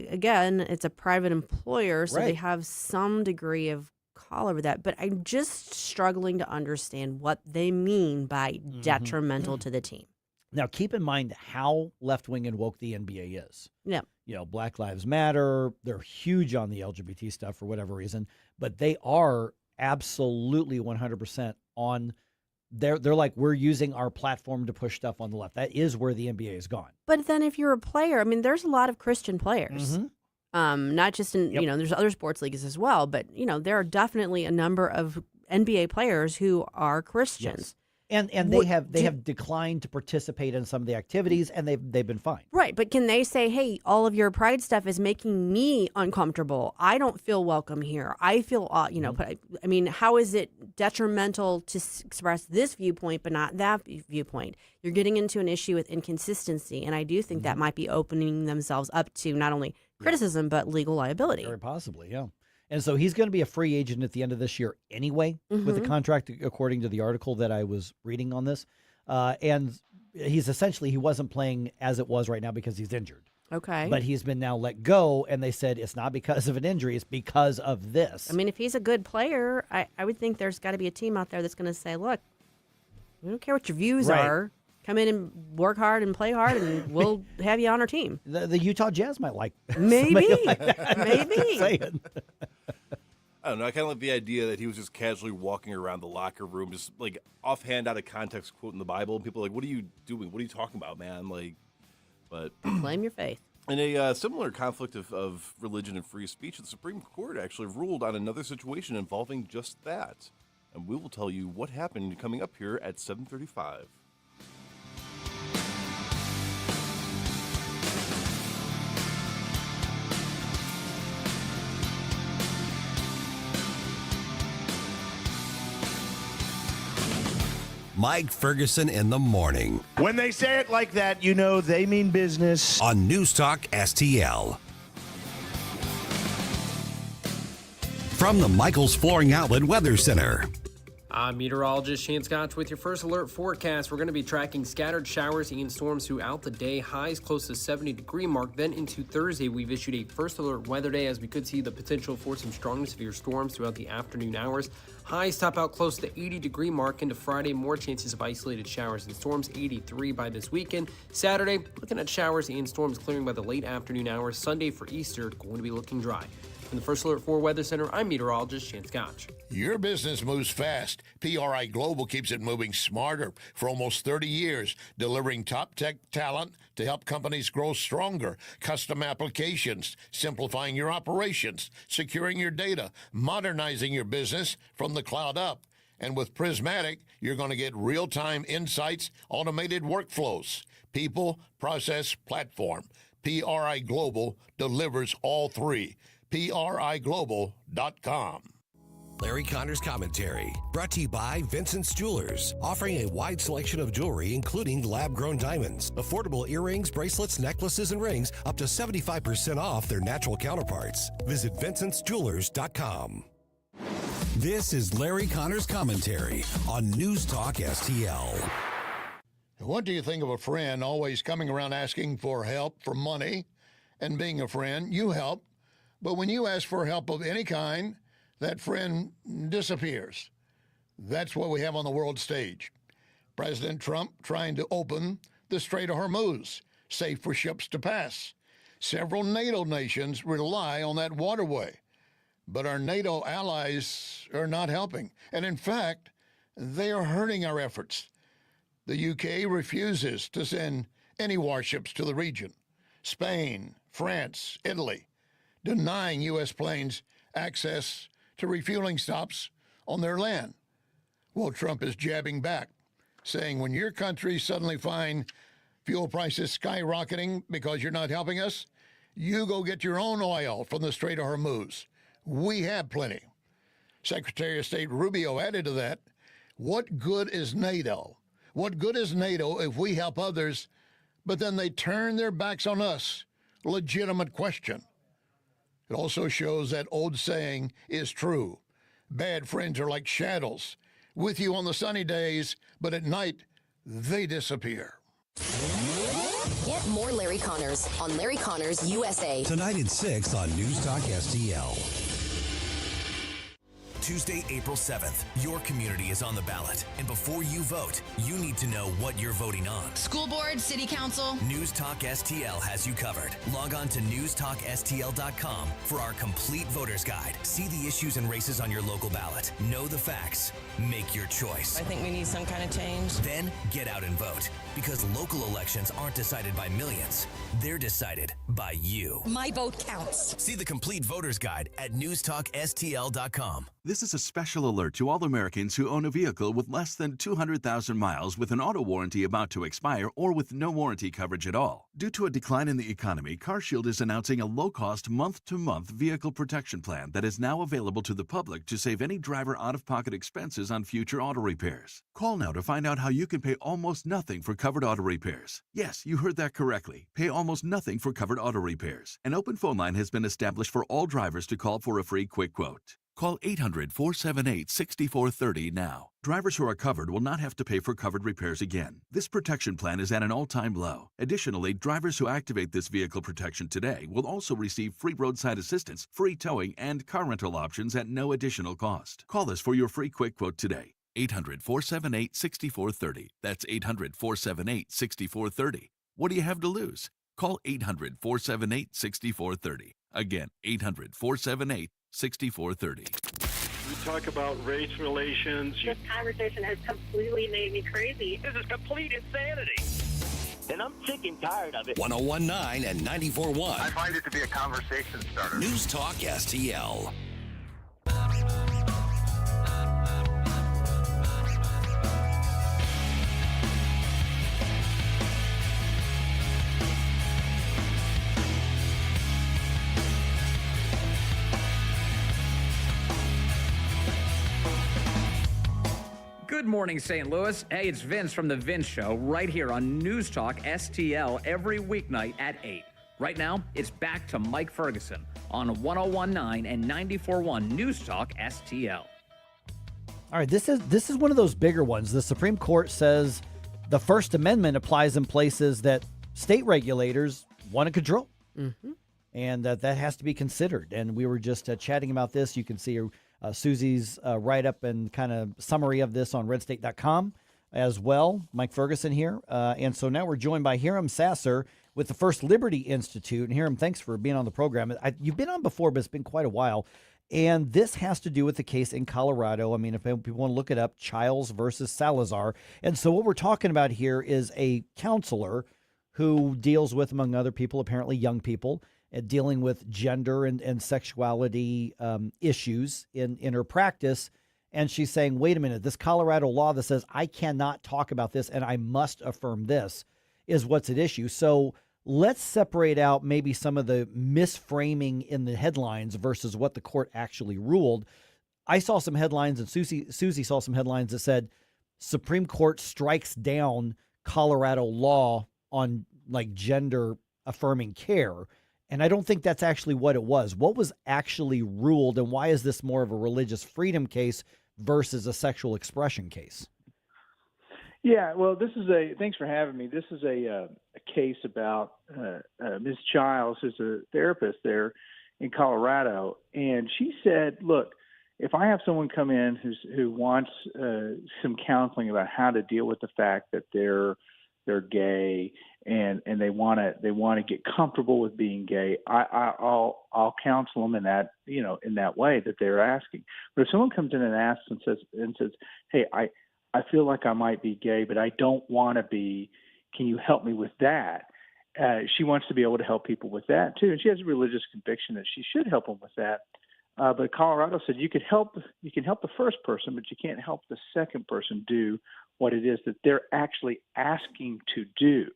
again, it's a private employer, so they have some degree of call over that. But I'm just struggling to understand what they mean by detrimental to the team. Now, keep in mind how left-wing and woke the NBA is. Yeah. Black Lives Matter, they're huge on the LGBT stuff for whatever reason, but they are absolutely 100% on. They're like, we're using our platform to push stuff on the left. That is where the NBA has gone. But then if you're a player, there's a lot of Christian players. Not just in, there's other sports leagues as well, but, there are definitely a number of NBA players who are Christians. Yes. And they have declined to participate in some of the activities, and they've been fine. Right, but can they say, hey, all of your pride stuff is making me uncomfortable. I don't feel welcome here. I feel, but how is it detrimental to express this viewpoint but not that viewpoint? You're getting into an issue with inconsistency, and I do think that might be opening themselves up to not only criticism but legal liability. Very possibly, yeah. And so he's going to be a free agent at the end of this year anyway, with the contract, according to the article that I was reading on this. And he's essentially, he wasn't playing as it was right now because he's injured. Okay. But he's been now let go, and they said it's not because of an injury, it's because of this. If he's a good player, I would think there's got to be a team out there that's going to say, look, we don't care what your views are. Come in and work hard and play hard, and we'll have you on our team. The Utah Jazz might like maybe like that. Maybe. I don't know. I kind of like the idea that he was just casually walking around the locker room, just like offhand, out of context, quoting the Bible, and people are like, "What are you doing? What are you talking about, man?" But claim your faith. In a similar conflict of religion and free speech, the Supreme Court actually ruled on another situation involving just that, and we will tell you what happened coming up here at 7:35. Mike Ferguson in the morning. When they say it like that, they mean business. On NewsTalkSTL. From the Michaels Flooring Outlet Weather Center. I'm meteorologist Shane Scotch with your first alert forecast. We're going to be tracking scattered showers and storms throughout the day. Highs close to 70-degree mark. Then into Thursday, we've issued a first alert weather day as we could see the potential for some strong to severe storms throughout the afternoon hours. Highs top out close to the 80-degree mark. Into Friday, more chances of isolated showers and storms, 83 by this weekend. Saturday, looking at showers and storms clearing by the late afternoon hours. Sunday for Easter, going to be looking dry. From the First Alert 4 Weather Center, I'm meteorologist Shane Scotch. Your business moves fast. PRI Global keeps it moving smarter for almost 30 years, delivering top tech talent to help companies grow stronger, custom applications, simplifying your operations, securing your data, modernizing your business from the cloud up. And with Prismatic, you're going to get real-time insights, automated workflows, people, process, platform. PRI Global delivers all three. PRIGlobal.com. Larry Connor's Commentary, brought to you by Vincent's Jewelers, offering a wide selection of jewelry, including lab-grown diamonds, affordable earrings, bracelets, necklaces, and rings, up to 75% off their natural counterparts. Visit VincentsJewelers.com. This is Larry Connor's Commentary on News Talk STL. What do you think of a friend always coming around asking for help, for money? And being a friend, you help. But when you ask for help of any kind, that friend disappears. That's what we have on the world stage. President Trump trying to open the Strait of Hormuz, safe for ships to pass. Several NATO nations rely on that waterway, but our NATO allies are not helping. And in fact, they are hurting our efforts. The UK refuses to send any warships to the region. Spain, France, Italy, denying U.S. planes access to refueling stops on their land. Well, Trump is jabbing back, saying when your countries suddenly find fuel prices skyrocketing because you're not helping us, you go get your own oil from the Strait of Hormuz. We have plenty. Secretary of State Rubio added to that, what good is NATO? What good is NATO if we help others, but then they turn their backs on us? Legitimate question. It also shows that old saying is true. Bad friends are like shadows, with you on the sunny days, but at night, they disappear. Get more Larry Connors on Larry Connors USA. Tonight at 6 on News Talk STL. Tuesday, April 7th, your community is on the ballot. And before you vote, you need to know what you're voting on. School board, city council. News Talk STL has you covered. Log on to newstalkstl.com for our complete voter's guide. See the issues and races on your local ballot. Know the facts. Make your choice. I think we need some kind of change. Then get out and vote. Because local elections aren't decided by millions. They're decided by you. My vote counts. See the complete voter's guide at newstalkstl.com. This is a special alert to all Americans who own a vehicle with less than 200,000 miles with an auto warranty about to expire or with no warranty coverage at all. Due to a decline in the economy, CarShield is announcing a low-cost month-to-month vehicle protection plan that is now available to the public to save any driver out-of-pocket expenses on future auto repairs. Call now to find out how you can pay almost nothing for covered auto repairs. Yes, you heard that correctly. Pay almost nothing for covered auto repairs. An open phone line has been established for all drivers to call for a free quick quote. Call 800-478-6430 now. Drivers who are covered will not have to pay for covered repairs again. This protection plan is at an all-time low. Additionally, drivers who activate this vehicle protection today will also receive free roadside assistance, free towing, and car rental options at no additional cost. Call us for your free quick quote today. 800-478-6430. That's 800-478-6430. What do you have to lose? Call 800-478-6430. Again, 800-478-6430. We talk about race relations. This conversation has completely made me crazy. This is complete insanity. And I'm sick and tired of it. 101.9 and 94.1. I find it to be a conversation starter. News Talk STL. Good morning, St. Louis. Hey, it's Vince from The Vince Show right here on News Talk STL every weeknight at 8. Right now, it's back to Mike Ferguson on 101.9 and 94.1 News Talk STL. All right, this is one of those bigger ones. The Supreme Court says the First Amendment applies in places that state regulators want to control. Mm-hmm. And that has to be considered. And we were just chatting about this. You can see Susie's write-up and kind of summary of this on redstate.com as well. Mike Ferguson here. And so now we're joined by Hiram Sasser with the First Liberty Institute. And Hiram, thanks for being on the program. You've been on before, but it's been quite a while. And this has to do with the case in Colorado. I mean, if people want to look it up, Childs versus Salazar. And so what we're talking about here is a counselor who deals with, among other people, apparently young people, dealing with gender and sexuality issues in her practice. And she's saying, wait a minute, this Colorado law that says I cannot talk about this and I must affirm this is what's at issue. So let's separate out maybe some of the misframing in the headlines versus what the court actually ruled. I saw some headlines, and Susie saw some headlines that said Supreme Court strikes down Colorado law on like gender affirming care. And I don't think that's actually what it was. What was actually ruled, and why is this more of a religious freedom case versus a sexual expression case? Yeah, well, thanks for having me. This is a case about Ms. Childs, who's a therapist there in Colorado. And she said, look, if I have someone come in who wants some counseling about how to deal with the fact that they're gay and they want to get comfortable with being gay, I'll counsel them in that in that way that they're asking. But if someone comes in and asks and says, hey, I feel like I might be gay, but I don't want to be. Can you help me with that? She wants to be able to help people with that too, and she has a religious conviction that she should help them with that. But Colorado said you can help the first person, but you can't help the second person do what it is that they're actually asking to do.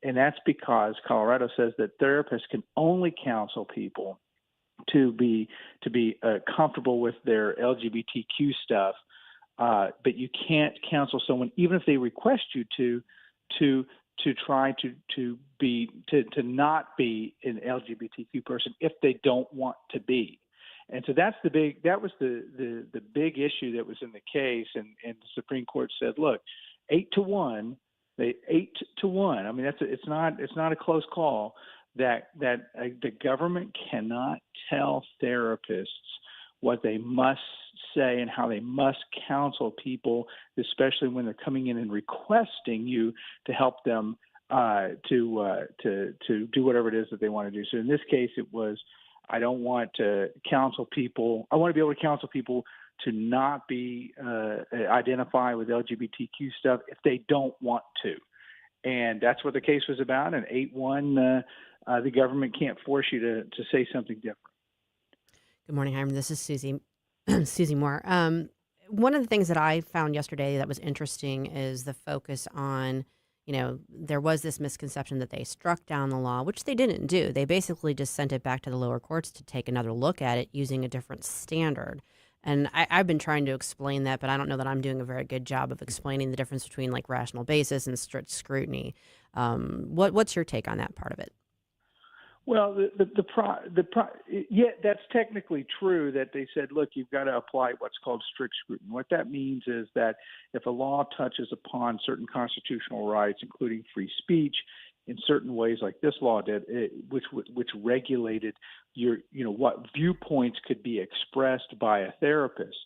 And that's because Colorado says that therapists can only counsel people to be comfortable with their LGBTQ stuff, but you can't counsel someone, even if they request you to try to not be an LGBTQ person if they don't want to be. And so that was the big issue that was in the case, and the Supreme Court said, look, 8-1. I mean, it's not a close call. That the government cannot tell therapists what they must say and how they must counsel people, especially when they're coming in and requesting you to help them to do whatever it is that they want to do. So in this case, it was, I don't want to counsel people. I want to be able to counsel people to not be identify with LGBTQ stuff if they don't want to. And that's what the case was about. And 8-1, the government can't force you to say something different. Good morning, Hiram. This is Susie. Susie Moore. One of the things that I found yesterday that was interesting is the focus on, there was this misconception that they struck down the law, which they didn't do. They basically just sent it back to the lower courts to take another look at it using a different standard. And I've been trying to explain that, but I don't know that I'm doing a very good job of explaining the difference between like rational basis and strict scrutiny. What's your take on that part of it? Well, yeah, that's technically true that they said, look, you've got to apply what's called strict scrutiny. What that means is that if a law touches upon certain constitutional rights, including free speech, in certain ways, like this law did, which regulated what viewpoints could be expressed by a therapist.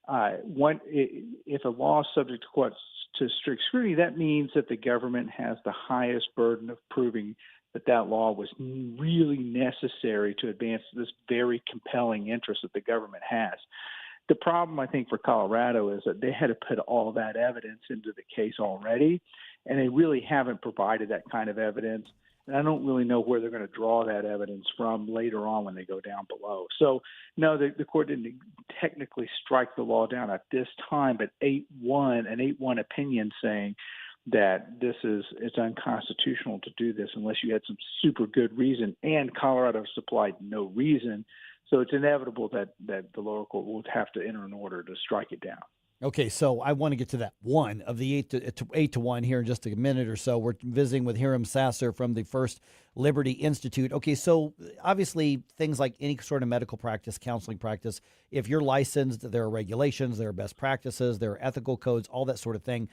If a law is subject to strict scrutiny, that means that the government has the highest burden of proving that law was really necessary to advance this very compelling interest that the government has. The problem, I think, for Colorado is that they had to put all that evidence into the case already, and they really haven't provided that kind of evidence. And I don't really know where they're going to draw that evidence from later on when they go down below. So, no, the court didn't technically strike the law down at this time, but 8-1, an 8-1 opinion saying that it's unconstitutional to do this unless you had some super good reason, and Colorado supplied no reason. So it's inevitable that the lower court will have to enter an order to strike it down. Okay, so I want to get to that one of the 8-1 here in just a minute or so. We're visiting with Hiram Sasser from the First Liberty Institute. Okay, so obviously things like any sort of medical practice, counseling practice, if you're licensed, there are regulations, there are best practices, there are ethical codes, all that sort of thing.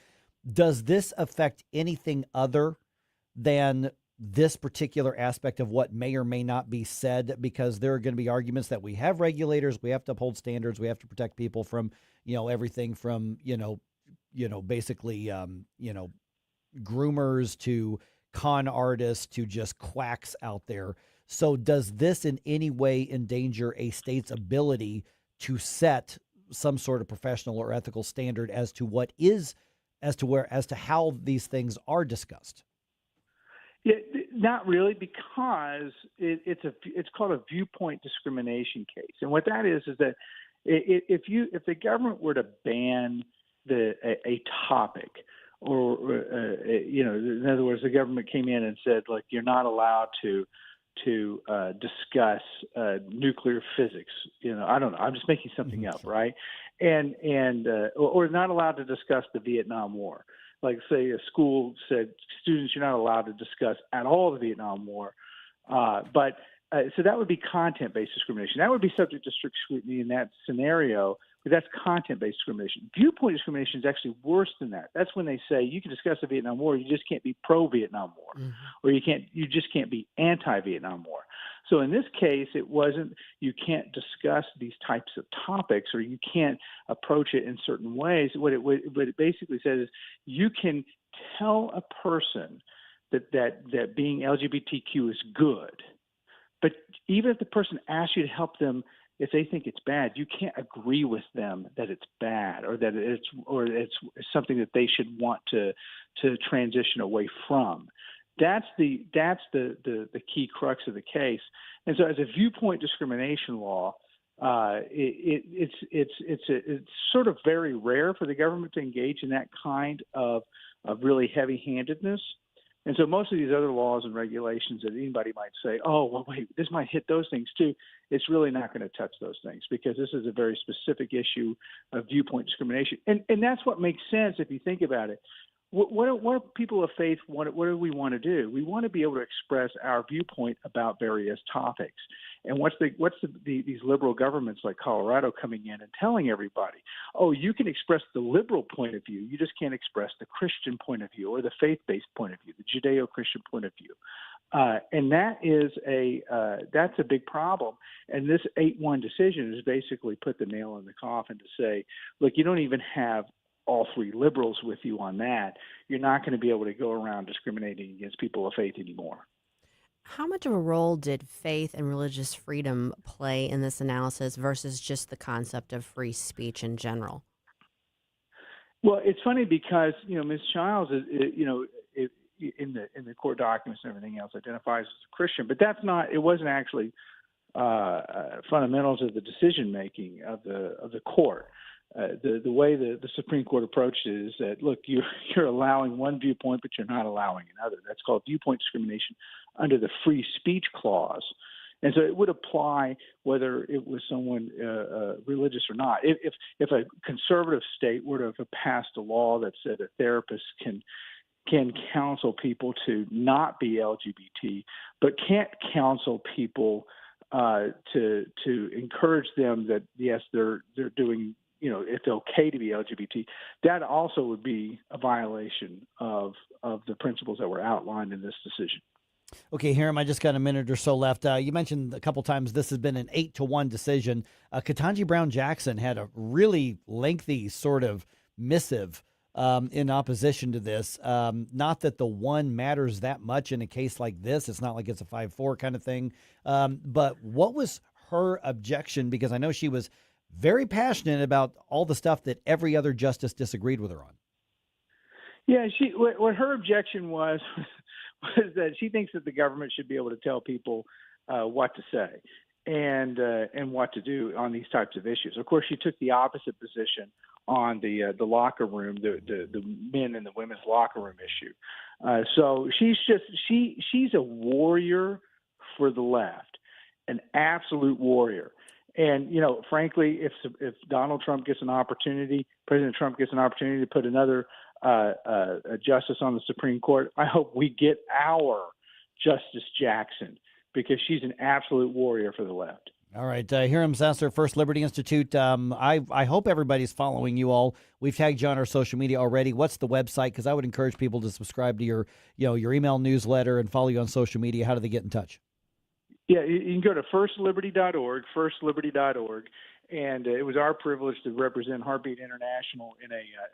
Does this affect anything other than this particular aspect of what may or may not be said? Because there are going to be arguments that we have regulators, we have to uphold standards, we have to protect people from, everything from, basically, groomers to con artists to just quacks out there. So does this in any way endanger a state's ability to set some sort of professional or ethical standard as to how these things are discussed? Yeah, not really, because it's called a viewpoint discrimination case, and what that is that if the government were to ban a topic, or in other words, the government came in and said, like, you're not allowed to discuss nuclear physics. I don't know. I'm just making something up, right? Or not allowed to discuss the Vietnam War. Like, say, a school said, students, you're not allowed to discuss at all the Vietnam War. So that would be content-based discrimination. That would be subject to strict scrutiny in that scenario, but that's content-based discrimination. Viewpoint discrimination is actually worse than that. That's when they say you can discuss the Vietnam War, you just can't be pro-Vietnam War, or you just can't be anti-Vietnam War. So in this case, it wasn't, you can't discuss these types of topics or you can't approach it in certain ways. What it basically says is you can tell a person that being LGBTQ is good, but even if the person asks you to help them, if they think it's bad, you can't agree with them that it's bad or that it's something that they should want to transition away from. That's the key crux of the case. And so, as a viewpoint discrimination law, it's sort of very rare for the government to engage in that kind of really heavy-handedness. And so most of these other laws and regulations that anybody might say, oh, well, wait, this might hit those things too, it's really not going to touch those things because this is a very specific issue of viewpoint discrimination. And that's what makes sense if you think about it. What people of faith, what do we want to do? We want to be able to express our viewpoint about various topics. And what's these liberal governments like Colorado coming in and telling everybody, oh, you can express the liberal point of view, you just can't express the Christian point of view or the faith-based point of view, the Judeo-Christian point of view. And that's a big problem. And this 8-1 decision has basically put the nail in the coffin to say, look, you don't even have all three liberals with you on that. You're not going to be able to go around discriminating against people of faith anymore. How much of a role did faith and religious freedom play in this analysis versus just the concept of free speech in general? Well, it's funny because, Ms. Childs, in the court documents and everything else, identifies as a Christian, but it wasn't actually fundamentals of the decision making of the court. The way the Supreme Court approached it is that, look, you're allowing one viewpoint, but you're not allowing another. That's called viewpoint discrimination under the free speech clause. And so it would apply whether it was someone religious or not. If a conservative state were to have passed a law that said a therapist can counsel people to not be LGBT, but can't counsel people to encourage them that, yes, they're doing, it's okay to be LGBT, that also would be a violation of the principles that were outlined in this decision. Okay, Hiram, I just got a minute or so left. You mentioned a couple times this has been an 8-1 decision. Ketanji Brown Jackson had a really lengthy sort of missive in opposition to this. Not that the one matters that much in a case like this. It's not like it's a 5-4 kind of thing. But what was her objection? Because I know she was very passionate about all the stuff that every other justice disagreed with her on. Yeah, what her objection was that she thinks that the government should be able to tell people what to say and what to do on these types of issues. Of course, she took the opposite position on the locker room, the men and the women's locker room issue. So she's a warrior for the left, an absolute warrior. And, frankly, if Donald Trump gets an opportunity, President Trump gets an opportunity to put another a justice on the Supreme Court, I hope we get our Justice Jackson because she's an absolute warrior for the left. All right. Hiram Sasser, First Liberty Institute. I hope everybody's following you all. We've tagged you on our social media already. What's the website? Because I would encourage people to subscribe to your email newsletter and follow you on social media. How do they get in touch? Yeah, you can go to firstliberty.org, firstliberty.org. And it was our privilege to represent Heartbeat International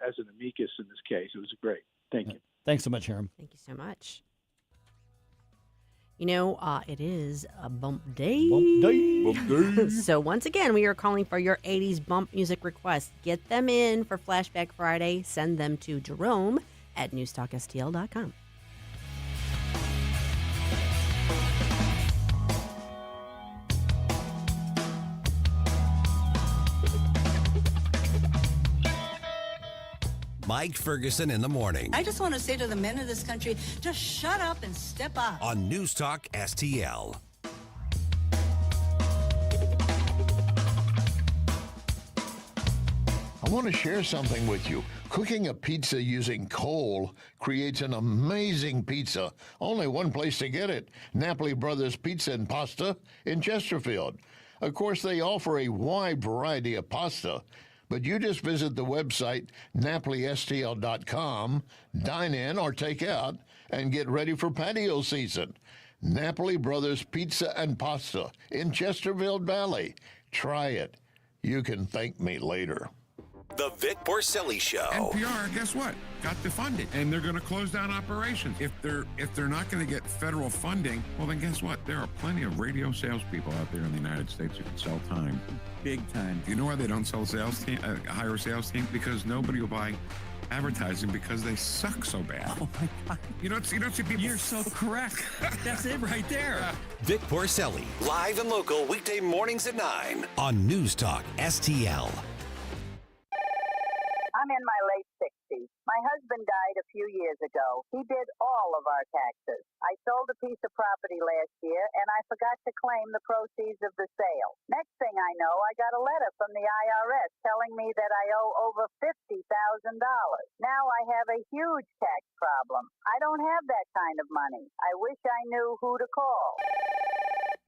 as an amicus in this case. It was great. Thank you. Thanks so much, Hiram. Thank you so much. It is a bump day. Bump day. Bump day. So once again, we are calling for your 80s bump music requests. Get them in for Flashback Friday. Send them to Jerome at NewsTalkSTL.com. Mike Ferguson in the morning. I just want to say to the men of this country, just shut up and step up. On News Talk STL. I want to share something with you. Cooking a pizza using coal creates an amazing pizza. Only one place to get it, Napoli Brothers Pizza and Pasta in Chesterfield. Of course, they offer a wide variety of pasta, but you just visit the website NapoliSTL.com, dine in or take out, and get ready for patio season. Napoli Brothers Pizza and Pasta in Chesterfield Valley. Try it. You can thank me later. The Vic Porcelli Show. NPR, guess what? Got defunded, and they're going to close down operations. If they're not going to get federal funding, well, then guess what? There are plenty of radio salespeople out there in the United States who can sell time, big time. You know why they don't sell hire a sales team? Because nobody will buy advertising because they suck so bad. Oh my God! You don't see people. You're so correct. That's it right there. Vic Porcelli, live and local, weekday mornings at 9 on News Talk STL. I'm in my late 60s. My husband died a few years ago. He did all of our taxes. I sold a piece of property last year, and I forgot to claim the proceeds of the sale. Next thing I know, I got a letter from the IRS telling me that I owe over $50,000. Now I have a huge tax problem. I don't have that kind of money. I wish I knew who to call.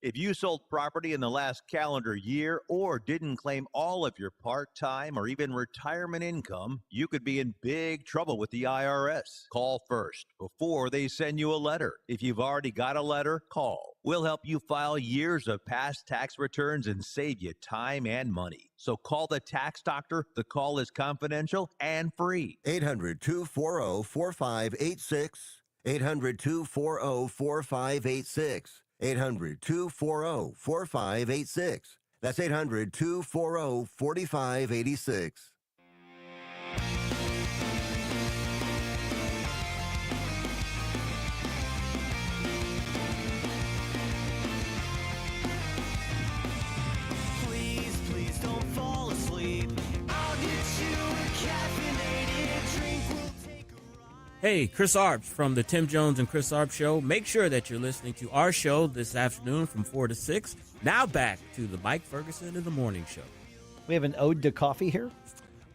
If you sold property in the last calendar year or didn't claim all of your part-time or even retirement income, you could be in big trouble with the IRS. Call first before they send you a letter. If you've already got a letter, call. We'll help you file years of past tax returns and save you time and money. So call the tax doctor. The call is confidential and free. 800-240-4586. 800-240-4586. 800-240-4586. That's 800-240-4586. Please don't fall asleep. I'll get you a caffeinated drink. We'll take a ride. Hey, Chris Arps from the Tim Jones and Chris Arps Show. Make sure that you're listening to our show this afternoon from 4 to 6. Now back to the Mike Ferguson in the Morning Show. We have an ode to coffee here.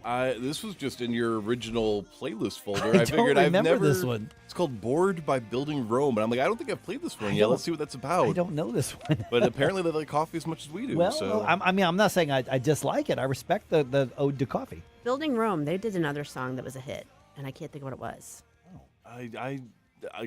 This was just in your original playlist folder. I don't remember this one. It's called Bored by Building Rome. And I'm like, I don't think I've played this one yet. Let's see what that's about. I don't know this one. But apparently they like coffee as much as we do. Well, so. I'm not saying I dislike it. I respect the ode to coffee. Building Rome, they did another song that was a hit, and I can't think of what it was. Like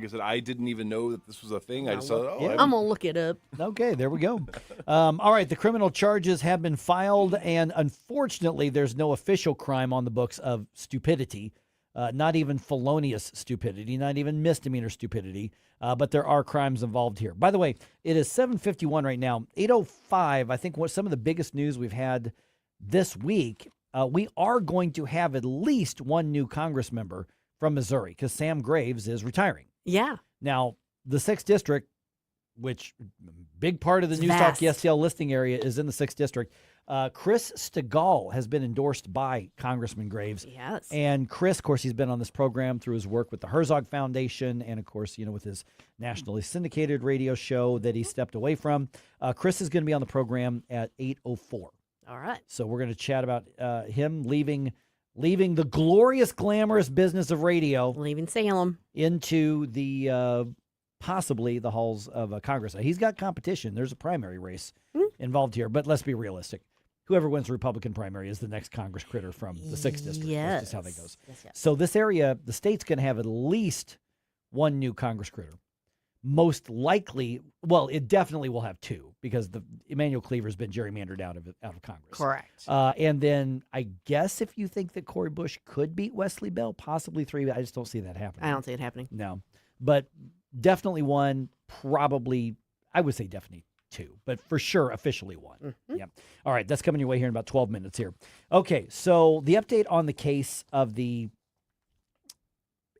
I said, I didn't even know that this was a thing. I just thought, I'm going to look it up. Okay, there we go. All right, the criminal charges have been filed, and unfortunately, there's no official crime on the books of stupidity, not even felonious stupidity, not even misdemeanor stupidity, but there are crimes involved here. By the way, it is 7:51 right now. 8:05, I think some of the biggest news we've had this week, we are going to have at least one new Congress member from Missouri, because Sam Graves is retiring. Yeah. Now, the 6th District, which big part of the News Talk STL listing area is in the 6th District, Chris Stigall has been endorsed by Congressman Graves. Yes. And Chris, of course, he's been on this program through his work with the Herzog Foundation and, of course, with his nationally syndicated radio show that he stepped away from. Chris is going to be on the program at 8:04. All right. So we're going to chat about him leaving the glorious, glamorous business of radio. Leaving Salem. Into the possibly the halls of Congress. He's got competition. There's a primary race involved here, but let's be realistic. Whoever wins the Republican primary is the next Congress critter from the 6th District. Yes. That's just how that goes. Yes. So this area, the state's going to have at least one new Congress critter. Most likely, well, it definitely will have two, because the Emmanuel Cleaver's been gerrymandered out of Congress. Correct. And then I guess if you think that Cori Bush could beat Wesley Bell, possibly three, but I just don't see that happening. I don't see it happening. No. But definitely one, probably, I would say definitely two, but for sure officially one. Mm-hmm. Yeah. All right, that's coming your way here in about 12 minutes here. Okay, so the update on the case of the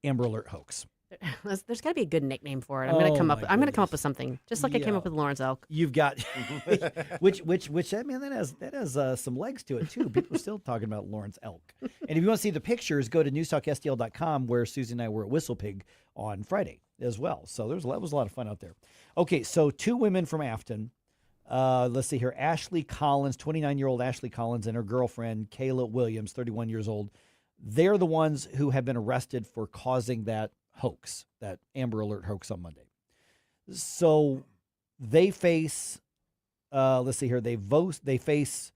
Amber Alert hoax. There's got to be a good nickname for it. I'm going to come up with something, just like I came up with Lawrence Elk. You've got which that has some legs to it too. People are still talking about Lawrence Elk. And if you want to see the pictures, go to newstalkstl.com, where Susie and I were at Whistle Pig on Friday as well. So that was a lot of fun out there. Okay, so two women from Afton. Let's see here. Ashley Collins, 29-year-old Ashley Collins, and her girlfriend Kayla Williams, 31 years old. They're the ones who have been arrested for causing that hoax, that Amber Alert hoax on Monday. So they face, let's see here, they face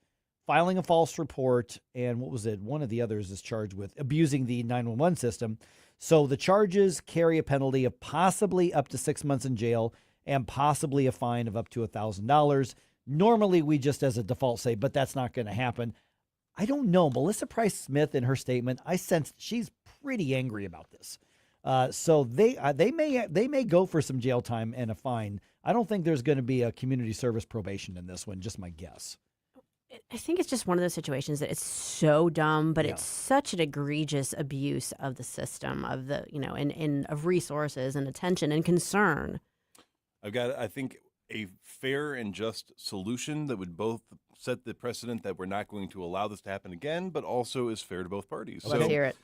filing a false report, and what was it? One of the others is charged with abusing the 911 system. So the charges carry a penalty of possibly up to 6 months in jail and possibly a fine of up to $1,000. Normally, we just as a default say, but that's not going to happen. I don't know. Melissa Price Smith, in her statement, I sense she's pretty angry about this. So they may go for some jail time and a fine. I don't think there's going to be a community service probation in this one. Just my guess. I think it's just one of those situations that it's so dumb, but it's such an egregious abuse of the system, of the and of resources and attention and concern. I've got, I think, a fair and just solution that would both set the precedent that we're not going to allow this to happen again, but also is fair to both parties. Let's hear it.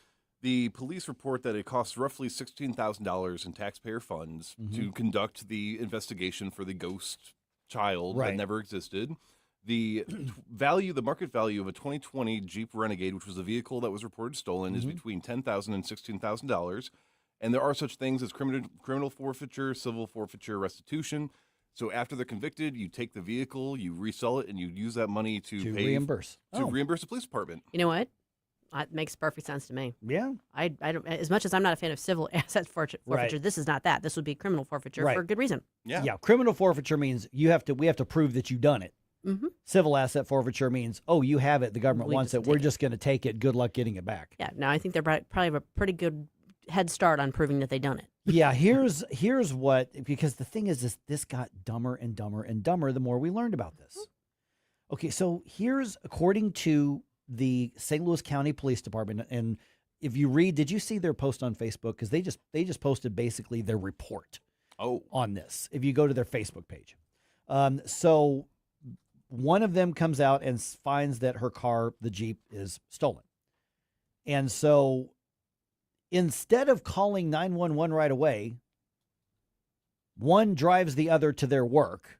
The police report that it costs roughly $16,000 in taxpayer funds to conduct the investigation for the ghost child that never existed. The market value of a 2020 Jeep Renegade, which was a vehicle that was reported stolen, is between $10,000 and $16,000. And there are such things as criminal forfeiture, civil forfeiture, restitution. So after they're convicted, you take the vehicle, you resell it, and you use that money to reimburse reimburse the police department. You know what? That makes perfect sense to me. Yeah. I don't, as much as I'm not a fan of civil asset forfeiture, this is not that. This would be criminal forfeiture for a good reason. Yeah. Criminal forfeiture means we have to prove that you've done it. Civil asset forfeiture means, you have it. The government wants it. We're just going to take it. Good luck getting it back. Yeah. No, I think they're probably have a pretty good head start on proving that they've done it. Yeah. Here's what, because the thing is this got dumber and dumber and dumber the more we learned about this. Okay. So here's, according to the St. Louis County Police Department, and if you read, did you see their post on Facebook? Because they just posted basically their report on this. If you go to their Facebook page. So one of them comes out and finds that her car, the Jeep, is stolen. And so instead of calling 911 right away, one drives the other to their work,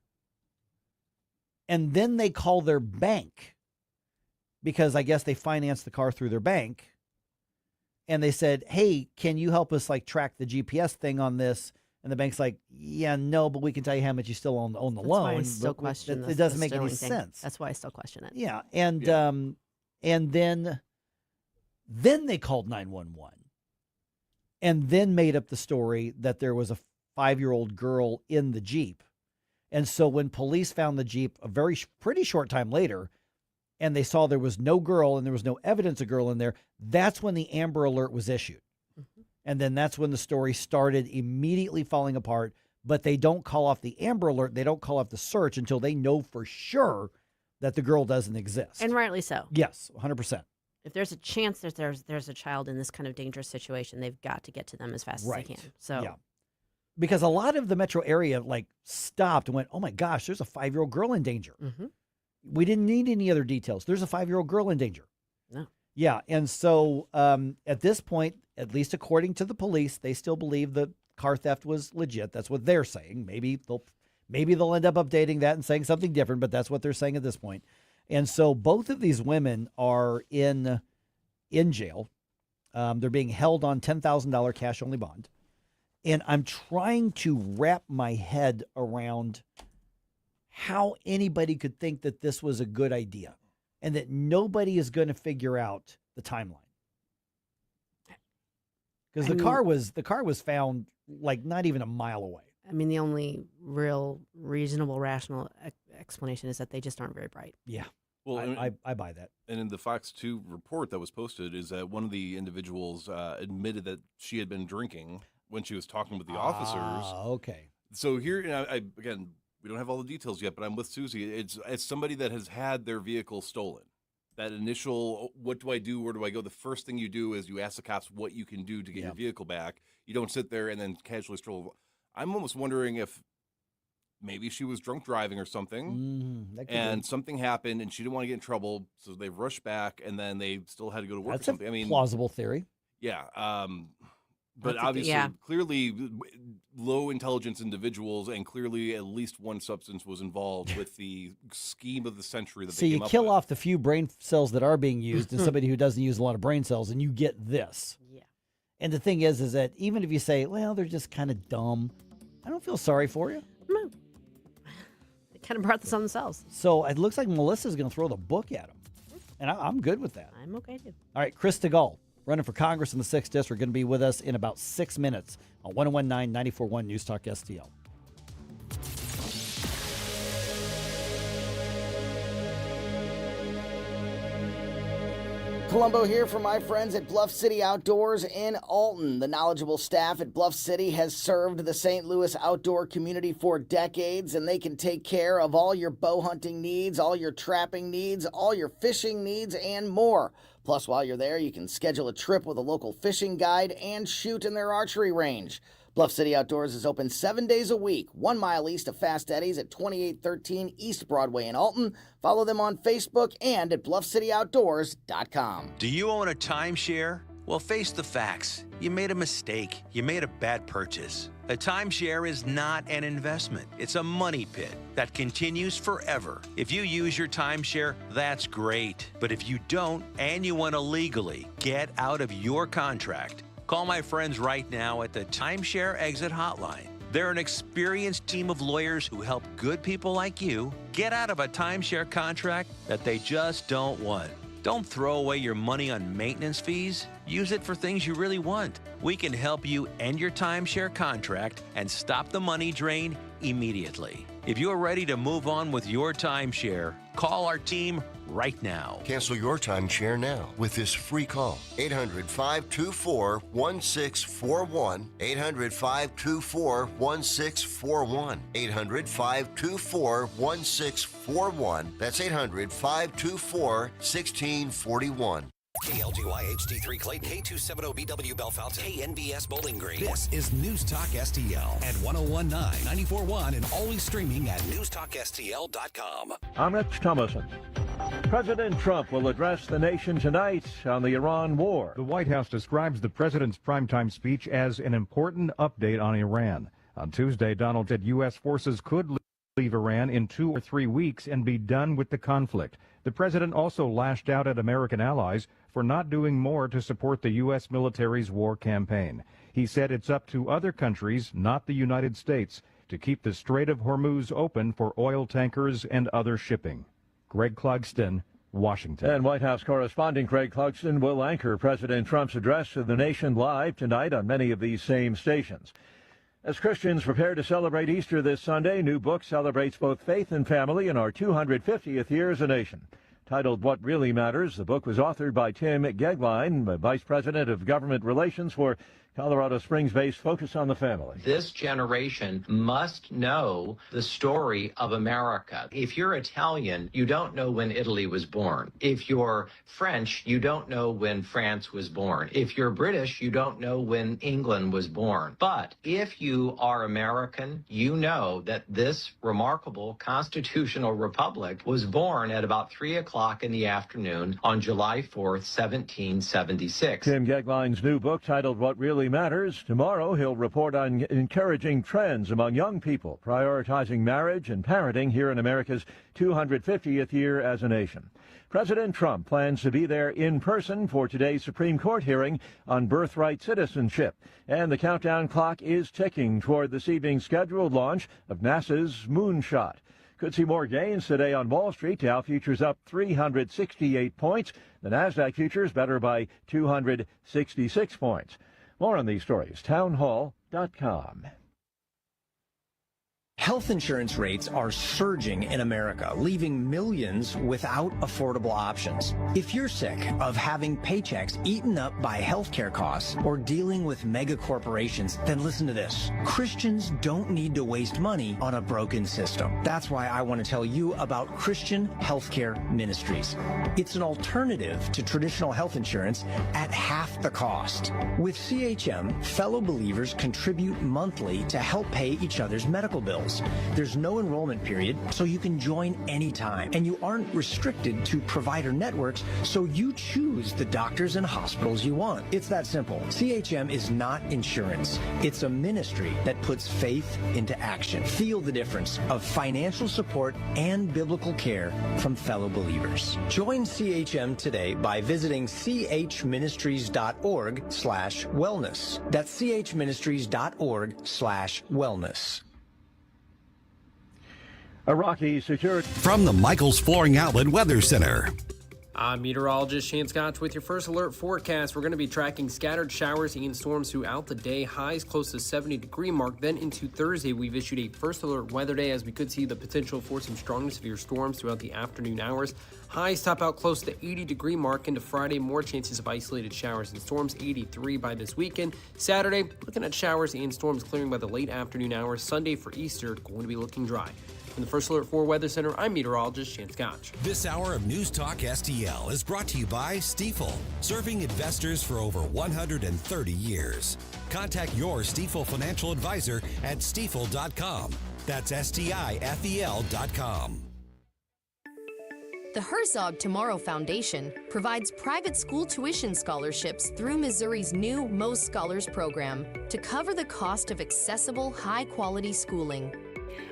and then they call their bank because I guess they financed the car through their bank. And they said, hey, can you help us track the GPS thing on this? And the bank's like, yeah, no, but we can tell you how much you still own the loan. That's why I still question it. It doesn't make any sense. That's why I still question it. Yeah. And then they called 911 and then made up the story that there was a 5-year-old girl in the Jeep. And so when police found the Jeep a pretty short time later, and they saw there was no girl and there was no evidence of girl in there, that's when the Amber Alert was issued. And then that's when the story started immediately falling apart. But they don't call off the Amber Alert. They don't call off the search until they know for sure that the girl doesn't exist. And rightly so. Yes, 100%. If there's a chance that there's a child in this kind of dangerous situation, they've got to get to them as fast as they can. So, yeah. Because a lot of the metro area stopped and went, oh my gosh, there's a 5-year-old girl in danger. We didn't need any other details. There's a 5-year-old girl in danger. No. Yeah. And so at this point, at least according to the police, they still believe the car theft was legit. That's what they're saying. Maybe they'll end up updating that and saying something different, but that's what they're saying at this point. And so both of these women are in jail. They're being held on $10,000 cash only bond. And I'm trying to wrap my head around how anybody could think that this was a good idea and that nobody is going to figure out the timeline. Because the car was found not even a mile away. I mean, the only real reasonable, rational explanation is that they just aren't very bright. Yeah. Well, I buy that. And in the Fox 2 report that was posted is that one of the individuals admitted that she had been drinking when she was talking with the officers. Okay. So here, again, we don't have all the details yet, but I'm with Susie. It's somebody that has had their vehicle stolen. That initial, what do I do? Where do I go? The first thing you do is you ask the cops what you can do to get your vehicle back. You don't sit there and then casually stroll. I'm almost wondering if maybe she was drunk driving or something, and something happened and she didn't want to get in trouble, so they rushed back and then they still had to go to work. That's a plausible theory. Yeah. But obviously, clearly low intelligence individuals, and clearly at least one substance was involved with the scheme of the century that they came up with. So you kill off the few brain cells that are being used and somebody who doesn't use a lot of brain cells, and you get this. Yeah. And the thing is that even if you say, well, they're just kind of dumb, I don't feel sorry for you. No. They kind of brought this on themselves. So it looks like Melissa's going to throw the book at them. And I'm good with that. I'm okay, too. All right, Chris Stigall, running for Congress in the 6th District, going to be with us in about 6 minutes on 101.9 94.1 News Talk STL. Columbo here from my friends at Bluff City Outdoors in Alton. The knowledgeable staff at Bluff City has served the St. Louis outdoor community for decades, and they can take care of all your bow hunting needs, all your trapping needs, all your fishing needs, and more. Plus, while you're there, you can schedule a trip with a local fishing guide and shoot in their archery range. Bluff City Outdoors is open 7 days a week, 1 mile east of Fast Eddie's at 2813 East Broadway in Alton. Follow them on Facebook and at bluffcityoutdoors.com. Do you own a timeshare? Well, face the facts. You made a mistake. You made a bad purchase. A timeshare is not an investment. It's a money pit that continues forever. If you use your timeshare, that's great. But if you don't and you want to legally get out of your contract, call my friends right now at the Timeshare Exit Hotline. They're an experienced team of lawyers who help good people like you get out of a timeshare contract that they just don't want. Don't throw away your money on maintenance fees. Use it for things you really want. We can help you end your timeshare contract and stop the money drain immediately. If you're ready to move on with your timeshare, call our team right now. Cancel your timeshare now with this free call. 800-524-1641. 800-524-1641. 800-524-1641. That's 800-524-1641. KLGY HD3 Clayton, K270BW Bellefonte, KNBS Bowling Green. This is News Talk STL at 1019, 94.1, and always streaming at NewsTalkSTL.com. I'm Rich Thomason. President Trump will address the nation tonight on the Iran war. The White House describes the president's primetime speech as an important update on Iran. On Tuesday, Donald said U.S. forces could leave Iran in 2 or 3 weeks and be done with the conflict. The president also lashed out at American allies for not doing more to support the U.S. military's war campaign. He said it's up to other countries, not the United States, to keep the Strait of Hormuz open for oil tankers and other shipping. Greg Clugston, Washington. And White House correspondent Greg Clugston will anchor President Trump's address to the nation live tonight on many of these same stations. As Christians prepare to celebrate Easter this Sunday, new book celebrates both faith and family in our 250th year as a nation. Titled What Really Matters, the book was authored by Tim Gegline, Vice President of Government Relations for Colorado Springs-based Focus on the Family. This generation must know the story of America. If you're Italian, you don't know when Italy was born. If you're French, you don't know when France was born. If you're British, you don't know when England was born. But if you are American, you know that this remarkable constitutional republic was born at about 3 o'clock in the afternoon on July 4th, 1776. Tim Gegline's new book, titled What Really Matters. Tomorrow, he'll report on encouraging trends among young people prioritizing marriage and parenting here in America's 250th year as a nation. President Trump plans to be there in person for today's Supreme Court hearing on birthright citizenship. And the countdown clock is ticking toward this evening's scheduled launch of NASA's Moonshot. Could see more gains today on Wall Street. Dow futures up 368 points. The NASDAQ futures better by 266 points. More on these stories, townhall.com. Health insurance rates are surging in America, leaving millions without affordable options. If you're sick of having paychecks eaten up by healthcare costs or dealing with mega corporations, then listen to this. Christians don't need to waste money on a broken system. That's why I want to tell you about Christian Healthcare Ministries. It's an alternative to traditional health insurance at half the cost. With CHM, fellow believers contribute monthly to help pay each other's medical bills. There's no enrollment period, so you can join anytime. And you aren't restricted to provider networks, so you choose the doctors and hospitals you want. It's that simple. CHM is not insurance. It's a ministry that puts faith into action. Feel the difference of financial support and biblical care from fellow believers. Join CHM today by visiting chministries.org/wellness. That's chministries.org/wellness. Iraqi security. From the Michaels Flooring Outlet Weather Center. I'm meteorologist Shane Scotch with your first alert forecast. We're going to be tracking scattered showers and storms throughout the day, highs close to 70-degree mark. Then into Thursday, we've issued a first alert weather day as we could see the potential for some strong to severe storms throughout the afternoon hours. Highs top out close to 80-degree mark. Into Friday, more chances of isolated showers and storms, 83 by this weekend. Saturday, looking at showers and storms clearing by the late afternoon hours. Sunday for Easter, going to be looking dry. From the First Alert 4 Weather Center, I'm meteorologist Shane Scotch. This hour of News Talk STL is brought to you by Stifel, serving investors for over 130 years. Contact your Stifel financial advisor at stifel.com. That's STIFEL.com. The Herzog Tomorrow Foundation provides private school tuition scholarships through Missouri's new Most Scholars program to cover the cost of accessible, high-quality schooling.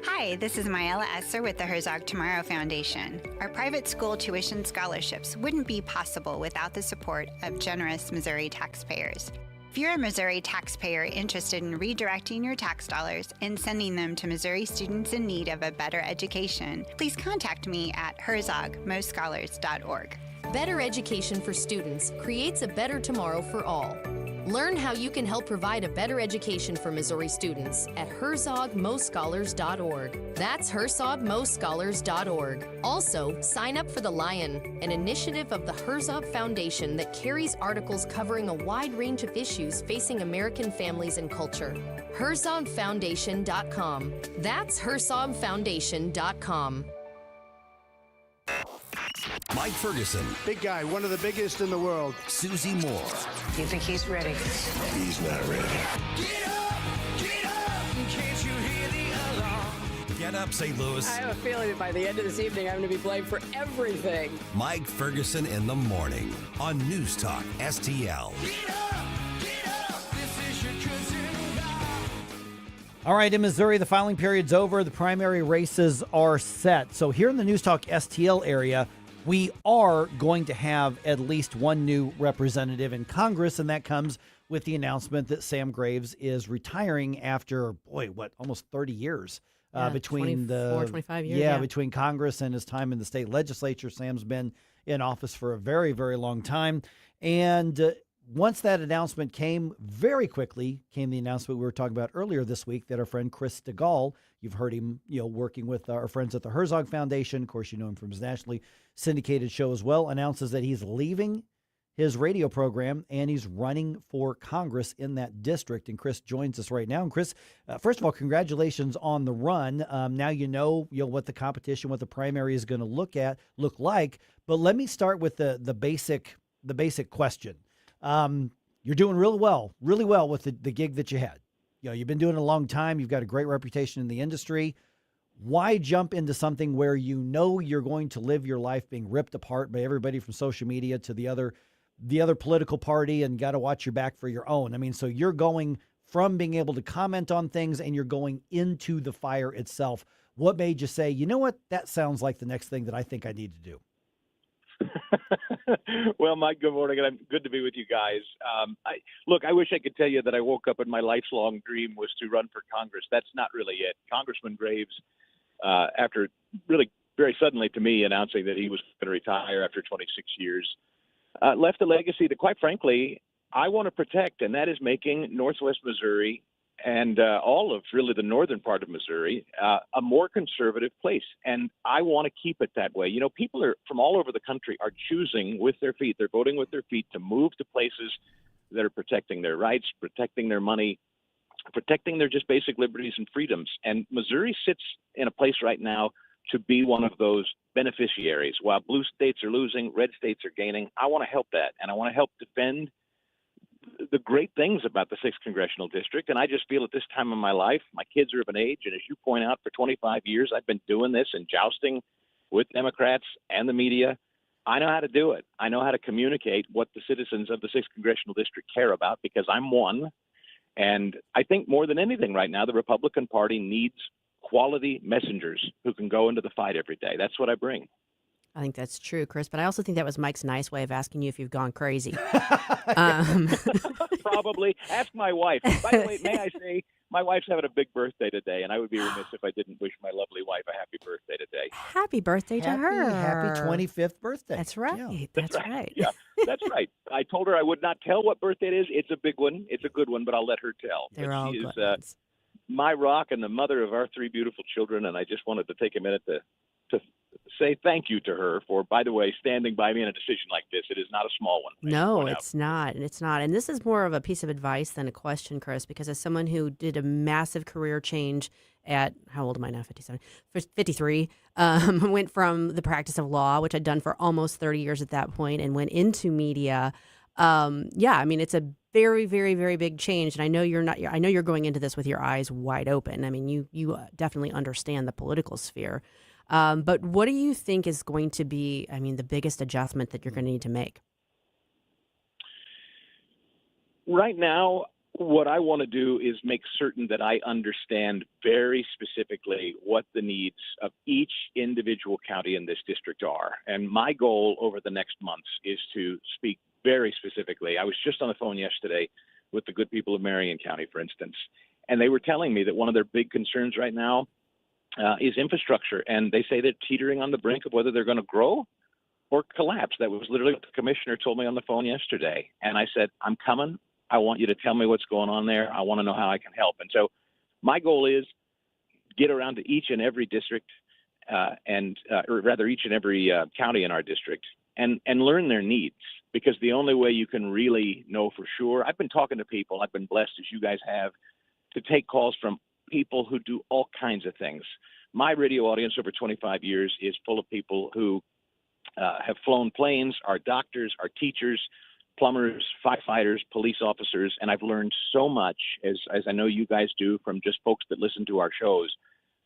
Hi, this is Myella Esser with the Herzog Tomorrow Foundation. Our private school tuition scholarships wouldn't be possible without the support of generous Missouri taxpayers. If you're a Missouri taxpayer interested in redirecting your tax dollars and sending them to Missouri students in need of a better education, please contact me at herzogmostscholars.org. Better education for students creates a better tomorrow for all. Learn how you can help provide a better education for Missouri students at herzogmostscholars.org. That's herzogmostscholars.org. Also, sign up for The Lion, an initiative of the Herzog Foundation that carries articles covering a wide range of issues facing American families and culture. herzogfoundation.com. That's herzogfoundation.com. Mike Ferguson. Big guy, one of the biggest in the world. Susie Moore. You think he's ready? He's not ready. Get up, can't you hear the alarm? Get up, St. Louis. I have a feeling that by the end of this evening, I'm going to be blamed for everything. Mike Ferguson in the morning on News Talk STL. This is your cousin Rob. All right, in Missouri, the filing period's over. The primary races are set. So here in the News Talk STL area, we are going to have at least one new representative in Congress, and that comes with the announcement that Sam Graves is retiring after, almost 30 years between 25 years. Between Congress and his time in the state legislature. Sam's been in office for a very, very long time. And once that announcement came, very quickly came the announcement we were talking about earlier this week that our friend Chris Stigall, you've heard him, working with our friends at the Herzog Foundation. Of course, you know him from his nationally syndicated show as well, announces that he's leaving his radio program and he's running for Congress in that district. And Chris joins us right now. And Chris, first of all, congratulations on the run. Now you know what the competition, what the primary is going to look like. But let me start with the basic question. You're doing really well with the gig that you had. You've been doing it a long time. You've got a great reputation in the industry. Why jump into something where you're going to live your life being ripped apart by everybody from social media to the other political party and got to watch your back for your own? I mean, so you're going from being able to comment on things and you're going into the fire itself. What made you say, you know what, that sounds like the next thing that I think I need to do? Well, Mike, good morning, and good to be with you guys. I wish I could tell you that I woke up and my lifelong dream was to run for Congress. That's not really it. Congressman Graves, after really very suddenly to me announcing that he was going to retire after 26 years, left a legacy that, quite frankly, I want to protect, and that is making Northwest Missouri and all of really the northern part of Missouri a more conservative place. And I want to keep it that way. People from all over the country are choosing with their feet. They're voting with their feet to move to places that are protecting their rights, protecting their money, protecting their just basic liberties and freedoms. And Missouri sits in a place right now to be one of those beneficiaries. While blue states are losing, red states are gaining. I want to help that, and I want to help defend the great things about the 6th Congressional District. And I just feel at this time of my life, my kids are of an age, and as you point out, for 25 years, I've been doing this and jousting with Democrats and the media. I know how to do it. I know how to communicate what the citizens of the 6th Congressional District care about, because I'm one. And I think more than anything right now, the Republican Party needs quality messengers who can go into the fight every day. That's what I bring. I think that's true, Chris, but I also think that was Mike's nice way of asking you if you've gone crazy. Probably. Ask my wife. By the way, may I say, my wife's having a big birthday today, and I would be remiss if I didn't wish my lovely wife a happy birthday today. Happy birthday to her. Happy 25th birthday. That's right. Yeah. That's right. Yeah, that's right. I told her I would not tell what birthday it is. It's a big one. It's a good one, but I'll let her tell. They're But all she good is ones. my rock and the mother of our three beautiful children, and I just wanted to take a minute to say thank you to her for, by the way, standing by me in a decision like this. It is not a small one. No, it's not. It's not. And this is more of a piece of advice than a question, Chris, because as someone who did a massive career change at, how old am I now? 57, 53, went from the practice of law, which I'd done for almost 30 years at that point, and went into media. Yeah, I mean, it's a very, very, very big change. And I know I know you're going into this with your eyes wide open. I mean, you definitely understand the political sphere. But what do you think is going to be, I mean, the biggest adjustment that you're going to need to make? Right now, what I want to do is make certain that I understand very specifically what the needs of each individual county in this district are. And my goal over the next months is to speak very specifically. I was just on the phone yesterday with the good people of Marion County, for instance, and they were telling me that one of their big concerns right now is infrastructure. And they say they're teetering on the brink of whether they're going to grow or collapse. That was literally what the commissioner told me on the phone yesterday. And I said, I'm coming. I want you to tell me what's going on there. I want to know how I can help. And so my goal is get around to each and every district or rather each and every county in our district and learn their needs, because the only way you can really know for sure, I've been talking to people, I've been blessed as you guys have, to take calls from people who do all kinds of things. My radio audience over 25 years is full of people who have flown planes, are doctors, are teachers, plumbers, firefighters, police officers, and I've learned so much, as I know you guys do, from just folks that listen to our shows.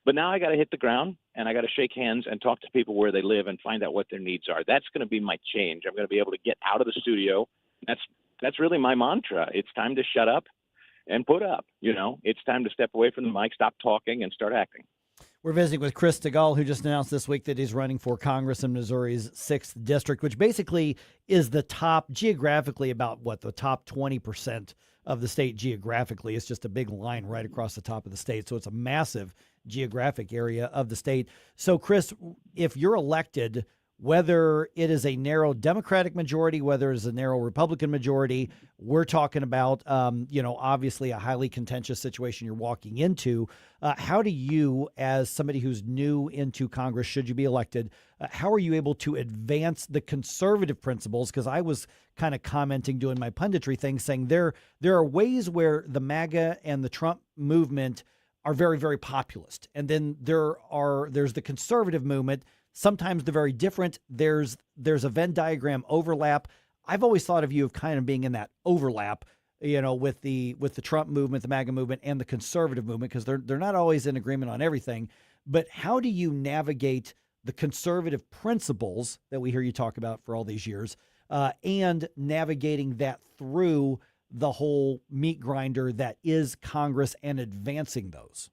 But now I got to hit the ground, and I got to shake hands and talk to people where they live and find out what their needs are. That's going to be my change. I'm going to be able to get out of the studio. That's really my mantra. It's time to shut up and put up. You know, it's time to step away from the mic, stop talking, and start acting. We're visiting with Chris Stigall, who just announced this week that he's running for Congress in Missouri's 6th District, which basically is the top, geographically, about the top 20% of the state geographically. It's just a big line right across the top of the state. So it's a massive geographic area of the state. So, Chris, if you're elected, whether it is a narrow Democratic majority, whether it's a narrow Republican majority, we're talking about, obviously a highly contentious situation you're walking into. How do you, as somebody who's new into Congress, should you be elected, how are you able to advance the conservative principles? Because I was kind of commenting, doing my punditry thing, saying there are ways where the MAGA and the Trump movement are very, very populist. And then there's the conservative movement. Sometimes they're very different. There's a Venn diagram overlap. I've always thought of you of kind of being in that overlap, with the Trump movement, the MAGA movement, and the conservative movement, because they're not always in agreement on everything. But how do you navigate the conservative principles that we hear you talk about for all these years, and navigating that through the whole meat grinder that is Congress and advancing those?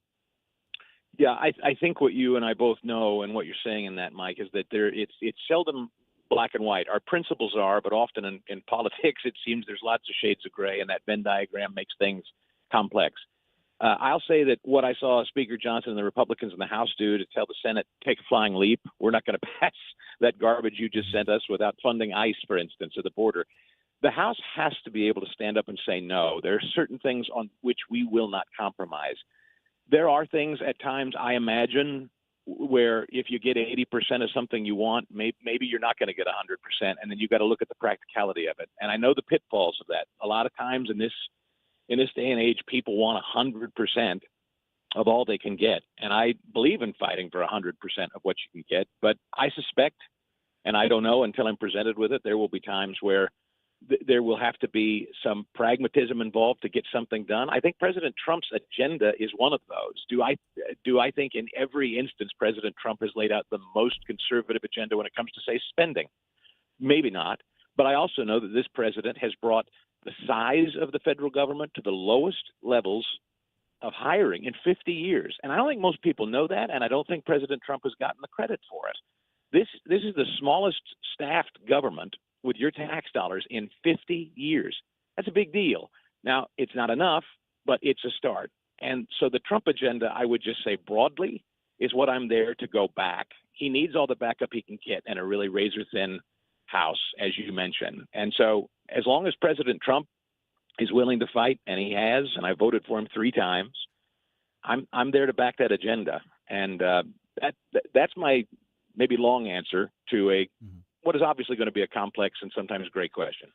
Yeah, I think what you and I both know, and what you're saying in that, Mike, is that it's seldom black and white. Our principles are, but often in politics, it seems there's lots of shades of gray, and that Venn diagram makes things complex. I'll say that what I saw Speaker Johnson and the Republicans in the House do to tell the Senate, take a flying leap, we're not going to pass that garbage you just sent us without funding ICE, for instance, at the border. The House has to be able to stand up and say no. There are certain things on which we will not compromise. There are things at times, I imagine, where if you get 80% of something you want, maybe you're not going to get 100%, and then you've got to look at the practicality of it. And I know the pitfalls of that. A lot of times in this day and age, people want 100% of all they can get, and I believe in fighting for 100% of what you can get. But I suspect, and I don't know until I'm presented with it, there will be times where there will have to be some pragmatism involved to get something done. I think President Trump's agenda is one of those. Do I think in every instance President Trump has laid out the most conservative agenda when it comes to, say, spending? Maybe not. But I also know that this president has brought the size of the federal government to the lowest levels of hiring in 50 years. And I don't think most people know that, and I don't think President Trump has gotten the credit for it. This is the smallest staffed government with your tax dollars in 50 years. That's a big deal. Now, it's not enough, but it's a start. And so the Trump agenda, I would just say broadly, is what I'm there to go back. He needs all the backup he can get in a really razor-thin House, as you mentioned. And so as long as President Trump is willing to fight, and he has, and I voted for him 3 times, I'm there to back that agenda. And that's my maybe long answer to what is obviously going to be a complex and sometimes great question.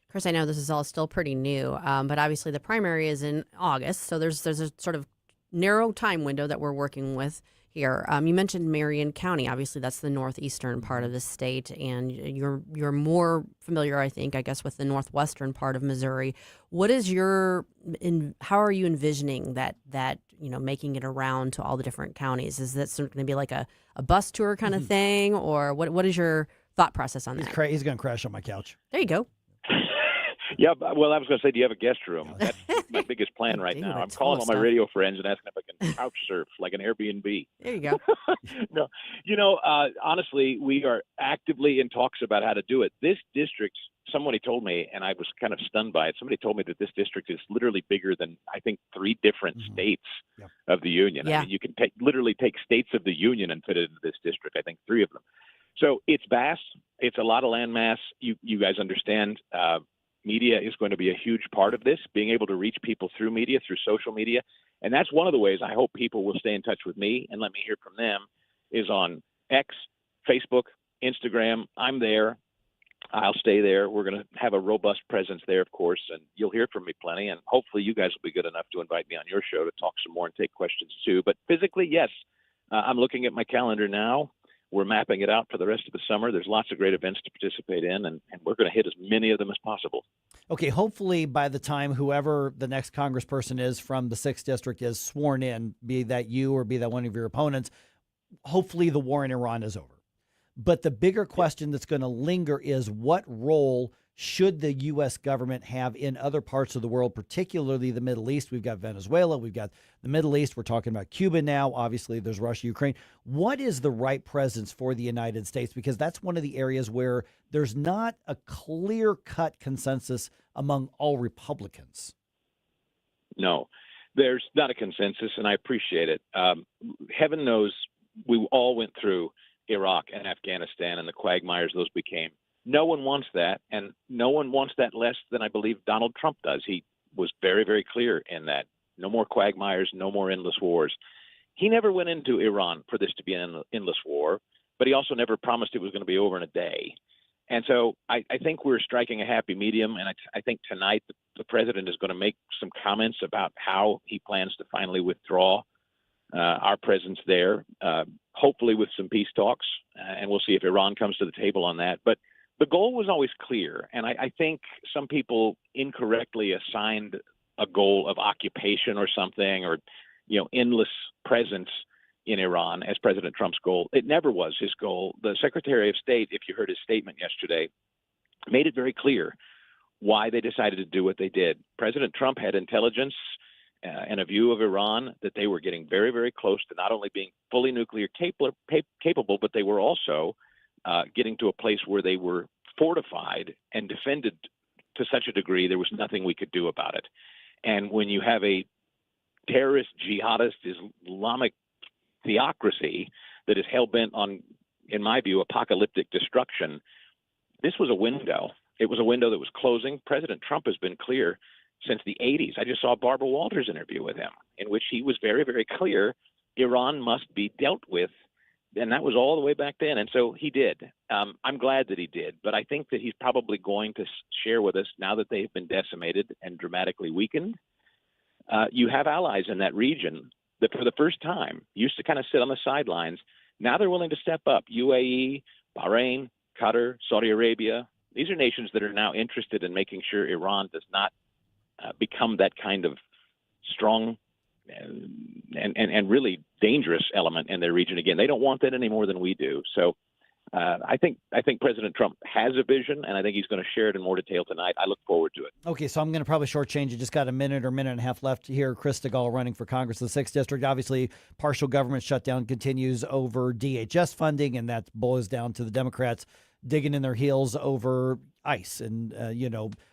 Chris, I know this is all still pretty new, but obviously the primary is in August, so there's a sort of narrow time window that we're working with here. You mentioned Marion County. Obviously, that's the northeastern part of the state, and you're more familiar, I think, with the northwestern part of Missouri. What is how are you envisioning that making it around to all the different counties? Is that going to be like a bus tour kind of thing, or what is your thought process on that? He's going to crash on my couch. There you go. Yeah, well, I was going to say, do you have a guest room? That's my biggest plan right now. I'm calling all my radio friends and asking if I can couch surf like an Airbnb. There you go. No, honestly, we are actively in talks about how to do it. This district, somebody told me, and I was kind of stunned by it. Somebody told me that this district is literally bigger than, I think, 3 different states of the union. Yeah. I mean, you can literally take states of the union and fit it into this district, I think 3 of them. So it's vast. It's a lot of land mass. You guys understand. Media is going to be a huge part of this, being able to reach people through media, through social media. And that's one of the ways I hope people will stay in touch with me and let me hear from them is on X, Facebook, Instagram. I'm there. I'll stay there. We're going to have a robust presence there, of course, and you'll hear from me plenty. And hopefully you guys will be good enough to invite me on your show to talk some more and take questions too. But physically, yes, I'm looking at my calendar now. We're mapping it out for the rest of the summer. There's lots of great events to participate in, and we're going to hit as many of them as possible. Okay, hopefully by the time whoever the next congressperson is from the 6th District is sworn in, be that you or be that one of your opponents, hopefully the war in Iran is over. But the bigger question that's going to linger is what role should the U.S. government have in other parts of the world, particularly the Middle East? We've got Venezuela, we've got the Middle East, we're talking about Cuba now, obviously there's Russia, Ukraine. What is the right presence for the United States? Because that's one of the areas where there's not a clear-cut consensus among all Republicans. No, there's not a consensus, and I appreciate it. Heaven knows we all went through Iraq and Afghanistan and the quagmires those became. No one wants that, and no one wants that less than I believe Donald Trump does. He was very, very clear in that. No more quagmires, no more endless wars. He never went into Iran for this to be an endless war, but he also never promised it was going to be over in a day. And so I think we're striking a happy medium, and I think tonight the president is going to make some comments about how he plans to finally withdraw our presence there, hopefully with some peace talks, and we'll see if Iran comes to the table on that. But the goal was always clear, and I think some people incorrectly assigned a goal of occupation or something, or endless presence in Iran as President Trump's goal. It never was his goal. The Secretary of State, if you heard his statement yesterday, made it very clear why they decided to do what they did. President Trump had intelligence and a view of Iran that they were getting very, very close to not only being fully nuclear capable, but they were also getting to a place where they were fortified and defended to such a degree there was nothing we could do about it. And when you have a terrorist, jihadist, Islamic theocracy that is hell-bent on, in my view, apocalyptic destruction, this was a window. It was a window that was closing. President Trump has been clear since the 80s. I just saw Barbara Walters' interview with him, in which he was very, very clear Iran must be dealt with. And that was all the way back then. And so he did. I'm glad that he did. But I think that he's probably going to share with us, now that they've been decimated and dramatically weakened, you have allies in that region that for the first time used to kind of sit on the sidelines. Now they're willing to step up. UAE, Bahrain, Qatar, Saudi Arabia. These are nations that are now interested in making sure Iran does not become that kind of strong and really dangerous element in their region again. They don't want that any more than we do. So I think President Trump has a vision, and I think he's going to share it in more detail tonight. I look forward to it. Okay, so I'm going to probably shortchange you. Just got a minute or minute and a half left here. Chris Stigall running for Congress, the 6th District. Obviously, partial government shutdown continues over DHS funding, and that boils down to the Democrats digging in their heels over ICE and,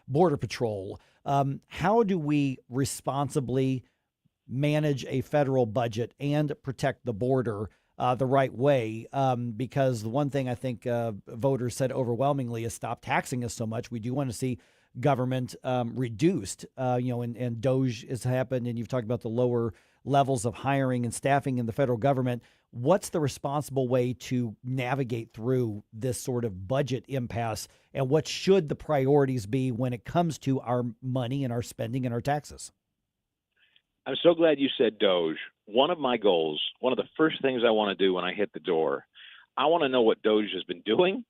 Border Patrol. How do we responsibly manage a federal budget and protect the border the right way, because the one thing I think voters said overwhelmingly is stop taxing us so much. We do want to see government reduced, and DOGE has happened, and you've talked about the lower levels of hiring and staffing in the federal government. What's the responsible way to navigate through this sort of budget impasse, and what should the priorities be when it comes to our money and our spending and our taxes? I'm so glad you said DOGE. One of my goals, one of the first things I want to do when I hit the door, I want to know what DOGE has been doing,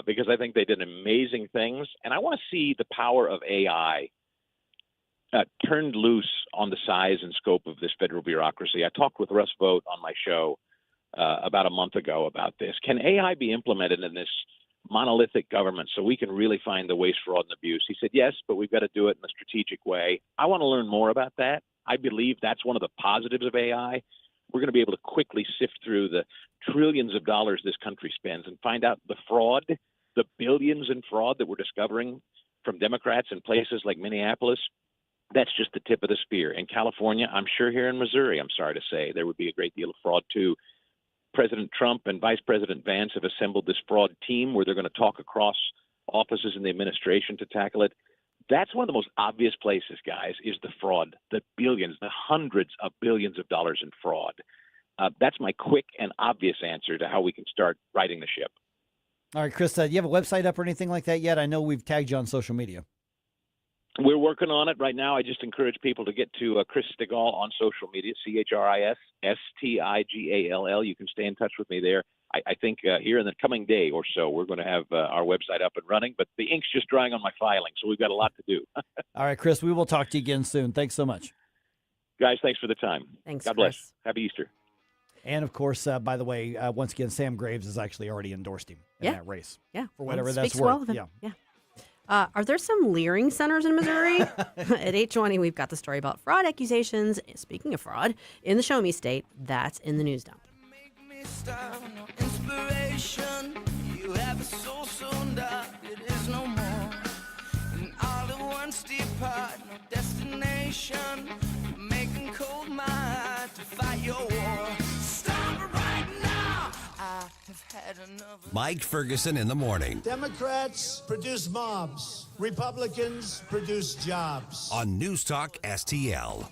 because I think they did amazing things. And I want to see the power of AI turned loose on the size and scope of this federal bureaucracy. I talked with Russ Vought on my show about a month ago about this. Can AI be implemented in this monolithic government so we can really find the waste, fraud, and abuse? He said, yes, but we've got to do it in a strategic way. I want to learn more about that. I believe that's one of the positives of AI. We're going to be able to quickly sift through the trillions of dollars this country spends and find out the fraud, the billions in fraud that we're discovering from Democrats in places like Minneapolis. That's just the tip of the spear. In California, I'm sure here in Missouri, I'm sorry to say, there would be a great deal of fraud too. President Trump and Vice President Vance have assembled this fraud team where they're going to talk across offices in the administration to tackle it. That's one of the most obvious places, guys, is the fraud, the billions, the hundreds of billions of dollars in fraud. That's my quick and obvious answer to how we can start righting the ship. All right, Chris, do you have a website up or anything like that yet? I know we've tagged you on social media. We're working on it right now. I just encourage people to get to Chris Stigall on social media, ChrisStigall. You can stay in touch with me there. I think here in the coming day or so, we're going to have our website up and running, but the ink's just drying on my filing, so we've got a lot to do. All right, Chris, we will talk to you again soon. Thanks so much. Guys, thanks for the time. Thanks, God bless. Chris. Happy Easter. And, of course, by the way, once again, Sam Graves has actually already endorsed him in that race. Yeah. For whatever Speaks that's well worth. of him. Yeah. Are there some leering centers in Missouri? At 8:20, we've got the story about fraud accusations. Speaking of fraud, in the Show Me State, that's in the news dump. Inspiration, you have a soul so dark it is no more. And all at once depart, no destination. Making cold my heart to fight your war. Stop it right now. I have had enough. Mike Ferguson in the morning Democrats produce mobs. Republicans produce jobs. on News Talk STL.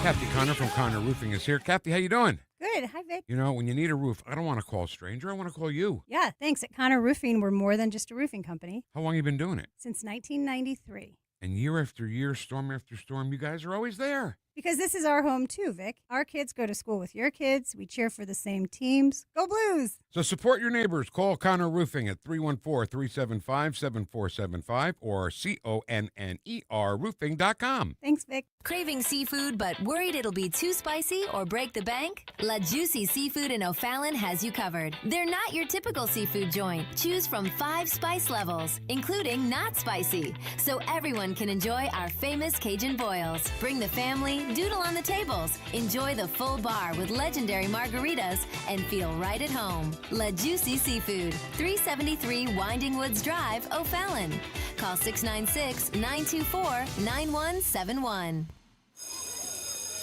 Kathy Connor from Connor Roofing is here. Kathy, how you doing? Good. Hi, Vic. You know, when you need a roof, I don't want to call a stranger. I want to call you. Yeah, thanks. At Connor Roofing, we're more than just a roofing company. How long you been doing it? Since 1993. And year after year, storm after storm, you guys are always there. Because this is our home, too, Vic. Our kids go to school with your kids. We cheer for the same teams. Go Blues! So support your neighbors. Call Connor Roofing at 314-375-7475 or CONNER roofing.com. Thanks, Vic. Craving seafood but worried it'll be too spicy or break the bank? La Juicy Seafood in O'Fallon has you covered. They're not your typical seafood joint. Choose from 5 spice levels, including not spicy, so everyone can enjoy our famous Cajun boils. Bring the family, doodle on the tables, enjoy the full bar with legendary margaritas, and feel right at home. La Juicy Seafood, 373 Winding Woods Drive, O'Fallon. Call 696-924-9171.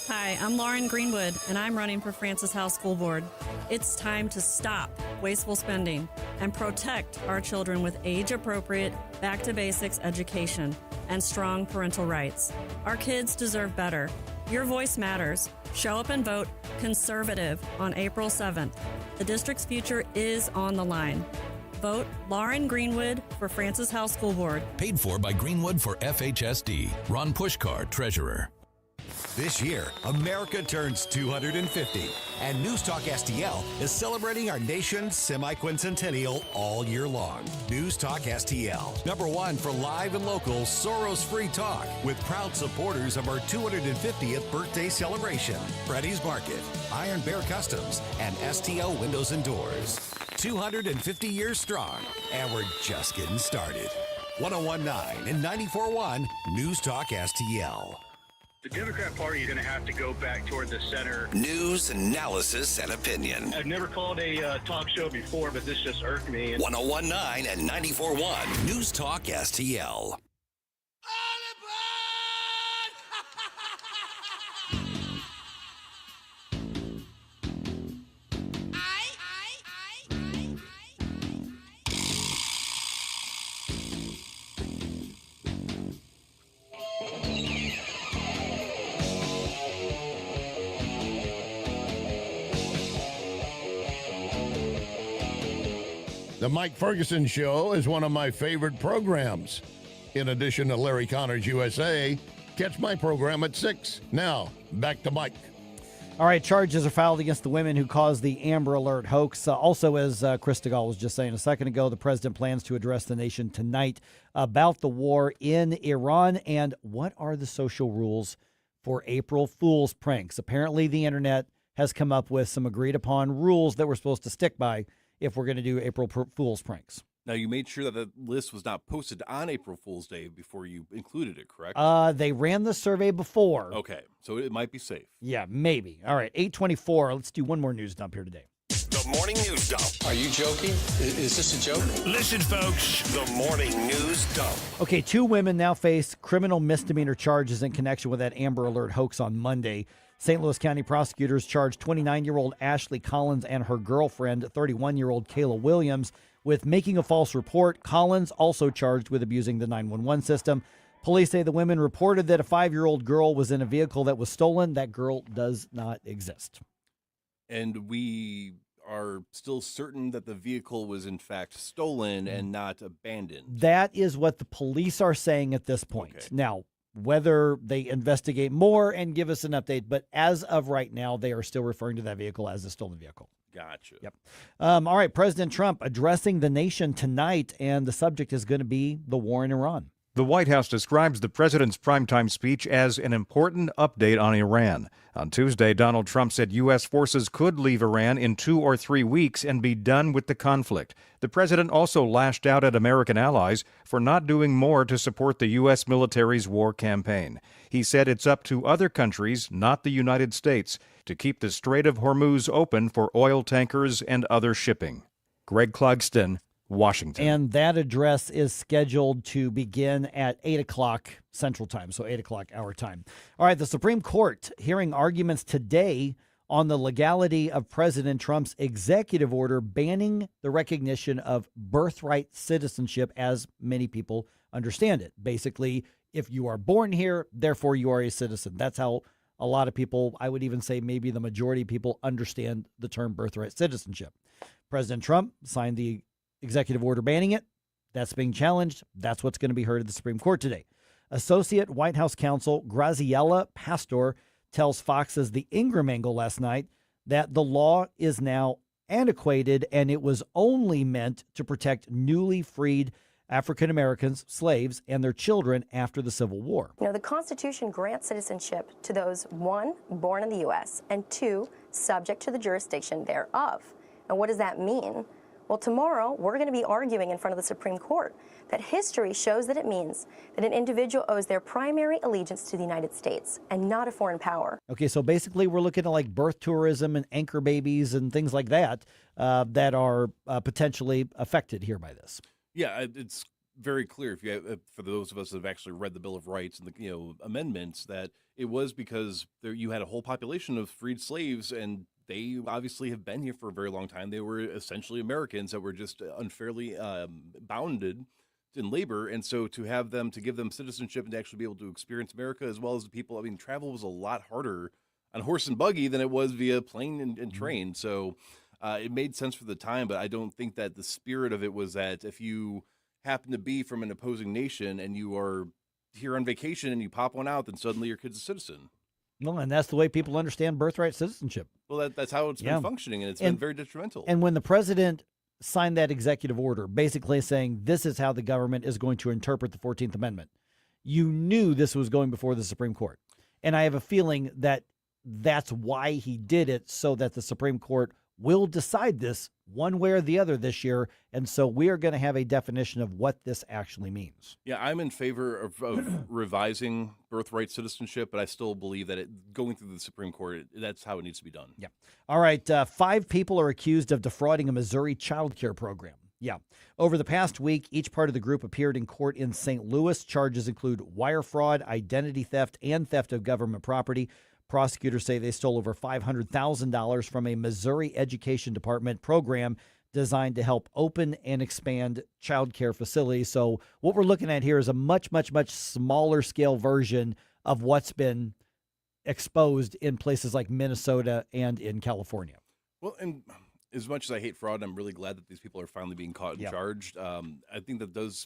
Hi, I'm Lauren Greenwood, and I'm running for Francis House School Board. It's time to stop wasteful spending and protect our children with age-appropriate, back-to-basics education and strong parental rights. Our kids deserve better. Your voice matters. Show up and vote conservative on April 7th. The district's future is on the line. Vote Lauren Greenwood for Francis House School Board. Paid for by Greenwood for FHSD. Ron Pushkar, Treasurer. This year, America turns 250, and News Talk STL is celebrating our nation's semi-quincentennial all year long. News Talk STL, #1 for live and local Soros-free talk, with proud supporters of our 250th birthday celebration. Freddy's Market, Iron Bear Customs, and STL Windows and Doors. 250 years strong, and we're just getting started. 101.9 and 94.1 News Talk STL. The Democrat Party is going to have to go back toward the center. News, analysis, and opinion. I've never called a talk show before, but this just irked me. 1019 and 94.1 News Talk STL. The Mike Ferguson Show is one of my favorite programs. In addition to Larry Connor's USA, catch my program at 6. Now, back to Mike. All right, charges are filed against the women who caused the Amber Alert hoax. Also, as Chris Stigall was just saying a second ago, the president plans to address the nation tonight about the war in Iran and what are the social rules for April Fool's pranks. Apparently, the internet has come up with some agreed-upon rules that we're supposed to stick by if we're going to do April Fool's pranks. Now, you made sure that the list was not posted on April Fool's Day before you included it, correct? They ran the survey before. Okay, so it might be safe. Yeah, maybe. All right, 8:24. Let's do one more news dump here today. The Morning News Dump. Are you joking? Is this a joke? Listen, folks. The Morning News Dump. Okay, 2 women now face criminal misdemeanor charges in connection with that Amber Alert hoax on Monday. St. Louis County prosecutors charged 29-year-old Ashley Collins and her girlfriend, 31-year-old Kayla Williams, with making a false report. Collins also charged with abusing the 911 system. Police say the women reported that a 5-year-old girl was in a vehicle that was stolen. That girl does not exist. And we are still certain that the vehicle was in fact stolen and not abandoned. That is what the police are saying at this point. Okay. Now, whether they investigate more and give us an update, but as of right now, they are still referring to that vehicle as a stolen vehicle. Gotcha. Yep. All right, President Trump addressing the nation tonight, and the subject is going to be the war in Iran. The White House describes the president's primetime speech as an important update on Iran. On Tuesday, Donald Trump said U.S. forces could leave Iran in 2 or 3 weeks and be done with the conflict. The president also lashed out at American allies for not doing more to support the U.S. military's war campaign. He said it's up to other countries, not the United States, to keep the Strait of Hormuz open for oil tankers and other shipping. Greg Clugston, Washington. And that address is scheduled to begin at 8 o'clock Central Time, so 8 o'clock our time. All right, the Supreme Court hearing arguments today on the legality of President Trump's executive order banning the recognition of birthright citizenship as many people understand it. Basically, if you are born here, therefore you are a citizen. That's how a lot of people, I would even say maybe the majority of people, understand the term birthright citizenship. President Trump signed the executive order banning it. That's being challenged. That's what's going to be heard at the Supreme Court today. Associate White House counsel Graziella Pastor tells Fox's The Ingram Angle last night that the law is now antiquated and it was only meant to protect newly freed African Americans, slaves, and their children after the Civil War. You know, the Constitution grants citizenship to those, 1, born in the U.S., and 2, subject to the jurisdiction thereof. And what does that mean? Well, tomorrow, we're going to be arguing in front of the Supreme Court that history shows that it means that an individual owes their primary allegiance to the United States and not a foreign power. Okay, so basically we're looking at like birth tourism and anchor babies and things like that that are potentially affected here by this. Yeah, it's very clear if you have, for those of us that have actually read the Bill of Rights and the amendments, that it was because you had a whole population of freed slaves, and they obviously have been here for a very long time. They were essentially Americans that were just unfairly bounded in labor. And so to give them citizenship and to actually be able to experience America as well as the people, I mean, travel was a lot harder on horse and buggy than it was via plane and train. So it made sense for the time, but I don't think that the spirit of it was that if you happen to be from an opposing nation and you are here on vacation and you pop one out, then suddenly your kid's a citizen. Well, and that's the way people understand birthright citizenship. Well, that's how it's been functioning, and it's been very detrimental. And when the president signed that executive order, basically saying this is how the government is going to interpret the 14th Amendment, you knew this was going before the Supreme Court. And I have a feeling that that's why he did it, so that the Supreme Court will decide this one way or the other this year. And so we are going to have a definition of what this actually means. Yeah, I'm in favor of revising birthright citizenship, but I still believe that going through the Supreme Court, that's how it needs to be done. Yeah. All right. 5 people are accused of defrauding a Missouri child care program. Yeah. Over the past week, each part of the group appeared in court in St. Louis. Charges include wire fraud, identity theft, and theft of government property. Prosecutors say they stole over $500,000 from a Missouri Education Department program designed to help open and expand child care facilities. So what we're looking at here is a much, much, much smaller scale version of what's been exposed in places like Minnesota and in California. Well, and as much as I hate fraud, I'm really glad that these people are finally being caught and charged. I think that does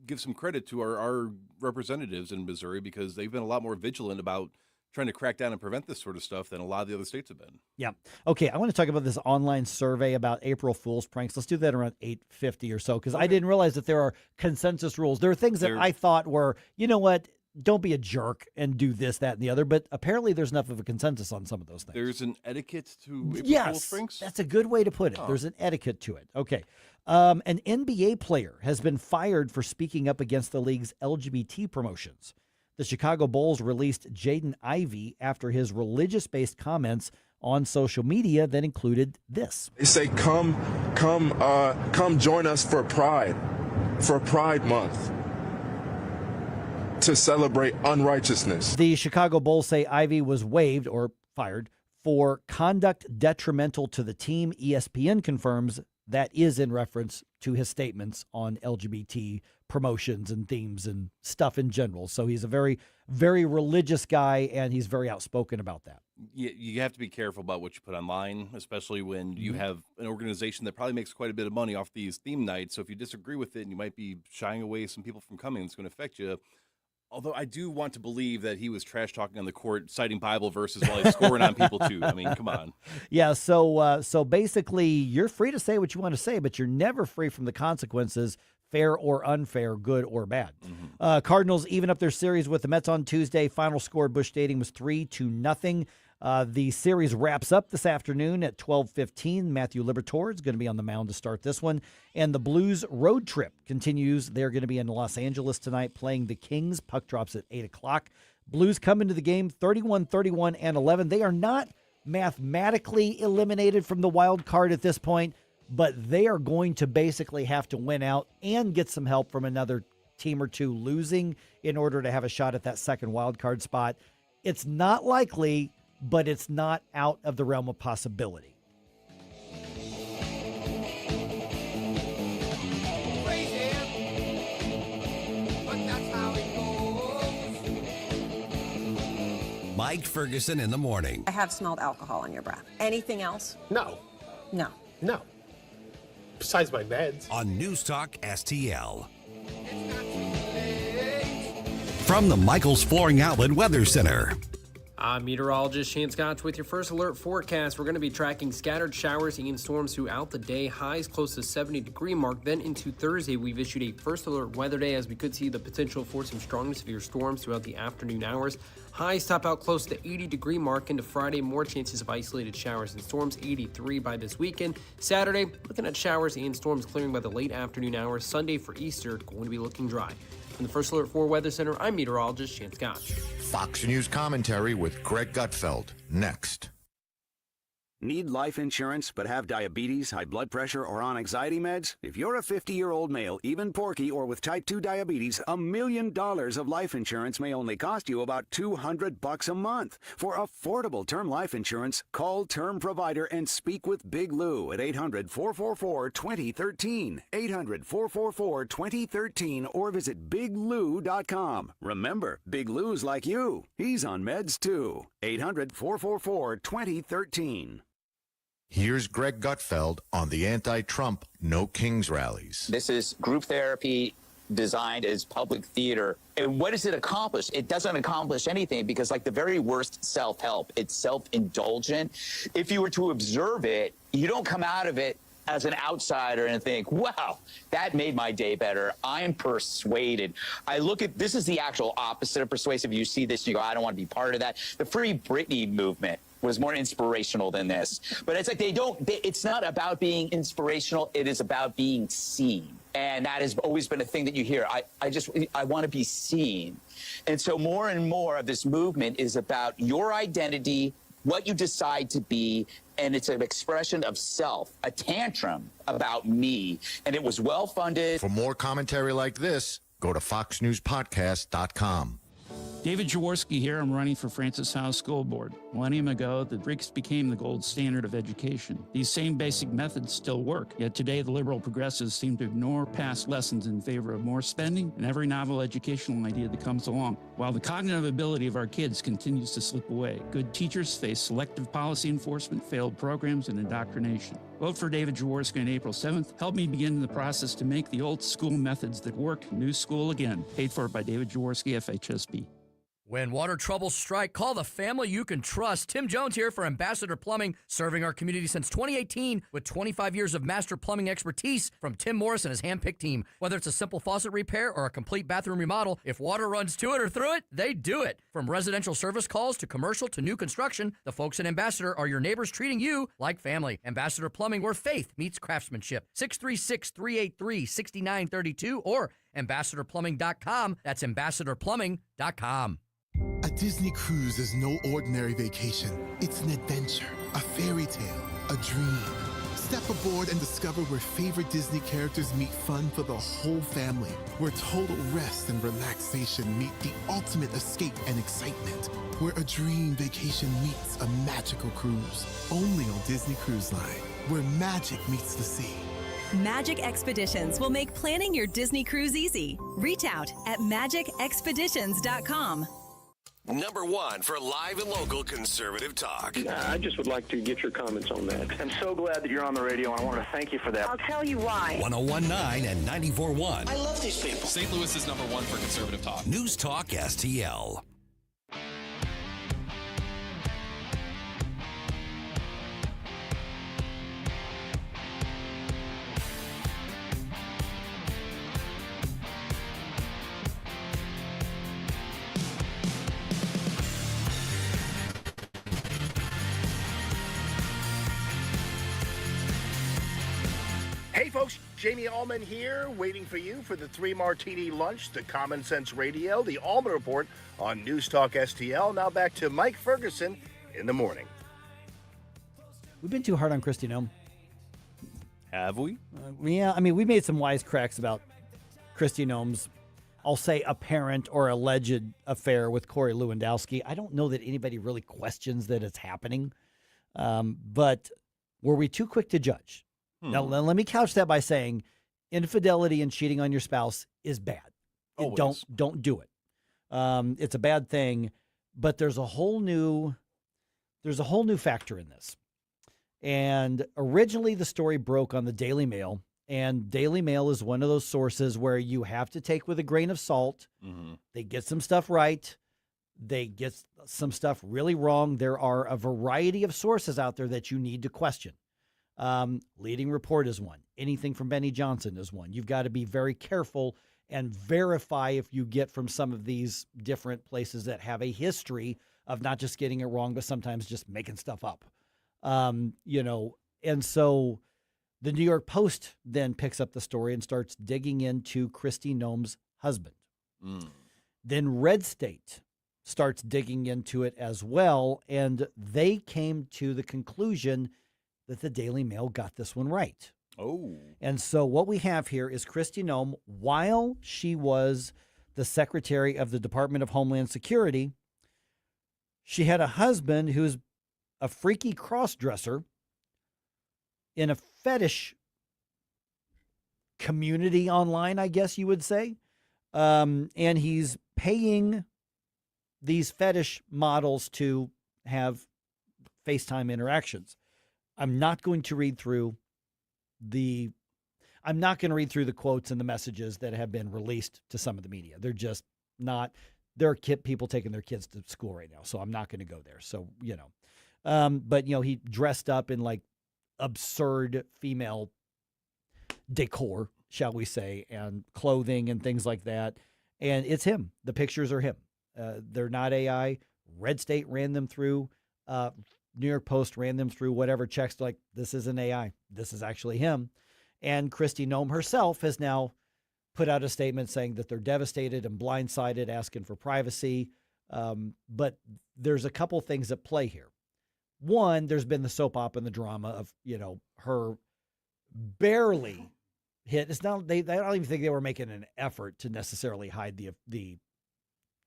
give some credit to our representatives in Missouri, because they've been a lot more vigilant about trying to crack down and prevent this sort of stuff than a lot of the other states have been. Yeah. Okay, I want to talk about this online survey about April Fool's pranks. Let's do that around 8:50 or so, because I didn't realize that there are consensus rules. There are things that I thought were, you know what, don't be a jerk and do this, that, and the other. But apparently there's enough of a consensus on some of those things. There's an etiquette to April Fool's pranks? That's a good way to put it. Huh. There's an etiquette to it. Okay. An NBA player has been fired for speaking up against the league's LGBT promotions. The Chicago Bulls released Jaden Ivey after his religious-based comments on social media that included this. They say, come join us for Pride Month, to celebrate unrighteousness. The Chicago Bulls say Ivey was waived or fired for conduct detrimental to the team. ESPN confirms that is in reference to his statements on LGBT promotions and themes and stuff in general. So he's a very, very religious guy, and he's very outspoken about that. You have to be careful about what you put online, especially when you have an organization that probably makes quite a bit of money off these theme nights. So if you disagree with it, and you might be shying away some people from coming, it's going to affect you. Although I do want to believe that he was trash talking on the court, citing Bible verses while he's scoring on people too. I mean, come on. Yeah. So basically, you're free to say what you want to say, but you're never free from the consequences, fair or unfair, good or bad. Cardinals even up their series with the Mets on Tuesday. Final score at Busch Stadium was 3-0. The series wraps up this afternoon at 12:15. Matthew Liberatore is going to be on the mound to start this one. And the Blues road trip continues. They're going to be in Los Angeles tonight playing the Kings. Puck drops at 8 o'clock. Blues come into the game 31-31-11. They are not mathematically eliminated from the wild card at this point, but they are going to basically have to win out and get some help from another team or two losing in order to have a shot at that second wild card spot. It's not likely, but it's not out of the realm of possibility. Mike Ferguson in the morning. I have smelled alcohol on your breath. Anything else? No. No. No. Besides my meds. On NewsTalkSTL. From the Michaels Flooring Outlet Weather Center. I'm meteorologist Shane Scotch with your first alert forecast. We're going to be tracking scattered showers and storms throughout the day. Highs close to 70-degree mark. Then into Thursday, we've issued a first alert weather day as we could see the potential for some strong to severe storms throughout the afternoon hours. Highs top out close to 80-degree mark into Friday. More chances of isolated showers and storms, 83 by this weekend. Saturday, looking at showers and storms clearing by the late afternoon hours. Sunday for Easter, going to be looking dry. From the First Alert 4 Weather Center, I'm meteorologist Shane Scotch. Fox News commentary with Greg Gutfeld, next. Need life insurance but have diabetes, high blood pressure, or on anxiety meds? If you're a 50-year-old male, even porky, or with type 2 diabetes, $1 million of life insurance may only cost you about $200 a month. For affordable term life insurance, call Term Provider and speak with Big Lou at 800-444-2013, 800-444-2013, or visit biglou.com. Remember, Big Lou's like you. He's on meds too. 800-444-2013. Here's Greg Gutfeld on the anti-Trump No Kings rallies. This is group therapy designed as public theater. And what does it accomplish? It doesn't accomplish anything because, like the very worst self-help, it's self-indulgent. If you were to observe it, you don't come out of it as an outsider and think, wow, that made my day better. I'm persuaded. I look at this is the actual opposite of persuasive. You see this, you go, I don't want to be part of that. The Free Britney movement was more inspirational than this. But it's like it's not about being inspirational. It is about being seen. And that has always been a thing that you hear. I want to be seen. And so more and more of this movement is about your identity, what you decide to be, and it's an expression of self, a tantrum about me. And it was well-funded. For more commentary like this, go to foxnewspodcast.com. David Jaworski here. I'm running for Francis House School Board. A millennium ago, the bricks became the gold standard of education. These same basic methods still work, yet today the liberal progressives seem to ignore past lessons in favor of more spending and every novel educational idea that comes along. While the cognitive ability of our kids continues to slip away, good teachers face selective policy enforcement, failed programs, and indoctrination. Vote for David Jaworski on April 7th. Help me begin the process to make the old school methods that work new school again. Paid for by David Jaworski, FHSB. When water troubles strike, call the family you can trust. Tim Jones here for Ambassador Plumbing, serving our community since 2018 with 25 years of master plumbing expertise from Tim Morris and his hand-picked team. Whether it's a simple faucet repair or a complete bathroom remodel, if water runs to it or through it, they do it. From residential service calls to commercial to new construction, the folks at Ambassador are your neighbors treating you like family. Ambassador Plumbing, where faith meets craftsmanship. 636-383-6932 or ambassadorplumbing.com. That's ambassadorplumbing.com. A Disney cruise is no ordinary vacation. It's an adventure, a fairy tale, a dream. Step aboard and discover where favorite Disney characters meet fun for the whole family, where total rest and relaxation meet the ultimate escape and excitement, where a dream vacation meets a magical cruise. Only on Disney Cruise Line, where magic meets the sea. Magic Expeditions will make planning your Disney cruise easy. Reach out at magicexpeditions.com. Number one for live and local conservative talk. I just would like to get your comments on that. I'm so glad that you're on the radio, and I want to thank you for that. I'll tell you why. 1019 and 94.1. I love these people. St. Louis is number one for conservative talk. News Talk STL. Hey folks, Jamie Allman here, waiting for you for the 3 Martini lunch, the Common Sense Radio, the Allman Report on News Talk STL. Now back to Mike Ferguson in the morning. We've been too hard on Kristi Noem. Have we? Yeah, I mean, we made some wisecracks about Kristi Noem's, I'll say, apparent or alleged affair with Corey Lewandowski. I don't know that anybody really questions that it's happening, but were we too quick to judge? Now, let me couch that by saying infidelity and cheating on your spouse is bad. Don't do it. It's a bad thing, but there's a whole new factor in this. And originally the story broke on the Daily Mail, and Daily Mail is one of those sources where you have to take with a grain of salt. Mm-hmm. They get some stuff right. They get some stuff really wrong. There are a variety of sources out there that you need to question. Leading Report is one. Anything from Benny Johnson is one. You've got to be very careful and verify if you get from some of these different places that have a history of not just getting it wrong, but sometimes just making stuff up. And so the New York Post then picks up the story and starts digging into Kristi Noem's husband. Then Red State starts digging into it as well, and they came to the conclusion that the Daily Mail got this one right. Oh. And so what we have here is Kristi Noem, while she was the Secretary of the Department of Homeland Security, she had a husband who's a freaky cross-dresser in a fetish community online, I guess you would say. And he's paying these fetish models to have FaceTime interactions. I'm not going to read through the quotes and the messages that have been released to some of the media. They're just not. There are people taking their kids to school right now, so I'm not going to go there. So, but he dressed up in like absurd female decor, shall we say, and clothing and things like that. And it's him. The pictures are him. They're not AI. Red State ran them through. New York Post ran them through whatever checks, like, this isn't AI. This is actually him. And Kristi Noem herself has now put out a statement saying that they're devastated and blindsided, asking for privacy. But there's a couple things at play here. One, there's been the soap opera and the drama of, her barely hit. It's not, I don't even think they were making an effort to necessarily hide the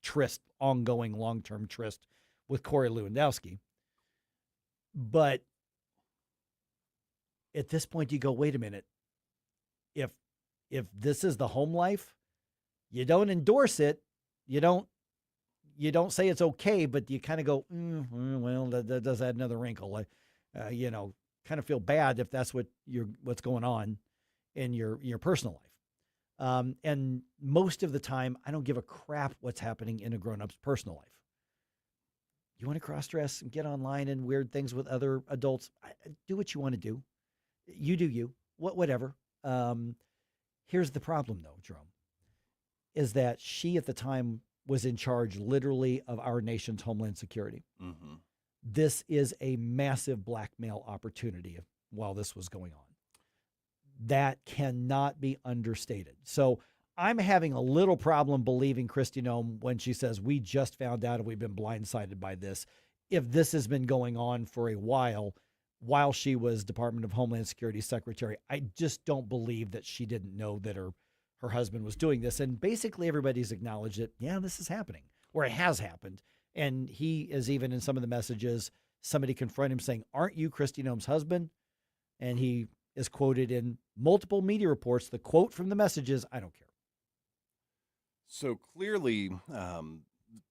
tryst, ongoing long-term tryst with Corey Lewandowski. But at this point, you go, wait a minute. If this is the home life, you don't endorse it. You don't say it's okay, but you kind of go, well, that does add another wrinkle. Kind of feel bad if that's what's going on in your personal life. And most of the time, I don't give a crap what's happening in a grown-up's personal life. You want to cross-dress and get online and weird things with other adults? Do what you want to do. You do you. Whatever. Here's the problem, though, Jerome, is that she at the time was in charge literally of our nation's homeland security. Mm-hmm. This is a massive blackmail opportunity while this was going on. That cannot be understated. So I'm having a little problem believing Kristi Noem when she says, we just found out and we've been blindsided by this. If this has been going on for a while she was Department of Homeland Security Secretary, I just don't believe that she didn't know that her husband was doing this. And basically everybody's acknowledged it. Yeah, this is happening, or it has happened. And he is, even in some of the messages, somebody confronted him saying, aren't you Kristi Noem's husband? And he is quoted in multiple media reports. The quote from the messages, I don't care. So clearly,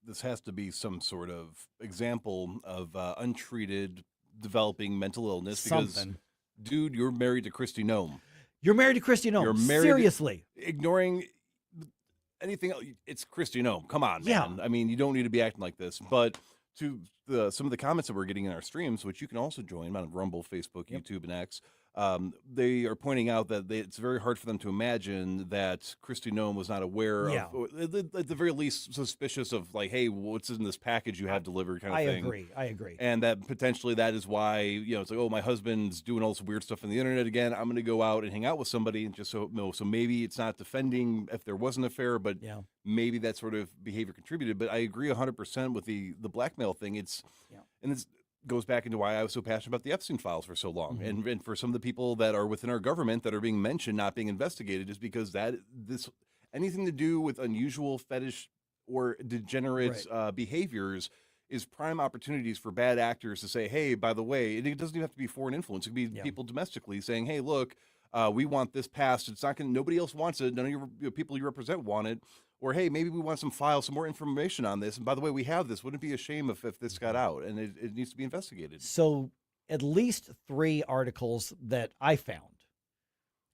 this has to be some sort of example of untreated developing mental illness. Because, dude, you're married to Kristi Noem. You're married to Kristi Noem. You're married. Seriously. Ignoring anything else. It's Kristi Noem. Come on, man. Yeah. I mean, you don't need to be acting like this. But to some of the comments that we're getting in our streams, which you can also join on Rumble, Facebook, YouTube, and X, they are pointing out that it's very hard for them to imagine that Kristi Noem was not aware of, at the very least, suspicious of, like, hey, what's in this package you have delivered kind of thing. I agree. And that potentially that is why, it's like, oh, my husband's doing all this weird stuff on the internet again. I'm going to go out and hang out with somebody, and just so maybe it's not defending if there was an affair, but maybe that sort of behavior contributed. But I agree 100% with the blackmail thing. And it's goes back into why I was so passionate about the Epstein files for so long. Mm-hmm. And for some of the people that are within our government that are being mentioned not being investigated is because anything to do with unusual fetish or degenerate behaviors is prime opportunities for bad actors to say, hey, by the way, it doesn't even have to be foreign influence. It could be people domestically saying, hey, look, we want this passed. It's not going to, nobody else wants it. None of your people you represent want it. Or, hey, maybe we want some files, some more information on this. And by the way, we have this. Wouldn't it be a shame if this got out? And it needs to be investigated. So at least 3 articles that I found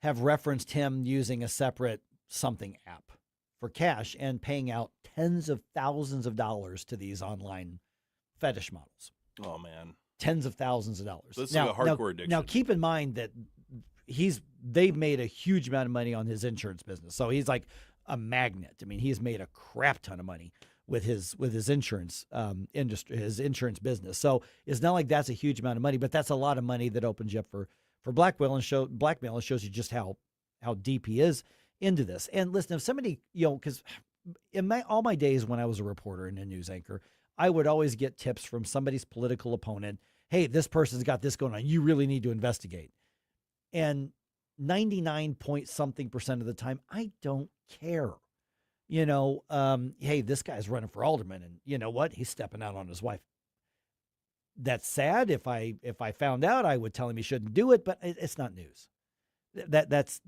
have referenced him using a separate something app for cash and paying out tens of thousands of dollars to these online fetish models. Oh, man. Tens of thousands of dollars. So this is like a hardcore addiction. Now, keep in mind that they've made a huge amount of money on his insurance business. So he's like a magnet. I mean, he's made a crap ton of money with his insurance industry, his insurance business. So it's not like that's a huge amount of money, but that's a lot of money that opens you up for blackmail and shows you just how deep he is into this. And listen, if somebody, because in all my days when I was a reporter and a news anchor, I would always get tips from somebody's political opponent. Hey, this person's got this going on. You really need to investigate. And 99% of the time, I don't care. Hey, this guy's running for alderman, and you know what? He's stepping out on his wife. That's sad. If I found out, I would tell him he shouldn't do it, but it's not news. That's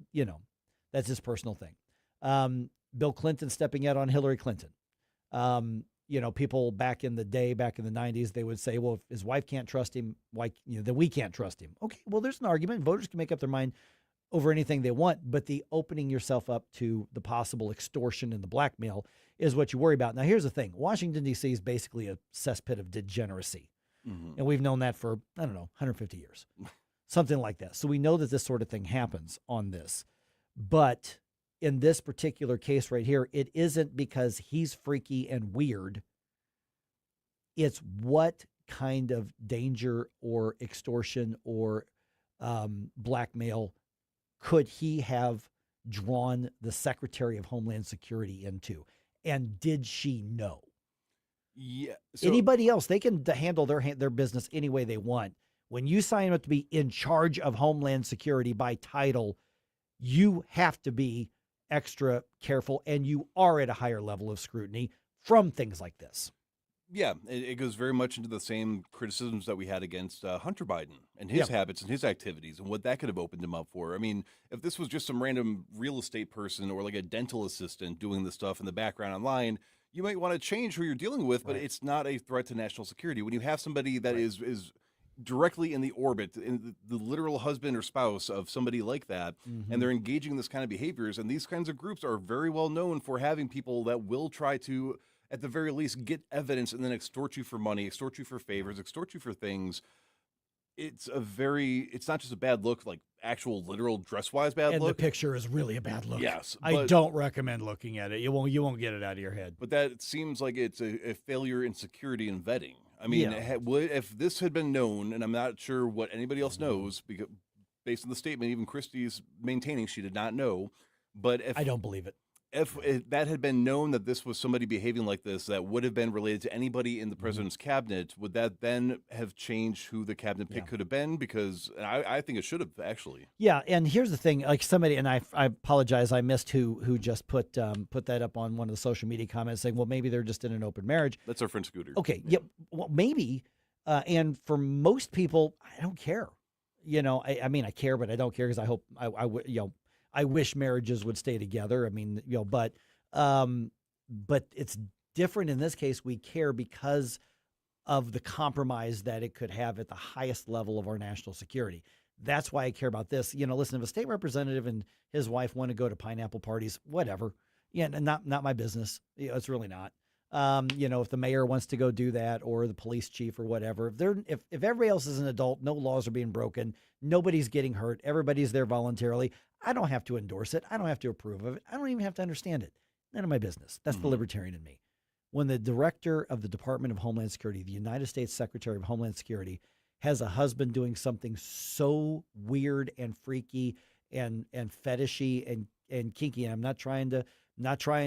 his personal thing. Bill Clinton stepping out on Hillary Clinton. People back in the 90s, they would say, well, if his wife can't trust him, then we can't trust him. Okay, well, there's an argument. Voters can make up their mind over anything they want, but the opening yourself up to the possible extortion and the blackmail is what you worry about. Now, here's the thing. Washington, D.C. is basically a cesspit of degeneracy. Mm-hmm. And we've known that for, 150 years. something like that. So we know that this sort of thing happens on this. But in this particular case right here, it isn't because he's freaky and weird. It's what kind of danger or extortion or blackmail could he have drawn the Secretary of Homeland Security into? And did she know? Yeah. Anybody else, they can handle their business any way they want. When you sign up to be in charge of Homeland Security by title, you have to be extra careful, and you are at a higher level of scrutiny from things like this. Yeah, it goes very much into the same criticisms that we had against Hunter Biden and his habits and his activities and what that could have opened him up for. I mean, if this was just some random real estate person or like a dental assistant doing the stuff in the background online, you might want to change who you're dealing with, but it's not a threat to national security. When you have somebody that is directly in the orbit, in the literal husband or spouse of somebody like that, and they're engaging in this kind of behaviors, and these kinds of groups are very well known for having people that will try to, at the very least, get evidence and then extort you for money, extort you for favors, extort you for things. It's not just a bad look, like actual literal dress-wise bad and look. The picture is really a bad look. Yes. I don't recommend looking at it. You won't get it out of your head. But that seems like it's a failure in security and vetting. I mean, if this had been known, and I'm not sure what anybody else knows, because based on the statement, even Christie's maintaining she did not know. But if I don't believe it. If that had been known that this was somebody behaving like this that would have been related to anybody in the president's cabinet, would that then have changed who the cabinet pick could have been? Because I think it should have, actually. Yeah, and here's the thing. Like somebody, and I apologize, I missed who just put that up on one of the social media comments saying, well, maybe they're just in an open marriage. That's our friend Scooter. Okay, yeah, well, maybe. And for most people, I don't care. You know, I mean, I care, but I don't care because I hope I wish marriages would stay together. I mean, but it's different in this case. We care because of the compromise that it could have at the highest level of our national security. That's why I care about this. Listen, if a state representative and his wife want to go to pineapple parties, whatever. Yeah, not my business. It's really not. If the mayor wants to go do that or the police chief or whatever, if everybody else is an adult, no laws are being broken, nobody's getting hurt, everybody's there voluntarily. I don't have to endorse it. I don't have to approve of it. I don't even have to understand it. None of my business. That's the libertarian in me. When the director of the Department of Homeland Security, the United States Secretary of Homeland Security, has a husband doing something so weird and freaky and fetishy and kinky, and I'm not trying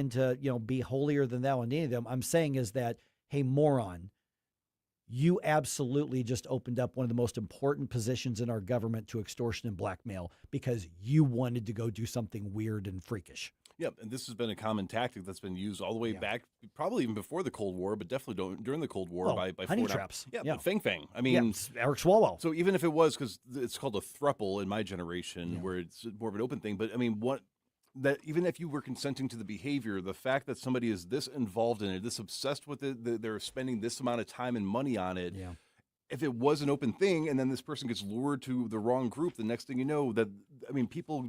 to be holier than thou on any of them. I'm saying is that, hey, moron, you absolutely just opened up one of the most important positions in our government to extortion and blackmail because you wanted to go do something weird and freakish. Yeah, and this has been a common tactic that's been used all the way back, probably even before the Cold War, but definitely during the Cold War by honey Ford. traps. Yeah, but Fang Fang. I mean, Eric Swalwell. So even if it was, because it's called a throuple in my generation, where it's more of an open thing, but I mean, that even if you were consenting to the behavior, the fact that somebody is this involved in it, this obsessed with it, they're spending this amount of time and money on it. Yeah. If it was an open thing and then this person gets lured to the wrong group, the next thing you know, people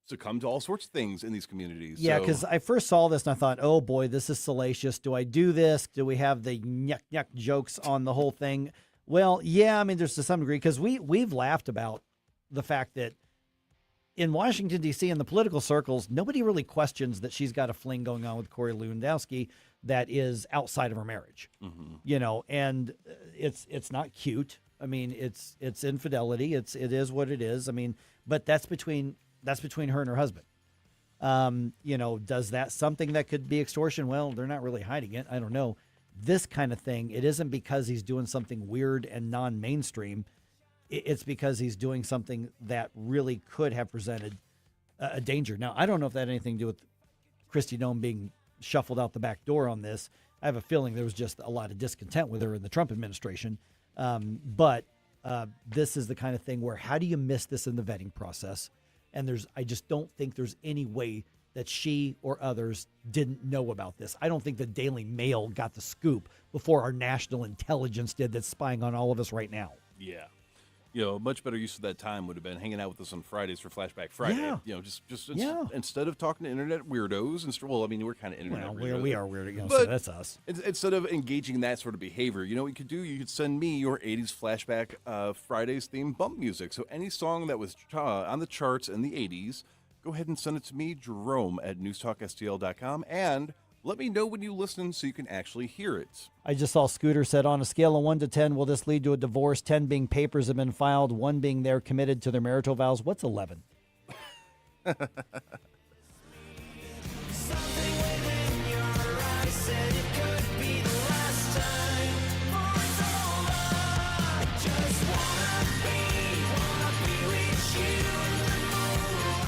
succumb to all sorts of things in these communities. Yeah, because I first saw this and I thought, oh boy, this is salacious. Do I do this? Do we have the yuck jokes on the whole thing? Well, yeah, I mean, there's to some degree, because we've laughed about the fact that in Washington, D.C., in the political circles, nobody really questions that she's got a fling going on with Corey Lewandowski that is outside of her marriage. And it's not cute. I mean, it's infidelity. It is what it is. I mean, but that's between her and her husband. Does that something that could be extortion? Well, they're not really hiding it. I don't know. This kind of thing, it isn't because he's doing something weird and non-mainstream. It's because he's doing something that really could have presented a danger. Now, I don't know if that had anything to do with Kristi Noem being shuffled out the back door on this. I have a feeling there was just a lot of discontent with her in the Trump administration. But this is the kind of thing where how do you miss this in the vetting process? And I just don't think there's any way that she or others didn't know about this. I don't think the Daily Mail got the scoop before our national intelligence did that's spying on all of us right now. Yeah. Much better use of that time would have been hanging out with us on Fridays for Flashback Friday. Yeah. Instead of talking to internet weirdos, we're kind of internet weirdos. We are weird, but so that's us. Instead of engaging in that sort of behavior, you know what you could do? You could send me your 80s Flashback Fridays themed bump music. So any song that was on the charts in the 80s, go ahead and send it to me, Jerome, at NewsTalkSTL.com, and let me know when you listen so you can actually hear it. I just saw Scooter said, on a scale of 1 to 10, will this lead to a divorce? 10 being papers have been filed, 1 being they're committed to their marital vows. What's 11?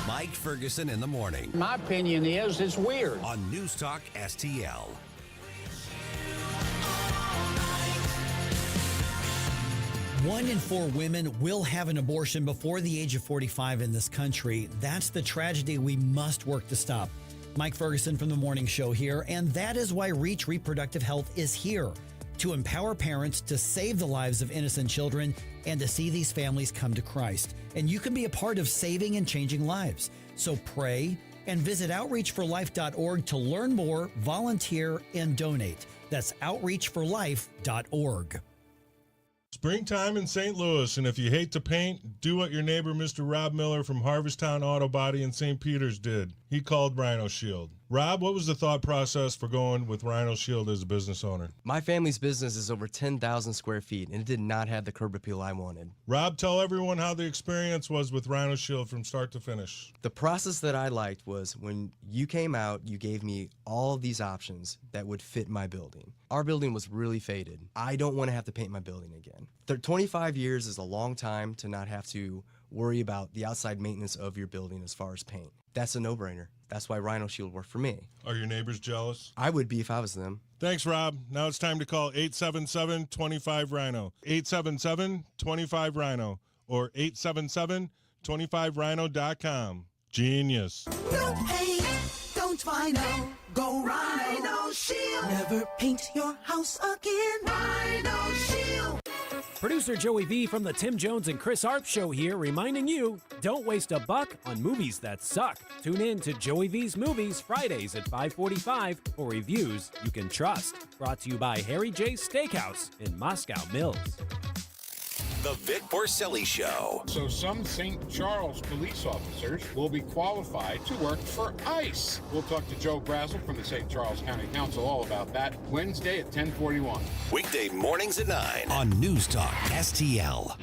Mike Ferguson in the morning. My opinion is it's weird. On News Talk STL. One in 4 women will have an abortion before the age of 45 in this country. That's the tragedy we must work to stop. Mike Ferguson from The Morning Show here, and that is why Reach Reproductive Health is here, to empower parents to save the lives of innocent children and to see these families come to Christ. And you can be a part of saving and changing lives. So pray and visit outreachforlife.org to learn more, volunteer, and donate. That's outreachforlife.org. Springtime in St. Louis, and if you hate to paint, do what your neighbor Mr. Rob Miller from Harvesttown Auto Body in St. Peters did. He called Rhino Shield. Rob, what was the thought process for going with Rhino Shield as a business owner? My family's business is over 10,000 square feet, and it did not have the curb appeal I wanted. Rob, tell everyone how the experience was with Rhino Shield from start to finish. The process that I liked was when you came out, you gave me all of these options that would fit my building. Our building was really faded. I don't want to have to paint my building again. 25 years is a long time to not have to worry about the outside maintenance of your building as far as paint. That's a no-brainer. That's why Rhino Shield worked for me. Are your neighbors jealous? I would be if I was them. Thanks, Rob. Now it's time to call 877-25-RHINO. 877-25-RHINO or 877-25rhino.com. Genius. No paint, don't Rhino. Go Rhino Shield. Never paint your house again. Rhino Shield. Producer Joey V from the Tim Jones and Chris Arp Show here, reminding you, don't waste a buck on movies that suck. Tune in to Joey V's Movies Fridays at 5:45 for reviews you can trust. Brought to you by Harry J. Steakhouse in Moscow Mills. The Vic Porcelli Show. So some St. Charles police officers will be qualified to work for ICE. We'll talk to Joe Brazel from the St. Charles County Council all about that Wednesday at 10:41. Weekday mornings at 9 on News Talk STL.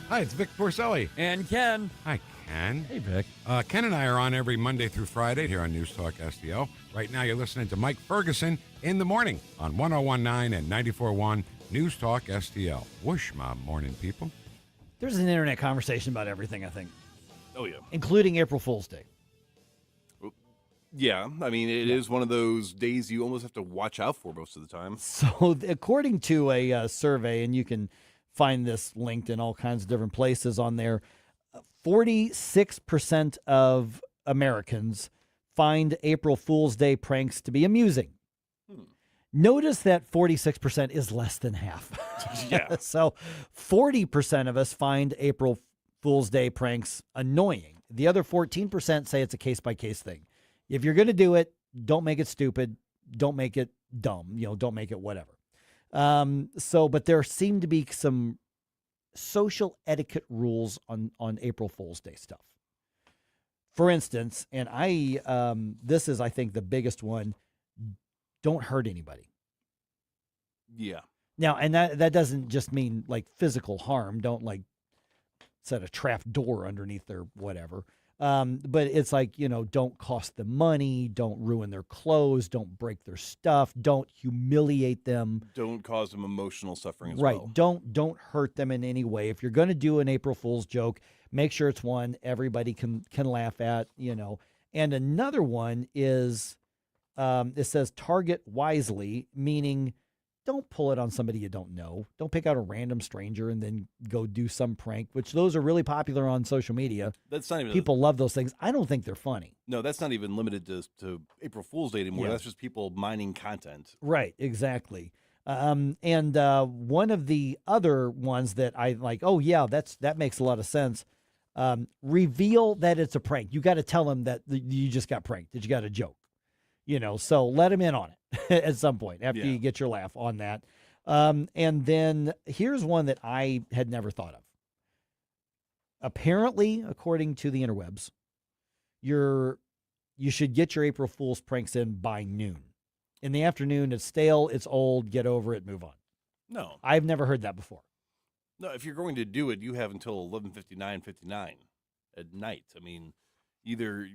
Hi, it's Vic Porcelli. And Ken. Hi, Ken. Hey, Vic. Ken and I are on every Monday through Friday here on News Talk STL. Right now, you're listening to Mike Ferguson in the morning on 101.9 and 94.1 News Talk STL. Whoosh, my morning people. There's an internet conversation about everything, I think. Oh, yeah. Including April Fool's Day. Yeah, I mean, it is one of those days you almost have to watch out for most of the time. So according to a survey, and you can find this linked in all kinds of different places on there, 46% of Americans find April Fool's Day pranks to be amusing. Notice that 46% is less than half. Yeah. So 40% of us find April Fool's Day pranks annoying. The other 14% say it's a case-by-case thing. If you're going to do it, don't make it stupid. Don't make it dumb. Don't make it whatever. But there seem to be some social etiquette rules on April Fool's Day stuff. For instance, and this is, I think, the biggest one, don't hurt anybody. Yeah. Now, and that doesn't just mean like physical harm. Don't like set a trap door underneath their whatever. But it's like, don't cost them money, don't ruin their clothes, don't break their stuff, don't humiliate them. Don't cause them emotional suffering as well. Right. Don't hurt them in any way. If you're going to do an April Fool's joke, make sure it's one everybody can laugh at, And another one is, it says target wisely, meaning don't pull it on somebody you don't know. Don't pick out a random stranger and then go do some prank, which those are really popular on social media. That's not even people love those things. I don't think they're funny. No, that's not even limited to April Fool's Day anymore. Yeah. That's just people mining content. Right, exactly. And one of the other ones that I like, oh yeah, that makes a lot of sense. Reveal that it's a prank. You got to tell them that you just got pranked, that you got a joke. So let them in on it at some point after you get your laugh on that. And then here's one that I had never thought of. Apparently, according to the interwebs, you should get your April Fool's pranks in by noon. In the afternoon, it's stale, it's old, get over it, move on. No. I've never heard that before. No, if you're going to do it, you have until 11:59 at night. I mean, either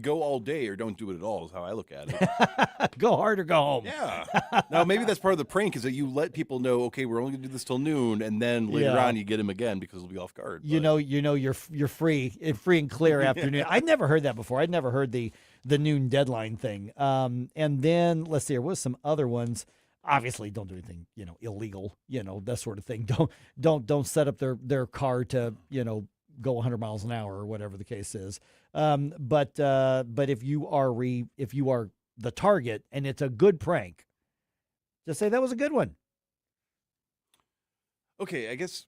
go all day or don't do it at all is how I look at it. Go hard or go home. Yeah. Now, maybe that's part of the prank is that you let people know, okay, we're only going to do this till noon, and then later on you get them again because they'll be off guard. You're free and clear afternoon. I'd never heard that before. I'd never heard the noon deadline thing. And then let's see, there was some other ones. Obviously, don't do anything, illegal, that sort of thing. Don't set up their car to, go 100 miles an hour or whatever the case is. But if you are the target and it's a good prank, just say that was a good one. Okay, I guess.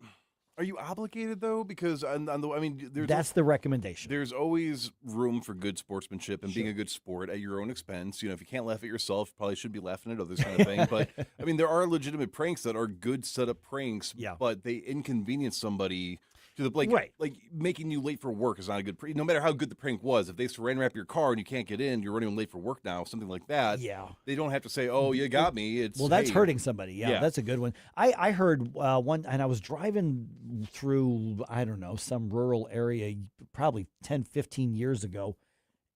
Are you obligated though? Because that's the recommendation. There's always room for good sportsmanship and being a good sport at your own expense. If you can't laugh at yourself, you probably should be laughing at others, kind of thing. But there are legitimate pranks that are good setup pranks. Yeah. But they inconvenience somebody to the right. Like making you late for work is not a good prank. No matter how good the prank was, if they saran wrap your car and you can't get in, you're running late for work now, something like that. Yeah. They don't have to say, "Oh, you got me." That's hurting somebody. Yeah, that's a good one. I heard one, and I was driving through, I don't know, some rural area probably 10, 15 years ago,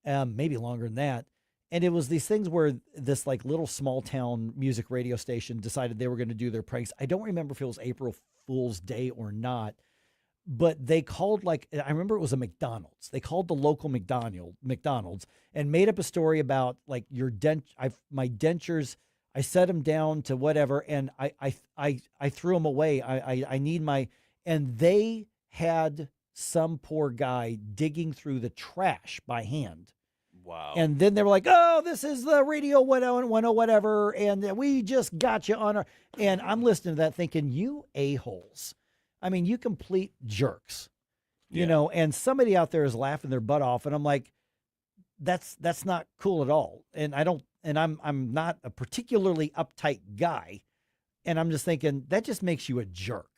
maybe longer than that. And it was these things where this like little small town music radio station decided they were going to do their pranks. I don't remember if it was April Fool's Day or not, but they called I remember it was a McDonald's. They called the local McDonald's and made up a story about like my dentures. I set them down to whatever, and I threw them away. I need my, and they had some poor guy digging through the trash by hand. Wow. And then they were like, "Oh, this is the radio 101 whatever, and we just got you on our." And I'm listening to that thinking, you a-holes. I mean, you complete jerks, and somebody out there is laughing their butt off. And I'm like, that's not cool at all. And I'm not a particularly uptight guy. And I'm just thinking that just makes you a jerk.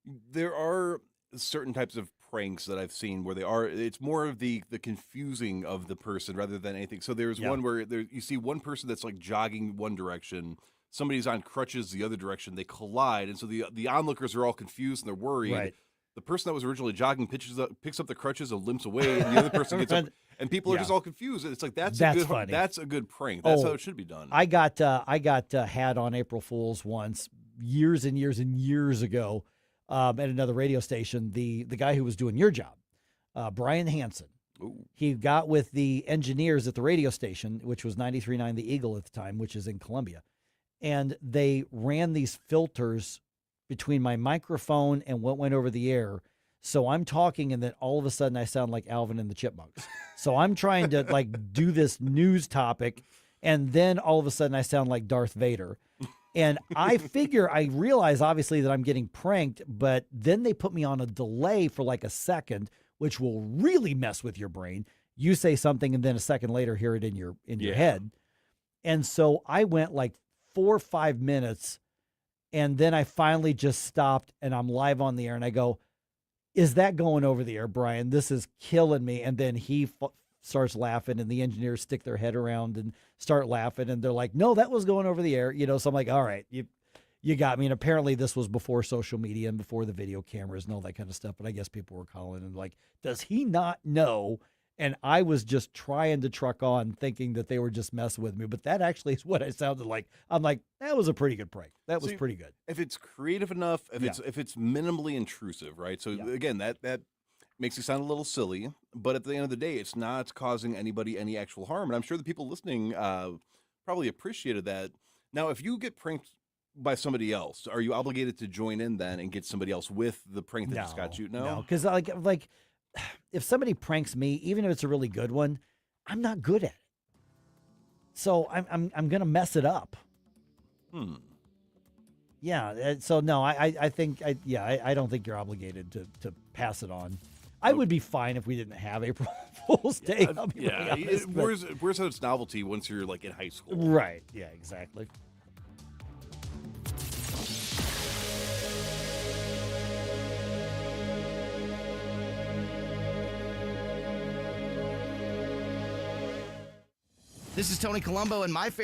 There are certain types of pranks that I've seen where it's more of the confusing of the person rather than anything. So there's one where you see one person that's like jogging one direction. Somebody's on crutches the other direction. They collide, and so the onlookers are all confused and they're worried. Right. The person that was originally jogging picks up the crutches and limps away, and the other person gets up, and people are just all confused. And it's like that's funny. That's a good prank. That's how it should be done. I got had on April Fool's once years and years and years ago at another radio station. The guy who was doing your job, Brian Hansen. Ooh. He got with the engineers at the radio station, which was 93.9 The Eagle at the time, which is in Columbia. And they ran these filters between my microphone and what went over the air. So I'm talking, and then all of a sudden I sound like Alvin and the Chipmunks. So I'm trying to do this news topic, and then all of a sudden I sound like Darth Vader. And I realize obviously that I'm getting pranked, but then they put me on a delay for like a second, which will really mess with your brain. You say something, and then a second later hear it in your head. And so I went like 4 or 5 minutes, and then I finally just stopped, and I'm live on the air, and I go, "Is that going over the air, Brian? This is killing me." And then he starts laughing, and the engineers stick their head around and start laughing, and they're like, "No, that was going over the air." So I'm like, "All right, you got me." And apparently this was before social media and before the video cameras and all that kind of stuff. But I guess people were calling and like, does he not know? And I was just trying to truck on thinking that they were just messing with me. But that actually is what I sounded like. I'm like, that was a pretty good prank. That was pretty good. If it's creative enough, if it's minimally intrusive, right? So again, that Makes you sound a little silly, but at the end of the day, it's not causing anybody any actual harm. And I'm sure the people listening probably appreciated that. Now, if you get pranked by somebody else, are you obligated to join in then and get somebody else with the prank that just got you? No, because like if somebody pranks me, even if it's a really good one, I'm not good at it. So I'm gonna mess it up. Yeah. So no, I think I don't think you're obligated to pass it on. I would be fine if we didn't have April Fool's Day. I'll be really honest, where's its novelty once you're like in high school? Right. Yeah. Exactly. This is Tony Colombo, and my favorite